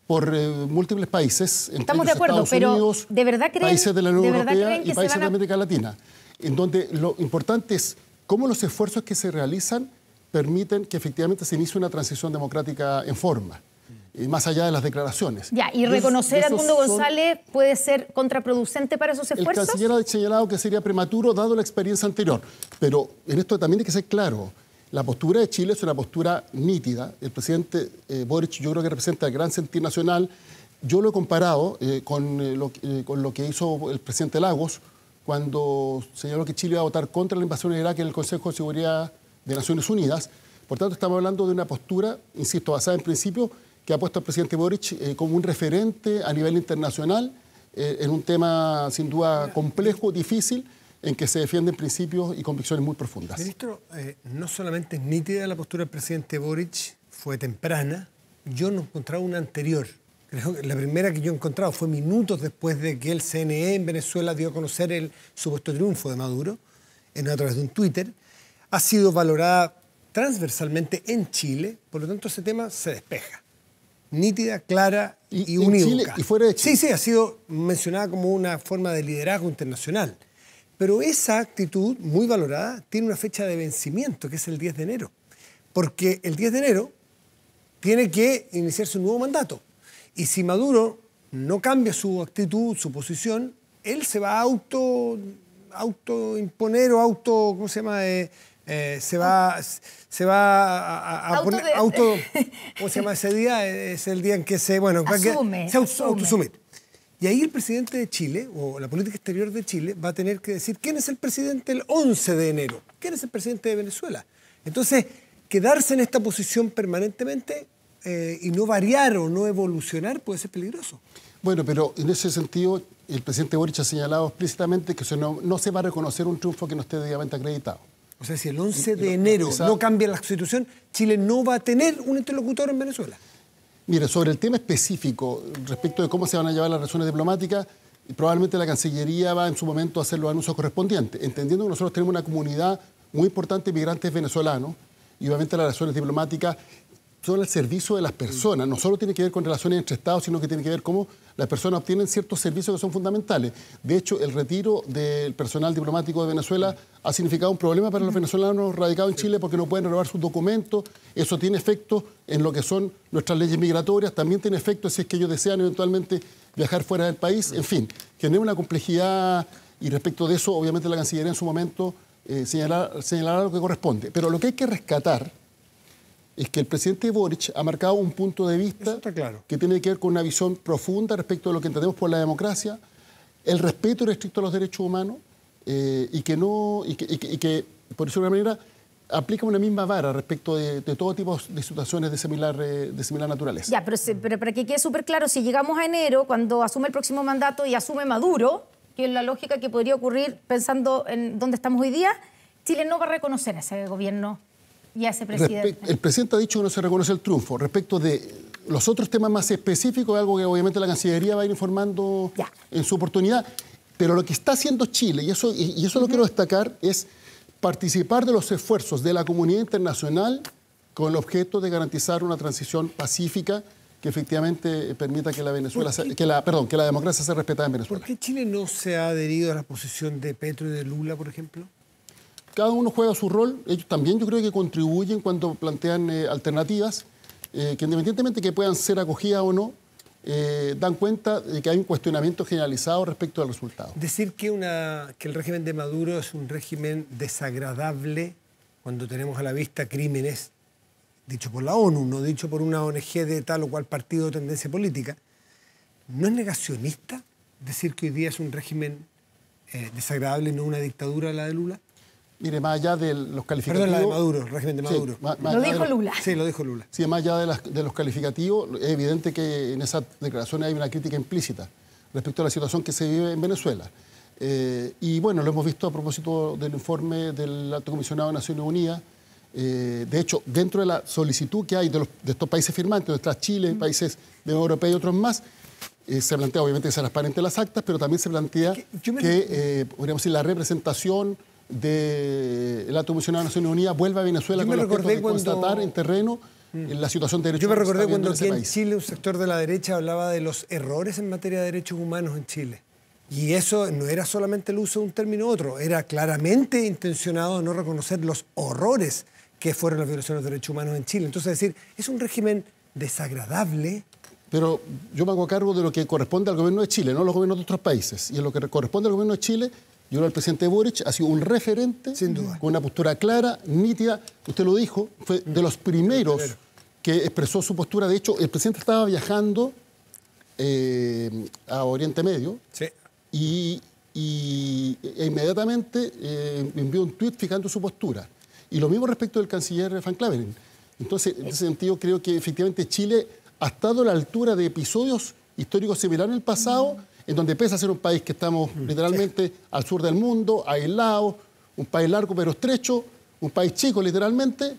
J: por múltiples países, entre
B: estamos de acuerdo,
J: Estados Unidos,
B: ¿de verdad creen,
J: países de la Unión Europea y países
B: de
J: América Latina, en donde lo importante es cómo los esfuerzos que se realizan permiten que efectivamente se inicie una transición democrática en forma, más allá de las declaraciones.
B: Ya, y reconocer a Edmundo González puede ser contraproducente para esos esfuerzos.
J: El canciller ha señalado que sería prematuro dado la experiencia anterior, pero en esto también hay que ser claro. La postura de Chile es una postura nítida. El presidente Boric yo creo que representa el gran sentir nacional. Yo lo he comparado con lo que hizo el presidente Lagos cuando señaló que Chile iba a votar contra la invasión de Irak en el Consejo de Seguridad de Naciones Unidas. Por tanto, estamos hablando de una postura, insisto, basada en principios, que ha puesto al presidente Boric como un referente a nivel internacional en un tema sin duda complejo, difícil, en que se defienden principios y convicciones muy profundas.
A: Ministro, no solamente es nítida la postura del presidente Boric, fue temprana. Yo no encontraba una anterior. Creo que la primera que yo he encontrado fue minutos después de que el CNE en Venezuela dio a conocer el supuesto triunfo de Maduro, a través de un Twitter. Ha sido valorada transversalmente en Chile, por lo tanto ese tema se despeja. Nítida, clara y unívoca.
J: Chile y fuera de Chile.
A: Sí, ha sido mencionada como una forma de liderazgo internacional. Pero esa actitud, muy valorada, tiene una fecha de vencimiento, que es el 10 de enero. Porque el 10 de enero tiene que iniciarse un nuevo mandato. Y si Maduro no cambia su actitud, su posición, él se va a autoimponer o ¿cómo se llama? Se va a poner ¿cómo se llama ese día? Es el día en que se autoasume. Y ahí el presidente de Chile, o la política exterior de Chile, va a tener que decir quién es el presidente el 11 de enero, quién es el presidente de Venezuela. Entonces, quedarse en esta posición permanentemente y no variar o no evolucionar puede ser peligroso.
J: Bueno, pero en ese sentido, el presidente Boric ha señalado explícitamente que no se va a reconocer un triunfo que no esté debidamente acreditado.
A: O sea, si el 11 de enero no cambia la Constitución, Chile no va a tener un interlocutor en Venezuela.
J: Mire, sobre el tema específico, respecto de cómo se van a llevar las relaciones diplomáticas, probablemente la Cancillería va en su momento a hacer los anuncios correspondientes, entendiendo que nosotros tenemos una comunidad muy importante de migrantes venezolanos y obviamente las relaciones diplomáticas son al servicio de las personas. No solo tiene que ver con relaciones entre Estados, sino que tiene que ver cómo las personas obtienen ciertos servicios que son fundamentales. De hecho, el retiro del personal diplomático de Venezuela ha significado un problema para los venezolanos radicados en Chile porque no pueden renovar sus documentos. Eso tiene efecto en lo que son nuestras leyes migratorias. También tiene efecto si es que ellos desean eventualmente viajar fuera del país. En fin, genera una complejidad y respecto de eso, obviamente la Cancillería en su momento señalará lo que corresponde. Pero lo que hay que rescatar es que el presidente Boric ha marcado un punto de vista que tiene que ver con una visión profunda respecto de lo que entendemos por la democracia, el respeto irrestricto a los derechos humanos y que, por decirlo de una manera, aplica una misma vara respecto de todo tipo de situaciones de similar naturaleza.
B: Ya, pero para que quede súper claro, si llegamos a enero, cuando asume el próximo mandato y asume Maduro, que es la lógica que podría ocurrir pensando en dónde estamos hoy día, Chile no va a reconocer a ese gobierno y a ese presidente.
J: El presidente ha dicho que no se reconoce el triunfo. Respecto de los otros temas más específicos, algo que obviamente la Cancillería va a ir informando en su oportunidad. Pero lo que está haciendo Chile, y eso lo quiero destacar, es participar de los esfuerzos de la comunidad internacional con el objeto de garantizar una transición pacífica que efectivamente permita que la democracia sea respetada en Venezuela.
A: ¿Por qué Chile no se ha adherido a la posición de Petro y de Lula, por ejemplo?
J: Cada uno juega su rol. Ellos también yo creo que contribuyen cuando plantean alternativas que independientemente que puedan ser acogidas o no, dan cuenta de que hay un cuestionamiento generalizado respecto al resultado.
A: Decir que el régimen de Maduro es un régimen desagradable cuando tenemos a la vista crímenes dicho por la ONU, no dicho por una ONG de tal o cual partido o tendencia política, ¿no es negacionista decir que hoy día es un régimen desagradable y no una dictadura la de Lula?
J: Mire, más allá de los calificativos...
A: Perdón, la de Maduro, el régimen de Maduro.
B: Sí, lo dijo Lula.
A: Sí, lo dijo Lula.
J: Sí, más allá de los calificativos, es evidente que en esas declaraciones hay una crítica implícita respecto a la situación que se vive en Venezuela. Y bueno, lo hemos visto a propósito del informe del Alto Comisionado de Naciones Unidas. De hecho, dentro de la solicitud que hay de estos países firmantes, donde está Chile, países de la Unión Europea y otros más, se plantea obviamente que se transparente las actas, pero también se plantea que podríamos decir, la representación del Alto Comisionado de Naciones Unidas vuelva a Venezuela con el objeto de constatar en terreno la situación de derechos humanos.
A: Yo me recordé cuando aquí en Chile un sector de la derecha hablaba de los errores en materia de derechos humanos en Chile. Y eso no era solamente el uso de un término u otro, era claramente intencionado no reconocer los horrores que fueron las violaciones de derechos humanos en Chile. Entonces, decir, es un régimen desagradable.
J: Pero yo me hago cargo de lo que corresponde al gobierno de Chile, no a los gobiernos de otros países. Y en lo que corresponde al gobierno de Chile, yo creo que el presidente Boric ha sido un referente, sin duda, con una postura clara, nítida. Usted lo dijo, fue de los primeros que expresó su postura. De hecho, el presidente estaba viajando a Oriente Medio y inmediatamente envió un tuit fijando su postura. Y lo mismo respecto del canciller Van Claveren. Entonces, en ese sentido, creo que efectivamente Chile ha estado a la altura de episodios históricos similares en el pasado, en donde pese a ser un país que estamos literalmente al sur del mundo, aislado, un país largo pero estrecho, un país chico literalmente,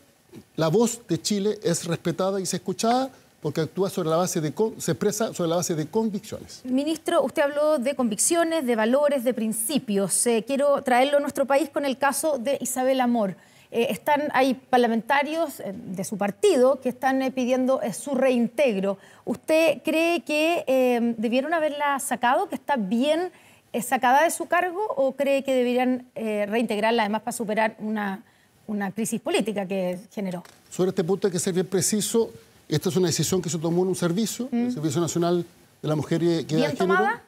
J: la voz de Chile es respetada y se escuchada porque actúa sobre la base se expresa sobre la base de convicciones.
B: Ministro, usted habló de convicciones, de valores, de principios. Quiero traerlo a nuestro país con el caso de Isabel Amor. Hay parlamentarios de su partido que están pidiendo su reintegro. ¿Usted cree que debieron haberla sacado, que está bien sacada de su cargo, o cree que deberían reintegrarla además para superar una crisis política que generó?
J: Sobre este punto hay que ser bien preciso. Esta es una decisión que se tomó en un servicio, el Servicio Nacional de la Mujer y Equidad de Género. ¿Bien tomada?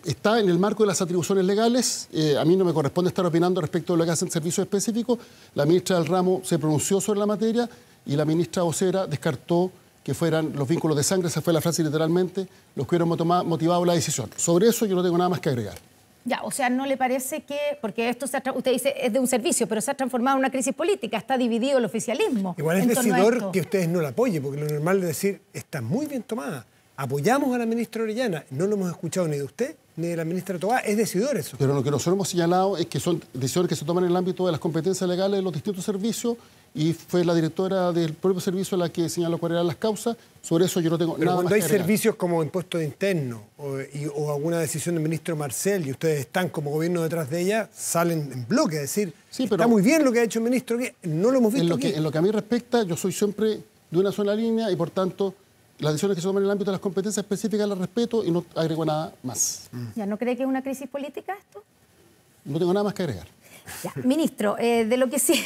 J: Está en el marco de las atribuciones legales. A mí no me corresponde estar opinando respecto de lo que hacen servicios específicos. La ministra del ramo se pronunció sobre la materia y la ministra vocera descartó que fueran los vínculos de sangre, esa fue la frase literalmente, los que hubieran motivado la decisión. Sobre eso yo no tengo nada más que agregar.
B: Ya, o sea, ¿no le parece que, porque esto usted dice es de un servicio, pero se ha transformado en una crisis política, está dividido el oficialismo?
A: Igual es decidor que ustedes no la apoyen, porque lo normal es decir, está muy bien tomada. Apoyamos a la ministra Orellana, no lo hemos escuchado ni de usted ni de la ministra Tobá, es decidor eso.
J: Pero lo que nosotros hemos señalado es que son decisiones que se toman en el ámbito de las competencias legales de los distintos servicios y fue la directora del propio servicio la que señaló cuáles eran las causas. Sobre eso yo no tengo nada más que agregar.
A: Cuando hay servicios como impuesto de interno o alguna decisión del ministro Marcel y ustedes están como gobierno detrás de ella, salen en bloque a decir, está muy bien lo que ha hecho el ministro, que no lo hemos visto aquí.
J: En lo que a mí respecta, yo soy siempre de una sola línea y por tanto las decisiones que se toman en el ámbito de las competencias específicas las respeto y no agrego nada más.
B: ¿Ya no cree que es una crisis política esto?
J: No tengo nada más que agregar.
B: Ya, ministro, de lo que sí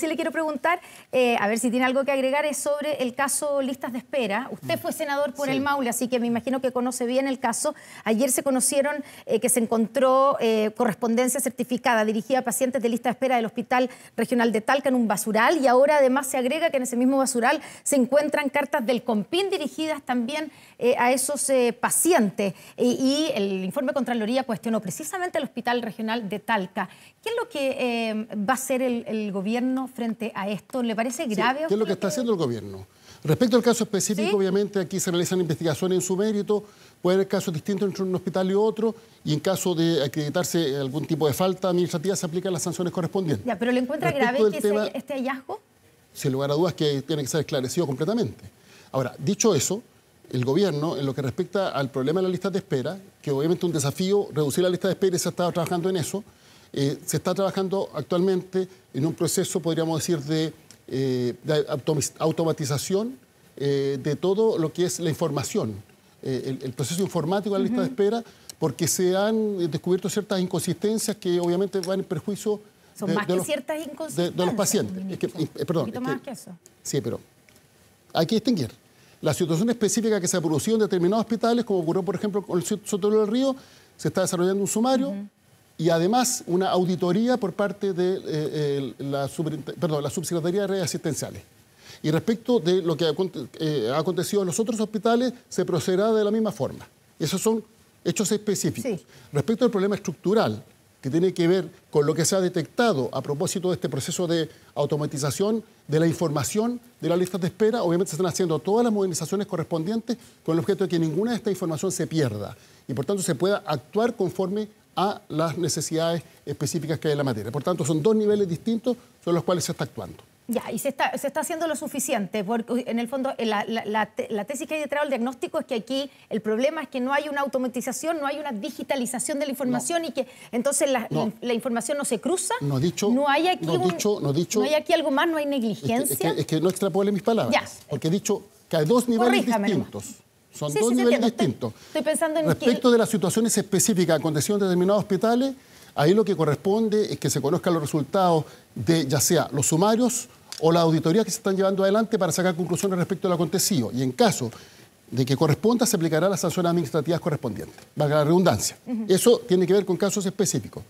B: le quiero preguntar, a ver si tiene algo que agregar, es sobre el caso listas de espera. Usted fue senador por el Maule, así que me imagino que conoce bien el caso. Ayer se conocieron que se encontró correspondencia certificada dirigida a pacientes de lista de espera del Hospital Regional de Talca en un basural, y ahora además se agrega que en ese mismo basural se encuentran cartas del COMPIN dirigidas también a esos pacientes. Y el informe de Contraloría cuestionó precisamente el Hospital Regional de Talca. ¿Qué es lo que va a hacer el gobierno frente a esto? ¿Le parece grave?
J: Sí, ¿qué es lo que está haciendo el gobierno? Respecto al caso específico, obviamente aquí se realizan investigaciones en su mérito, puede haber casos distintos entre un hospital y otro, y en caso de acreditarse algún tipo de falta administrativa se aplican las sanciones correspondientes.
B: Ya, ¿pero le encuentra grave este hallazgo?
J: Sin lugar a dudas que tiene que ser esclarecido completamente. Ahora, dicho eso, el gobierno, en lo que respecta al problema de la lista de espera, que obviamente es un desafío reducir la lista de espera y se ha estado trabajando en eso, se está trabajando actualmente en un proceso, podríamos decir, de automatización de todo lo que es la información, el proceso informático de la lista de espera, porque se han descubierto ciertas inconsistencias que obviamente van en perjuicio de los pacientes. Perdón.
B: Más que eso.
J: Sí, pero hay que distinguir. La situación específica que se ha producido en determinados hospitales, como ocurrió, por ejemplo, con el Sotero del Río, se está desarrollando un sumario y además una auditoría por parte de la Subsecretaría de Redes Asistenciales. Y respecto de lo que ha acontecido en los otros hospitales, se procederá de la misma forma. Esos son hechos específicos. Sí. Respecto al problema estructural, que tiene que ver con lo que se ha detectado a propósito de este proceso de automatización de la información de las listas de espera, obviamente se están haciendo todas las modernizaciones correspondientes con el objeto de que ninguna de esta información se pierda y por tanto se pueda actuar conforme a las necesidades específicas que hay en la materia. Por tanto, son dos niveles distintos sobre los cuales se está actuando.
B: Ya, y se está haciendo lo suficiente, porque en el fondo la tesis que hay detrás del diagnóstico es que aquí el problema es que no hay una automatización, no hay una digitalización de la información y que entonces la información no se cruza. No hay aquí algo más, no hay negligencia.
J: Es que no extrapole mis palabras, porque he dicho que hay dos niveles distintos. Son dos niveles distintos.
B: Estoy pensando en
J: respecto de las situaciones específicas acontecidas en determinados hospitales, ahí lo que corresponde es que se conozcan los resultados de ya sea los sumarios o la auditoría que se están llevando adelante para sacar conclusiones respecto a lo acontecido. Y en caso de que corresponda, se aplicará las sanciones administrativas correspondientes, valga la redundancia. Eso tiene que ver con casos específicos.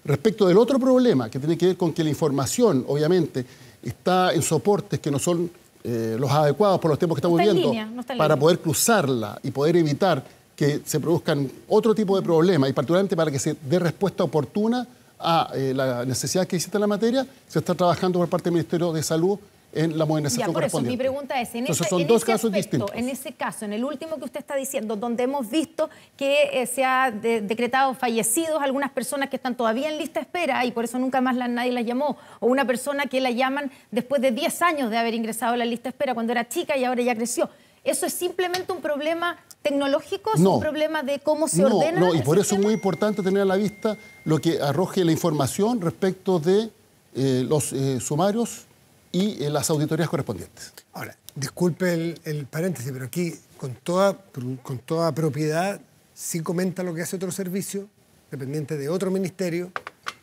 J: Respecto del otro problema, que tiene que ver con que la información, obviamente, está en soportes que no son los adecuados por los tiempos que estamos viviendo, para poder cruzarla y poder evitar que se produzcan otro tipo de problemas, y particularmente para que se dé respuesta oportuna a la necesidad que existe en la materia, se está trabajando por parte del Ministerio de Salud en la modernización correspondiente.
B: Mi pregunta es, en ese caso, en el último que usted está diciendo, donde hemos visto que se ha decretado fallecidos algunas personas que están todavía en lista de espera y por eso nunca más nadie las llamó, o una persona que la llaman después de 10 años de haber ingresado a la lista de espera cuando era chica y ahora ya creció. ¿Eso es simplemente un problema tecnológico? ¿Es un problema de cómo se ordena?
J: No, y por eso es muy importante tener a la vista lo que arroje la información respecto de los sumarios y las auditorías correspondientes.
A: Ahora, disculpe el paréntesis, pero aquí con toda propiedad sí comenta lo que hace otro servicio, dependiente de otro ministerio,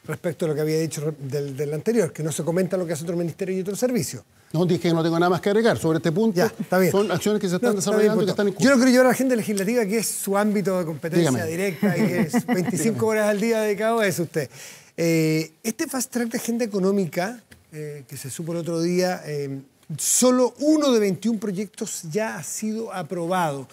A: respecto a lo que había dicho del anterior, que no se comenta lo que hace otro ministerio y otro servicio.
J: No, dije que no tengo nada más que agregar sobre este punto.
A: Ya, está bien.
J: Son acciones que se están desarrollando y que están en curso.
A: Yo no quiero llevar a la agenda legislativa, que es su ámbito de competencia directa y que es 25 horas al día dedicado a eso usted. Este fast track de agenda económica, que se supo el otro día, solo uno de 21 proyectos ya ha sido aprobado.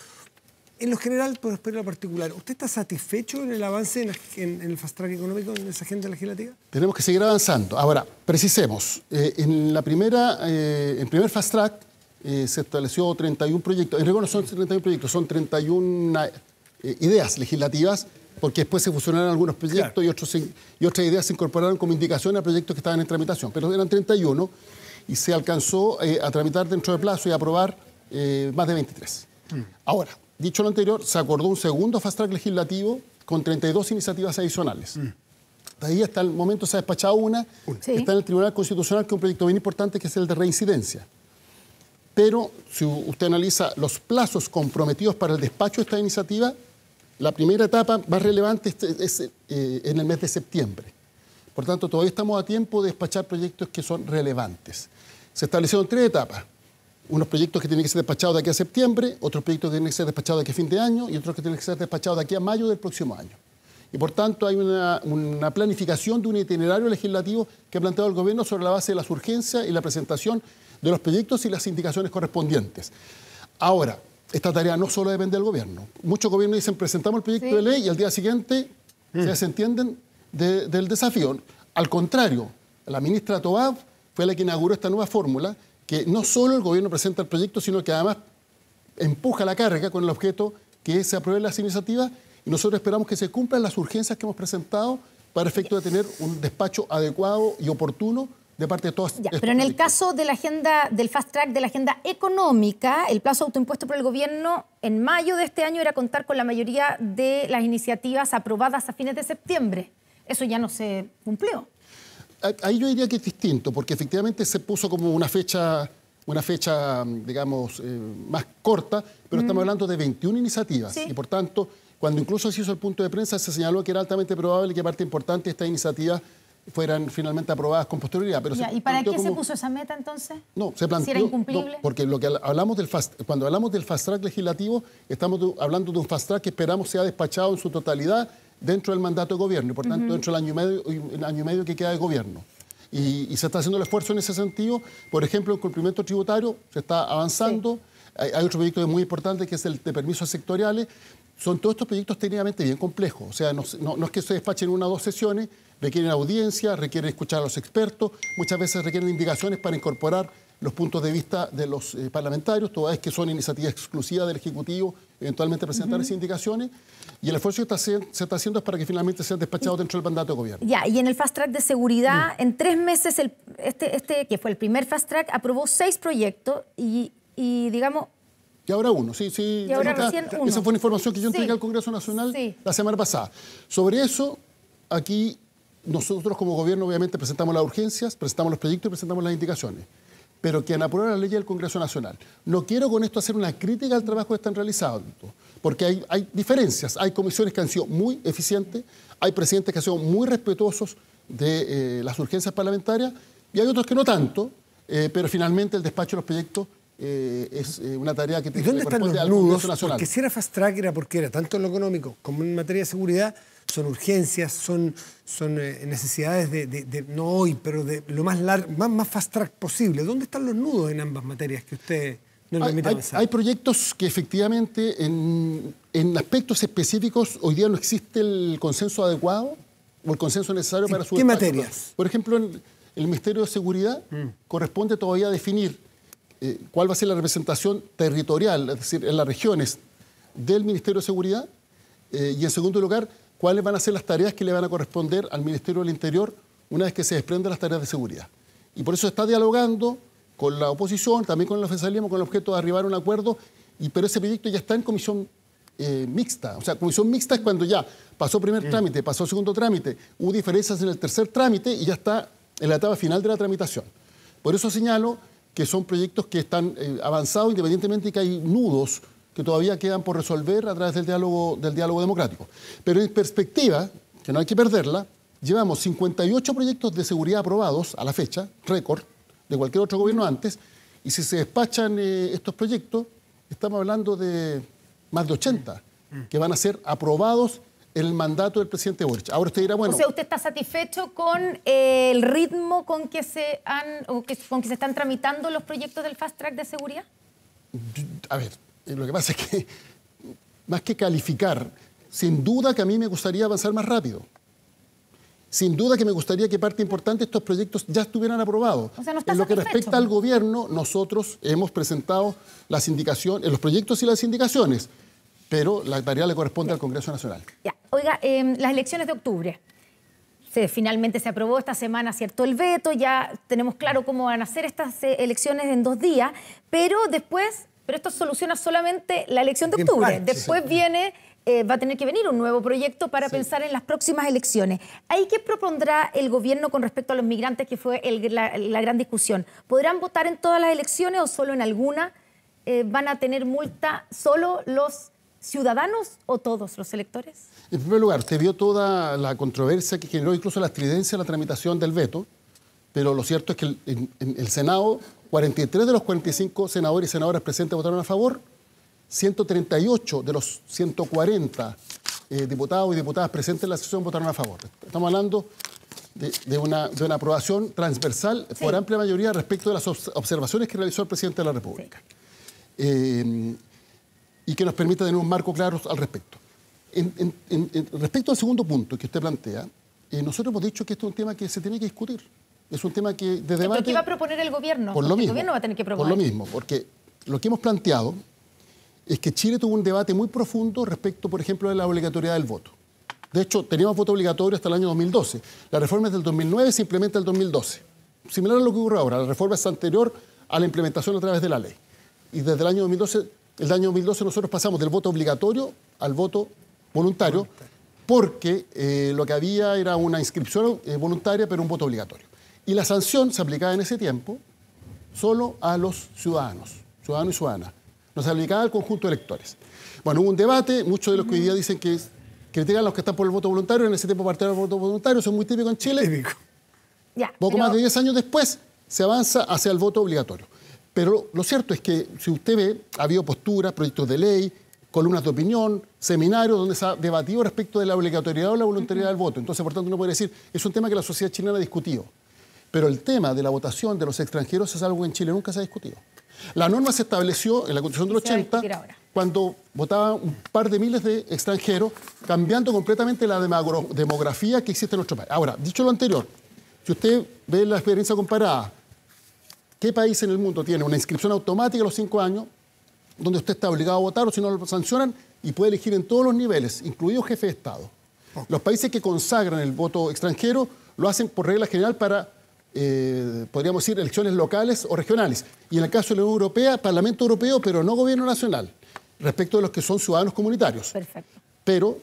A: En lo general, pero espero lo particular, ¿usted está satisfecho en el avance en el fast track económico, en esa agenda legislativa?
J: Tenemos que seguir avanzando. Ahora, precisemos, en el primer fast track se estableció 31 proyectos, en rigor no son 31 proyectos, son 31 ideas legislativas, porque después se fusionaron algunos proyectos y otras ideas se incorporaron como indicación a proyectos que estaban en tramitación, pero eran 31 y se alcanzó a tramitar dentro de plazo y a aprobar más de 23. Ahora, dicho lo anterior, se acordó un segundo fast track legislativo con 32 iniciativas adicionales. De ahí hasta el momento se ha despachado una. Está en el Tribunal Constitucional, que es un proyecto bien importante, que es el de reincidencia. Pero si usted analiza los plazos comprometidos para el despacho de esta iniciativa, la primera etapa más relevante es en el mes de septiembre. Por tanto, todavía estamos a tiempo de despachar proyectos que son relevantes. Se establecieron 3 etapas. Unos proyectos que tienen que ser despachados de aquí a septiembre, otros proyectos que tienen que ser despachados de aquí a fin de año y otros que tienen que ser despachados de aquí a mayo del próximo año. Y por tanto hay una planificación de un itinerario legislativo que ha planteado el gobierno sobre la base de las urgencias y la presentación de los proyectos y las indicaciones correspondientes. Ahora, esta tarea no solo depende del gobierno. Muchos gobiernos dicen presentamos el proyecto de ley y al día siguiente se desentienden del desafío. Al contrario, la ministra Tobá fue la que inauguró esta nueva fórmula, que no solo el gobierno presenta el proyecto, sino que además empuja la carga con el objeto que se aprueben las iniciativas, y nosotros esperamos que se cumplan las urgencias que hemos presentado para efecto de tener un despacho adecuado y oportuno de parte de todas.
B: Pero en el caso de la agenda, del fast track de la agenda económica, el plazo autoimpuesto por el gobierno en mayo de este año era contar con la mayoría de las iniciativas aprobadas a fines de septiembre. Eso ya no se cumplió.
J: ahí yo diría que es distinto, porque efectivamente se puso como una fecha, digamos, más corta, pero estamos hablando de 21 iniciativas.
B: Sí.
J: Y por tanto, cuando incluso se hizo el punto de prensa, se señaló que era altamente probable que parte importante de estas iniciativas fueran finalmente aprobadas con posterioridad. Pero
B: ¿Y para qué se puso esa meta entonces?
J: No, se planteó,
B: ¿Si era incumplible?
J: No, porque lo que hablamos cuando hablamos del fast track legislativo, estamos hablando de un fast track que esperamos sea despachado en su totalidad dentro del mandato de gobierno y por tanto dentro del año y medio que queda de gobierno. Y se está haciendo el esfuerzo en ese sentido. Por ejemplo, el cumplimiento tributario se está avanzando. Sí. Hay otro proyecto muy importante que es el de permisos sectoriales. Son todos estos proyectos técnicamente bien complejos. O sea, no es que se despachen en 1 o 2 sesiones, requieren audiencia, requieren escuchar a los expertos, muchas veces requieren indicaciones para incorporar los puntos de vista de los parlamentarios, toda vez que son iniciativas exclusivas del Ejecutivo, eventualmente presentar esas indicaciones. Y el esfuerzo que se está haciendo es para que finalmente sean despachados dentro del mandato de gobierno.
B: Ya, y en el fast track de seguridad, en 3 meses, que fue el primer fast track, aprobó 6 proyectos y digamos...
J: Y ahora uno, sí.
B: Y ahora recién uno.
J: Esa fue una información que yo entregué al Congreso Nacional la semana pasada. Sobre eso, aquí nosotros como gobierno obviamente presentamos las urgencias, presentamos los proyectos y presentamos las indicaciones. Pero quien aprueba la ley del Congreso Nacional. No quiero con esto hacer una crítica al trabajo que están realizando, porque hay diferencias. Hay comisiones que han sido muy eficientes, hay presidentes que han sido muy respetuosos de las urgencias parlamentarias y hay otros que no tanto, pero finalmente el despacho de los proyectos es una tarea que
A: tiene que corresponde al Congreso Nacional. Porque si era fast track era porque era tanto en lo económico como en materia de seguridad, son urgencias, son necesidades de no hoy, pero de lo más fast track posible. ¿Dónde están los nudos en ambas materias que usted nos permite avanzar?
J: Hay proyectos que efectivamente en aspectos específicos hoy día no existe el consenso adecuado o el consenso necesario para su despacho.
A: ¿Qué materias?
J: Por ejemplo, en el Ministerio de Seguridad corresponde todavía definir cuál va a ser la representación territorial, es decir, en las regiones del Ministerio de Seguridad y en segundo lugar, cuáles van a ser las tareas que le van a corresponder al Ministerio del Interior una vez que se desprendan las tareas de seguridad. Y por eso está dialogando con la oposición, también con el oficialismo, con el objeto de arribar a un acuerdo, pero ese proyecto ya está en comisión mixta. O sea, comisión mixta es cuando ya pasó primer trámite, pasó segundo trámite, hubo diferencias en el tercer trámite y ya está en la etapa final de la tramitación. Por eso señalo que son proyectos que están avanzados, independientemente de que hay nudos que todavía quedan por resolver a través del diálogo democrático. Pero en perspectiva, que no hay que perderla, llevamos 58 proyectos de seguridad aprobados a la fecha, récord de cualquier otro gobierno antes, y si se despachan estos proyectos, estamos hablando de más de 80 que van a ser aprobados en el mandato del presidente Boric. Ahora usted dirá, bueno...
B: O sea, ¿usted está satisfecho con el ritmo con que se están tramitando los proyectos del fast track de seguridad?
J: A ver, lo que pasa es que, más que calificar, sin duda que a mí me gustaría avanzar más rápido. Sin duda que me gustaría que parte importante de estos proyectos ya estuvieran aprobados.
B: O sea, no está
J: en lo que
B: satisfecho.
J: respecta al gobierno, nosotros hemos presentado las indicaciones, los proyectos y las indicaciones, pero la tarea le corresponde al Congreso Nacional.
B: Ya. Oiga, las elecciones de octubre. Finalmente se aprobó esta semana, ¿cierto? El veto, ya tenemos claro cómo van a ser estas elecciones en 2 días, pero esto soluciona solamente la elección de octubre. Después viene, va a tener que venir un nuevo proyecto para pensar en las próximas elecciones. ¿Ahí qué propondrá el gobierno con respecto a los migrantes, que fue la gran discusión? ¿Podrán votar en todas las elecciones o solo en alguna? ¿Van a tener multa solo los ciudadanos o todos los electores?
J: En primer lugar, usted vio toda la controversia que generó incluso la estridencia en la tramitación del veto, pero lo cierto es que en el Senado, 43 de los 45 senadores y senadoras presentes votaron a favor, 138 de los 140 diputados y diputadas presentes en la sesión votaron a favor. Estamos hablando de una aprobación transversal por amplia mayoría respecto de las observaciones que realizó el presidente de la República. Y que nos permita tener un marco claro al respecto. Respecto al segundo punto que usted plantea, nosotros hemos dicho que este es un tema que se tiene que discutir. Es un tema que de debate...
B: ¿Pero qué va a proponer el gobierno?
J: Por lo mismo,
B: el gobierno va a tener que proponer.
J: Por lo mismo, porque lo que hemos planteado es que Chile tuvo un debate muy profundo respecto, por ejemplo, de la obligatoriedad del voto. De hecho, teníamos voto obligatorio hasta el año 2012. La reforma es del 2009, se implementa el 2012. Similar a lo que ocurre ahora, la reforma es anterior a la implementación a través de la ley. Y desde el año 2012 nosotros pasamos del voto obligatorio al voto voluntario, porque lo que había era una inscripción voluntaria, pero un voto obligatorio. Y la sanción se aplicaba en ese tiempo solo a los ciudadanos y ciudadanas. No se aplicaba al conjunto de electores. Bueno, hubo un debate, muchos de los que hoy día dicen que critican a los que están por el voto voluntario, en ese tiempo partieron el voto voluntario, eso es muy típico en Chile.
A: Típico.
J: Poco más de 10 años después se avanza hacia el voto obligatorio. Pero lo cierto es que, si usted ve, ha habido posturas, proyectos de ley, columnas de opinión, seminarios donde se ha debatido respecto de la obligatoriedad o la voluntariedad del voto. Entonces, por tanto, uno puede decir, es un tema que la sociedad chilena ha discutido. Pero el tema de la votación de los extranjeros es algo que en Chile nunca se ha discutido. La norma se estableció en la Constitución del 80, cuando votaban un par de miles de extranjeros, cambiando completamente la demografía que existe en nuestro país. Ahora, dicho lo anterior, si usted ve la experiencia comparada, ¿qué país en el mundo tiene una inscripción automática a los 5 años, donde usted está obligado a votar o si no lo sancionan y puede elegir en todos los niveles, incluido jefe de Estado? Los países que consagran el voto extranjero lo hacen por regla general para, podríamos decir, elecciones locales o regionales. Y en el caso de la Unión Europea, Parlamento Europeo, pero no Gobierno Nacional, respecto de los que son ciudadanos comunitarios.
B: Perfecto.
J: Pero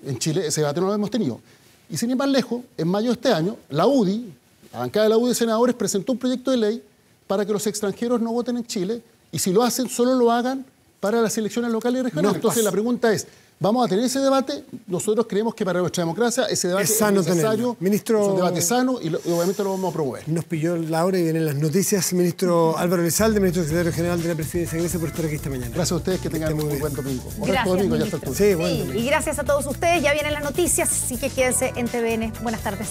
J: en Chile ese debate no lo hemos tenido. Y sin ir más lejos, en mayo de este año, la UDI, la bancada de la UDI de senadores, presentó un proyecto de ley para que los extranjeros no voten en Chile, y si lo hacen, solo lo hagan para las elecciones locales y regionales. Entonces la pregunta es, ¿vamos a tener ese debate? Nosotros creemos que para nuestra democracia ese debate es necesario,
A: Ministro,
J: es un debate sano y obviamente lo vamos a promover.
A: Nos pilló la hora y vienen las noticias. Ministro Álvaro Elizalde, Ministro Secretario General de la Presidencia. Gracias por estar aquí esta mañana.
J: Gracias a ustedes, que tengan un muy buen domingo.
B: Gracias,
J: domingo,
B: ministro.
J: ya está el
B: Y gracias a todos ustedes. Ya vienen las noticias, así que quédense en TVN. Buenas tardes.